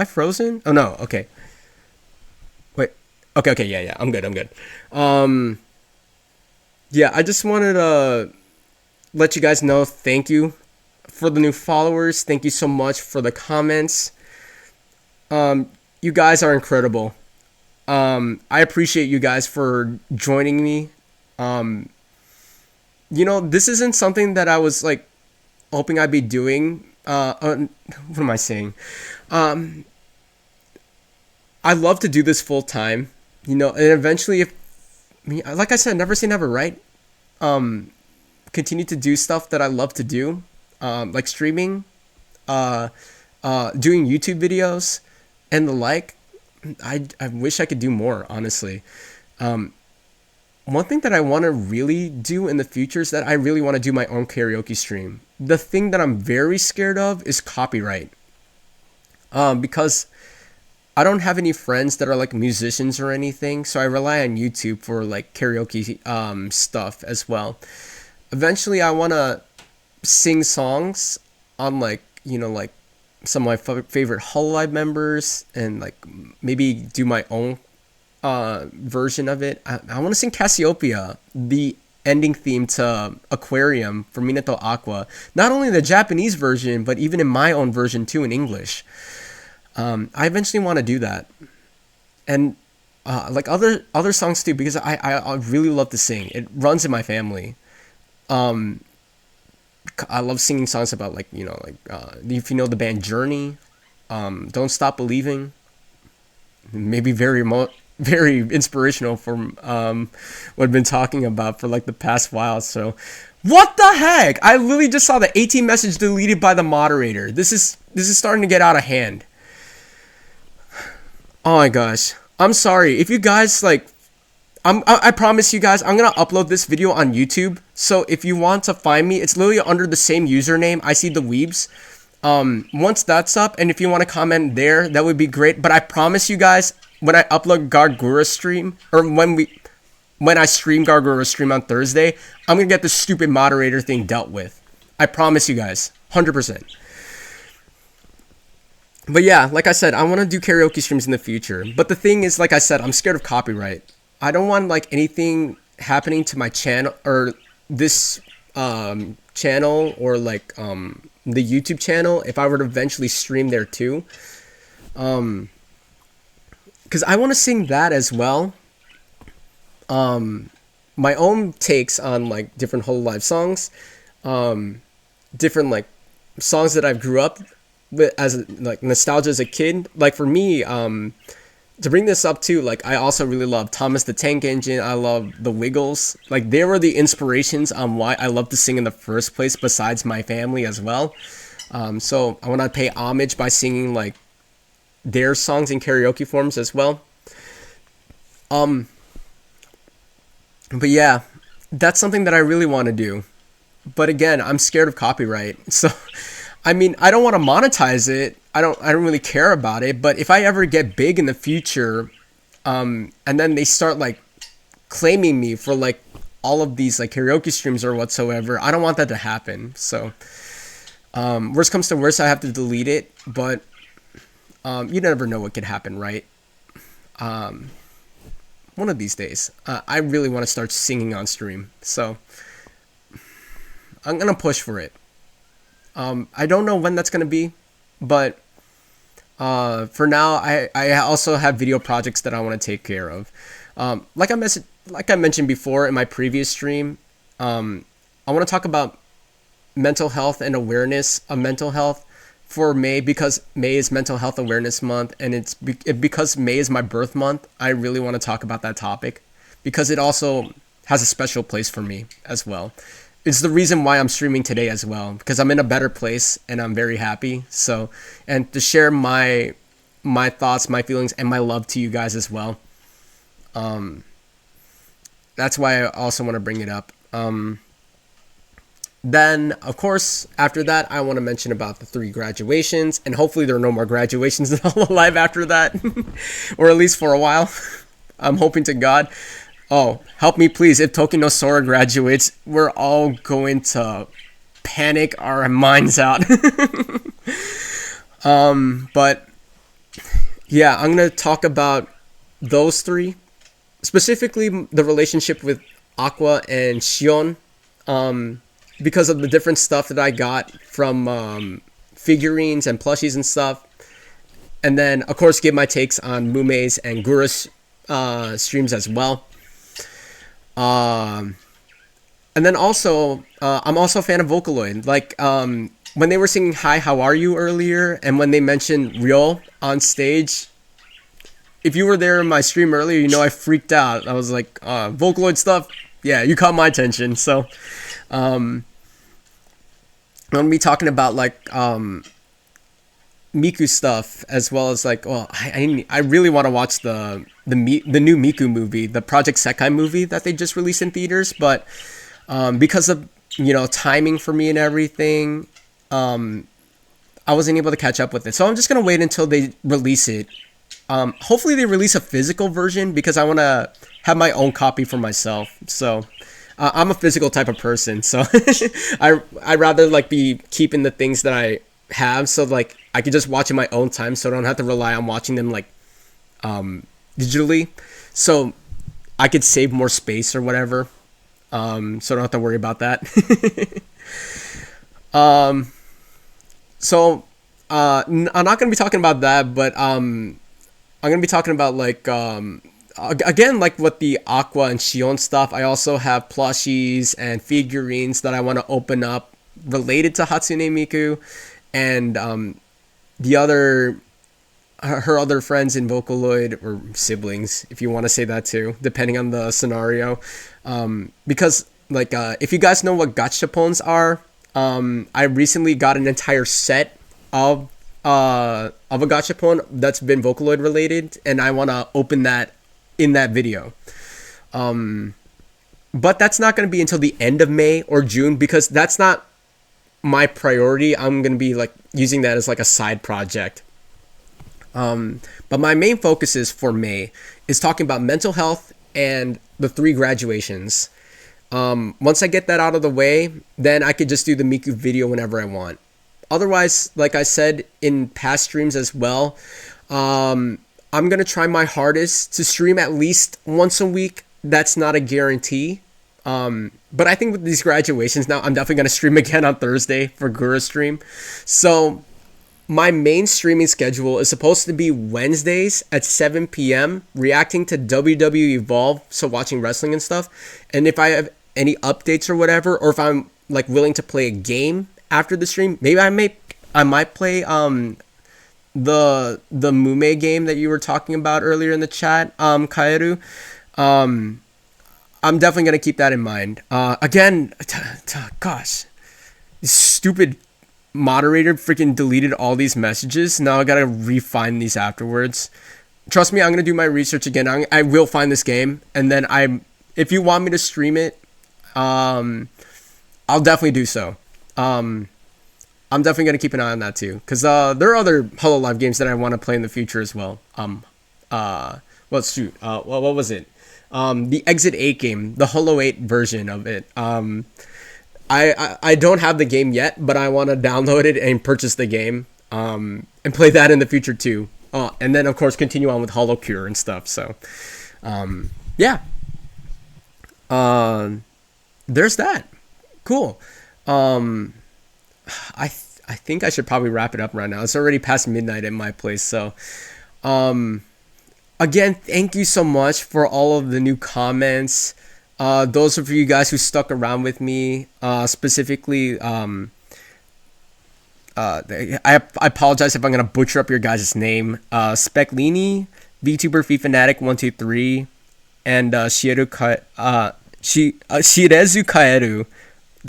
frozen? Oh no, okay. Wait. Okay, okay, yeah, yeah. I'm good. I'm good. Um yeah, I just wanted to let you guys know thank you for the new followers. Thank you so much for the comments. You guys are incredible. I appreciate you guys for joining me. Um this isn't something that I was like hoping I'd be doing. What am I saying? Um I love to do this full time, and eventually, if like I said, never say never, right? Um, Continue to do stuff that I love to do, like streaming, uh, doing YouTube videos, and the like. I wish I could do more, honestly. Um, One thing that I want to really do in the future is that I really want to do my own karaoke stream. The thing that I'm very scared of is copyright, because I don't have any friends that are like musicians or anything, so I rely on YouTube for like karaoke stuff as well. Eventually, I want to sing songs on like like some of my favorite Hololive members, and like maybe do my own version of it. I want to sing Cassiopeia, the ending theme to Aquarium for Minato Aqua. Not only the Japanese version, but even in my own version too in English. I eventually want to do that, and like other songs too, because I really love to sing. It runs in my family. Um, I love singing songs about like if you know the band Journey, Don't Stop Believing. Maybe very inspirational from what I've been talking about for like the past while. So, what the heck? I literally just saw the 18 message deleted by the moderator. This is starting to get out of hand. Oh my gosh. I'm sorry. If you guys like I promise you guys I'm going to upload this video on YouTube. So if you want to find me, it's literally under the same username. I see the weebs. Once that's up, and if you want to comment there, that would be great. But I promise you guys, when I upload Gargura stream, or when I stream Gargura stream on Thursday, I'm going to get the stupid moderator thing dealt with. I promise you guys. 100%. But yeah, like I said, I want to do karaoke streams in the future. But the thing is, like I said, I'm scared of copyright. I don't want like anything happening to my channel or this channel, or like the YouTube channel if I were to eventually stream there too. Because I want to sing that as well. My own takes on like different whole live songs, different like songs that I've grew up with as like nostalgia as a kid. Like for me, to bring this up too, like I also really love Thomas the Tank Engine. I love the Wiggles. Like they were the inspirations on why I love to sing in the first place, besides my family as well. So I want to pay homage by singing like their songs in karaoke forms as well. Um, but yeah, that's something that I really want to do. But again, I'm scared of copyright. So I mean, I don't want to monetize it. I don't really care about it, but if I ever get big in the future, and then they start like claiming me for like all of these like karaoke streams or whatsoever, I don't want that to happen. So, worst comes to worst, I have to delete it, but you never know what could happen, right? One of these days, I really want to start singing on stream, so I'm gonna push for it. I don't know when that's gonna be, but for now, I also have video projects that I want to take care of. Like I mentioned before in my previous stream, I want to talk about mental health and awareness of mental health for May, because May is Mental Health Awareness Month, and because May is my birth month. I really want to talk about that topic because it also has a special place for me as well. It's the reason why I'm streaming today as well, because I'm in a better place and I'm very happy. So, and to share my thoughts, my feelings, and my love to you guys as well. that's why I also want to bring it up. Then, of course, after that, I want to mention about the 3 graduations, and hopefully there are no more graduations in Hololive after that, or at least for a while. I'm hoping to God. Oh, help me please! If Toki no Sora graduates, we're all going to panic our minds out. But yeah, I'm gonna talk about those 3, specifically the relationship with Aqua and Shion, because of the different stuff that I got from figurines and plushies and stuff. And then, of course, give my takes on Mumei's and Gura's streams as well. Um, and then also, I'm also a fan of Vocaloid. Like, when they were singing "Hi, How Are You" earlier, and when they mentioned Ryo on stage, if you were there in my stream earlier, you know I freaked out. I was like, Vocaloid stuff, yeah, you caught my attention. So, um, I'm gonna be talking about like Miku stuff as well as like, well, I really want to watch the new Miku movie, the Project Sekai movie that they just released in theaters, but because of timing for me and everything, I wasn't able to catch up with it. So I'm just gonna wait until they release it. Hopefully they release a physical version because I want to have my own copy for myself. So I'm a physical type of person, so I rather like be keeping the things that I have, so like I could just watch in my own time, so I don't have to rely on watching them like digitally. So I could save more space or whatever. So I don't have to worry about that. So I'm not gonna be talking about that, but I'm gonna be talking about like again, like with the Aqua and Shion stuff. I also have plushies and figurines that I want to open up related to Hatsune Miku and the other her other friends in Vocaloid, or siblings, if you want to say that too, depending on the scenario. Because like if you guys know what gachapons are, I recently got an entire set of a gachapon that's been Vocaloid related, and I want to open that in that video. But that's not going to be until the end of May or June because that's not my priority. I'm going to be like using that as like a side project. But my main focus is for May is talking about mental health and the 3 graduations. Once I get that out of the way, then I could just do the Miku video whenever I want. Otherwise, like I said in past streams as well, I'm going to try my hardest to stream at least once a week. That's not a guarantee. But I think with these graduations now, I'm definitely going to stream again on Thursday for Gura stream. So my main streaming schedule is supposed to be Wednesdays at 7 p.m. reacting to WWE Evolve, so watching wrestling and stuff. And if I have any updates or whatever, or if I'm like willing to play a game after the stream, maybe I might play the Mumei game that you were talking about earlier in the chat, Kaeru. I'm definitely gonna keep that in mind. Again, gosh, this stupid moderator freaking deleted all these messages. Now I gotta refine these afterwards. Trust me, I'm gonna do my research again. I will find this game, and then if you want me to stream it, I'll definitely do so. I'm definitely gonna keep an eye on that too, because there are other Hololive games that I want to play in the future as well. Well, shoot, what was it? The Exit 8 game, the Holo 8 version of it. I don't have the game yet, but I want to download it and purchase the game, and play that in the future too. And then of course continue on with Holo Cure and stuff. So, yeah. There's that. Cool. I think I should probably wrap it up right now. It's already past midnight in my place. So, again, thank you so much for all of the new comments. Those of you guys who stuck around with me, specifically, I apologize if I'm gonna butcher up your guys' name. Speclini, VTuber Fanatic 123, and Shirezu Kaeru.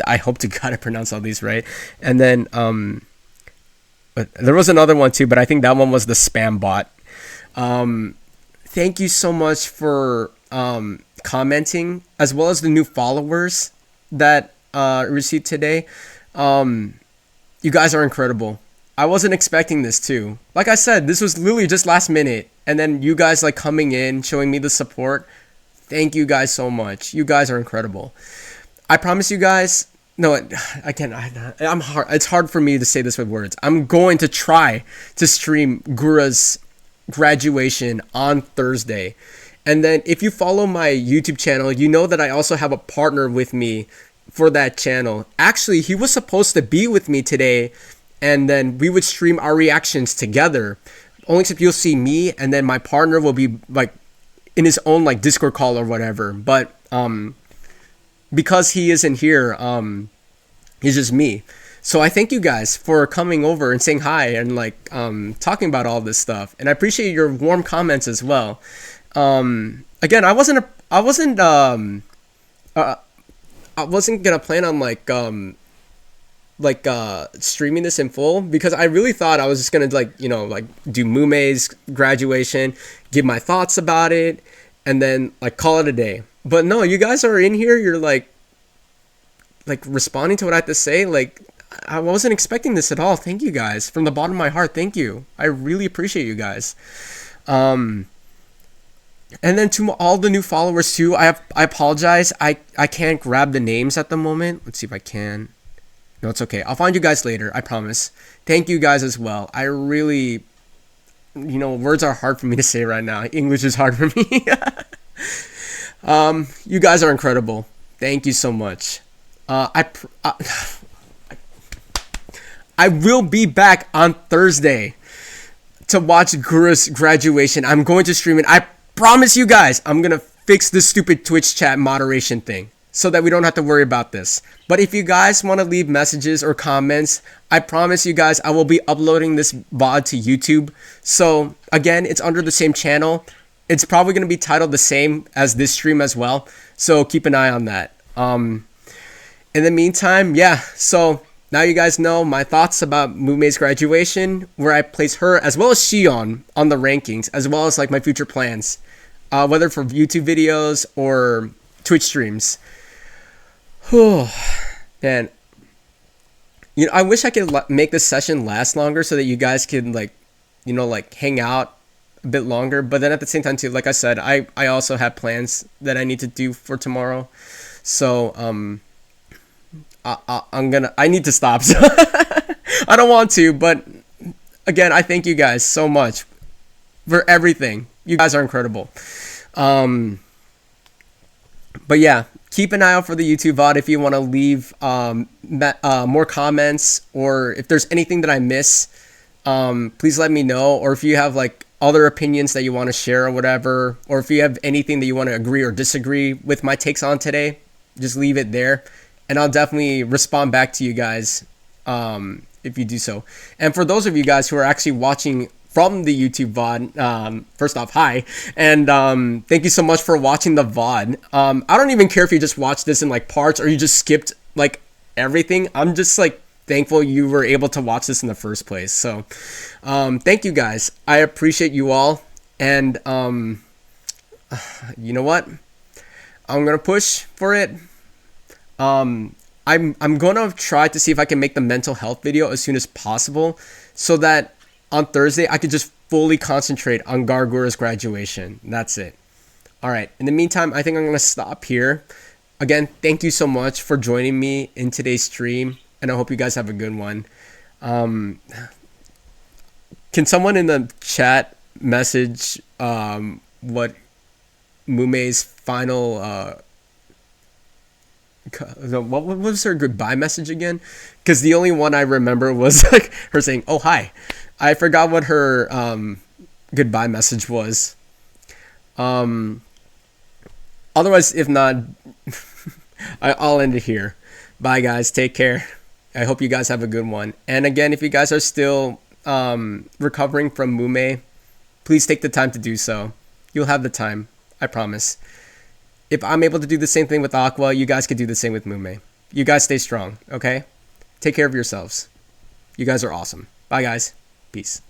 I hope to God I pronounce all these right. And then but there was another one too, but I think that one was the spam bot. Thank you so much for commenting, as well as the new followers that received today. You guys are incredible. I wasn't expecting this too. Like I said, this was literally just last minute, and then you guys like coming in, showing me the support. Thank you guys so much. You guys are incredible. I promise you guys. No, I can't. I'm hard. It's hard for me to say this with words. I'm going to try to stream Gura's graduation on Thursday. And then if you follow my YouTube channel, you know that I also have a partner with me for that channel. Actually, he was supposed to be with me today, and then we would stream our reactions together. Only except you'll see me, and then my partner will be like in his own like Discord call or whatever. But because he isn't here, it's just me. So I thank you guys for coming over and saying hi and like talking about all this stuff. And I appreciate your warm comments as well. Again, I wasn't gonna plan on streaming this in full, because I really thought I was just gonna do Mumei's graduation, give my thoughts about it, and then like call it a day. But no, you guys are in here. You're like responding to what I have to say. Like, I wasn't expecting this at all. Thank you guys from the bottom of my heart. Thank you. I really appreciate you guys. And then to all the new followers too, I apologize. I can't grab the names at the moment. Let's see if I can. No, it's okay. I'll find you guys later. I promise. Thank you guys as well. I really, words are hard for me to say right now. English is hard for me. You guys are incredible. Thank you so much. I will be back on Thursday to watch Gura's graduation. I'm going to stream it. I promise you guys, I'm going to fix this stupid Twitch chat moderation thing so that we don't have to worry about this. But if you guys want to leave messages or comments, I promise you guys I will be uploading this VOD to YouTube. So again, it's under the same channel. It's probably going to be titled the same as this stream as well. So keep an eye on that. In the meantime, yeah, so now you guys know my thoughts about Mumei's graduation, where I place her as well as Shion on the rankings, as well as like my future plans, whether for YouTube videos or Twitch streams. Whew, man, I wish I could make this session last longer so that you guys could hang out a bit longer. But then at the same time too, like I said, I also have plans that I need to do for tomorrow. So I need to stop. So I don't want to, but again, I thank you guys so much for everything. You guys are incredible. But yeah, keep an eye out for the YouTube VOD if you want to leave more comments, or if there's anything that I miss, please let me know. Or if you have like other opinions that you want to share or whatever, or if you have anything that you want to agree or disagree with my takes on today, just leave it there, and I'll definitely respond back to you guys if you do so. And for those of you guys who are actually watching from the YouTube VOD, first off, hi, and thank you so much for watching the VOD. I don't even care if you just watched this in like parts or you just skipped like everything. I'm just like thankful you were able to watch this in the first place. So thank you guys. I appreciate you all. And you know what? I'm gonna push for it. I'm gonna try to see if I can make the mental health video as soon as possible, so that on Thursday I could just fully concentrate on Gargura's graduation. That's it. All right. In the meantime, I think I'm gonna stop here. Again, thank you so much for joining me in today's stream, and I hope you guys have a good one. Can someone in the chat message what Mumei's final what was her goodbye message again? Because the only one I remember was like her saying, "Oh, hi." I forgot what her goodbye message was. Otherwise, if not, I'll end it here. Bye, guys. Take care. I hope you guys have a good one. And again, if you guys are still recovering from Mumei, please take the time to do so. You'll have the time. I promise. If I'm able to do the same thing with Aqua, you guys could do the same with Mumei. You guys stay strong, okay? Take care of yourselves. You guys are awesome. Bye, guys. Peace.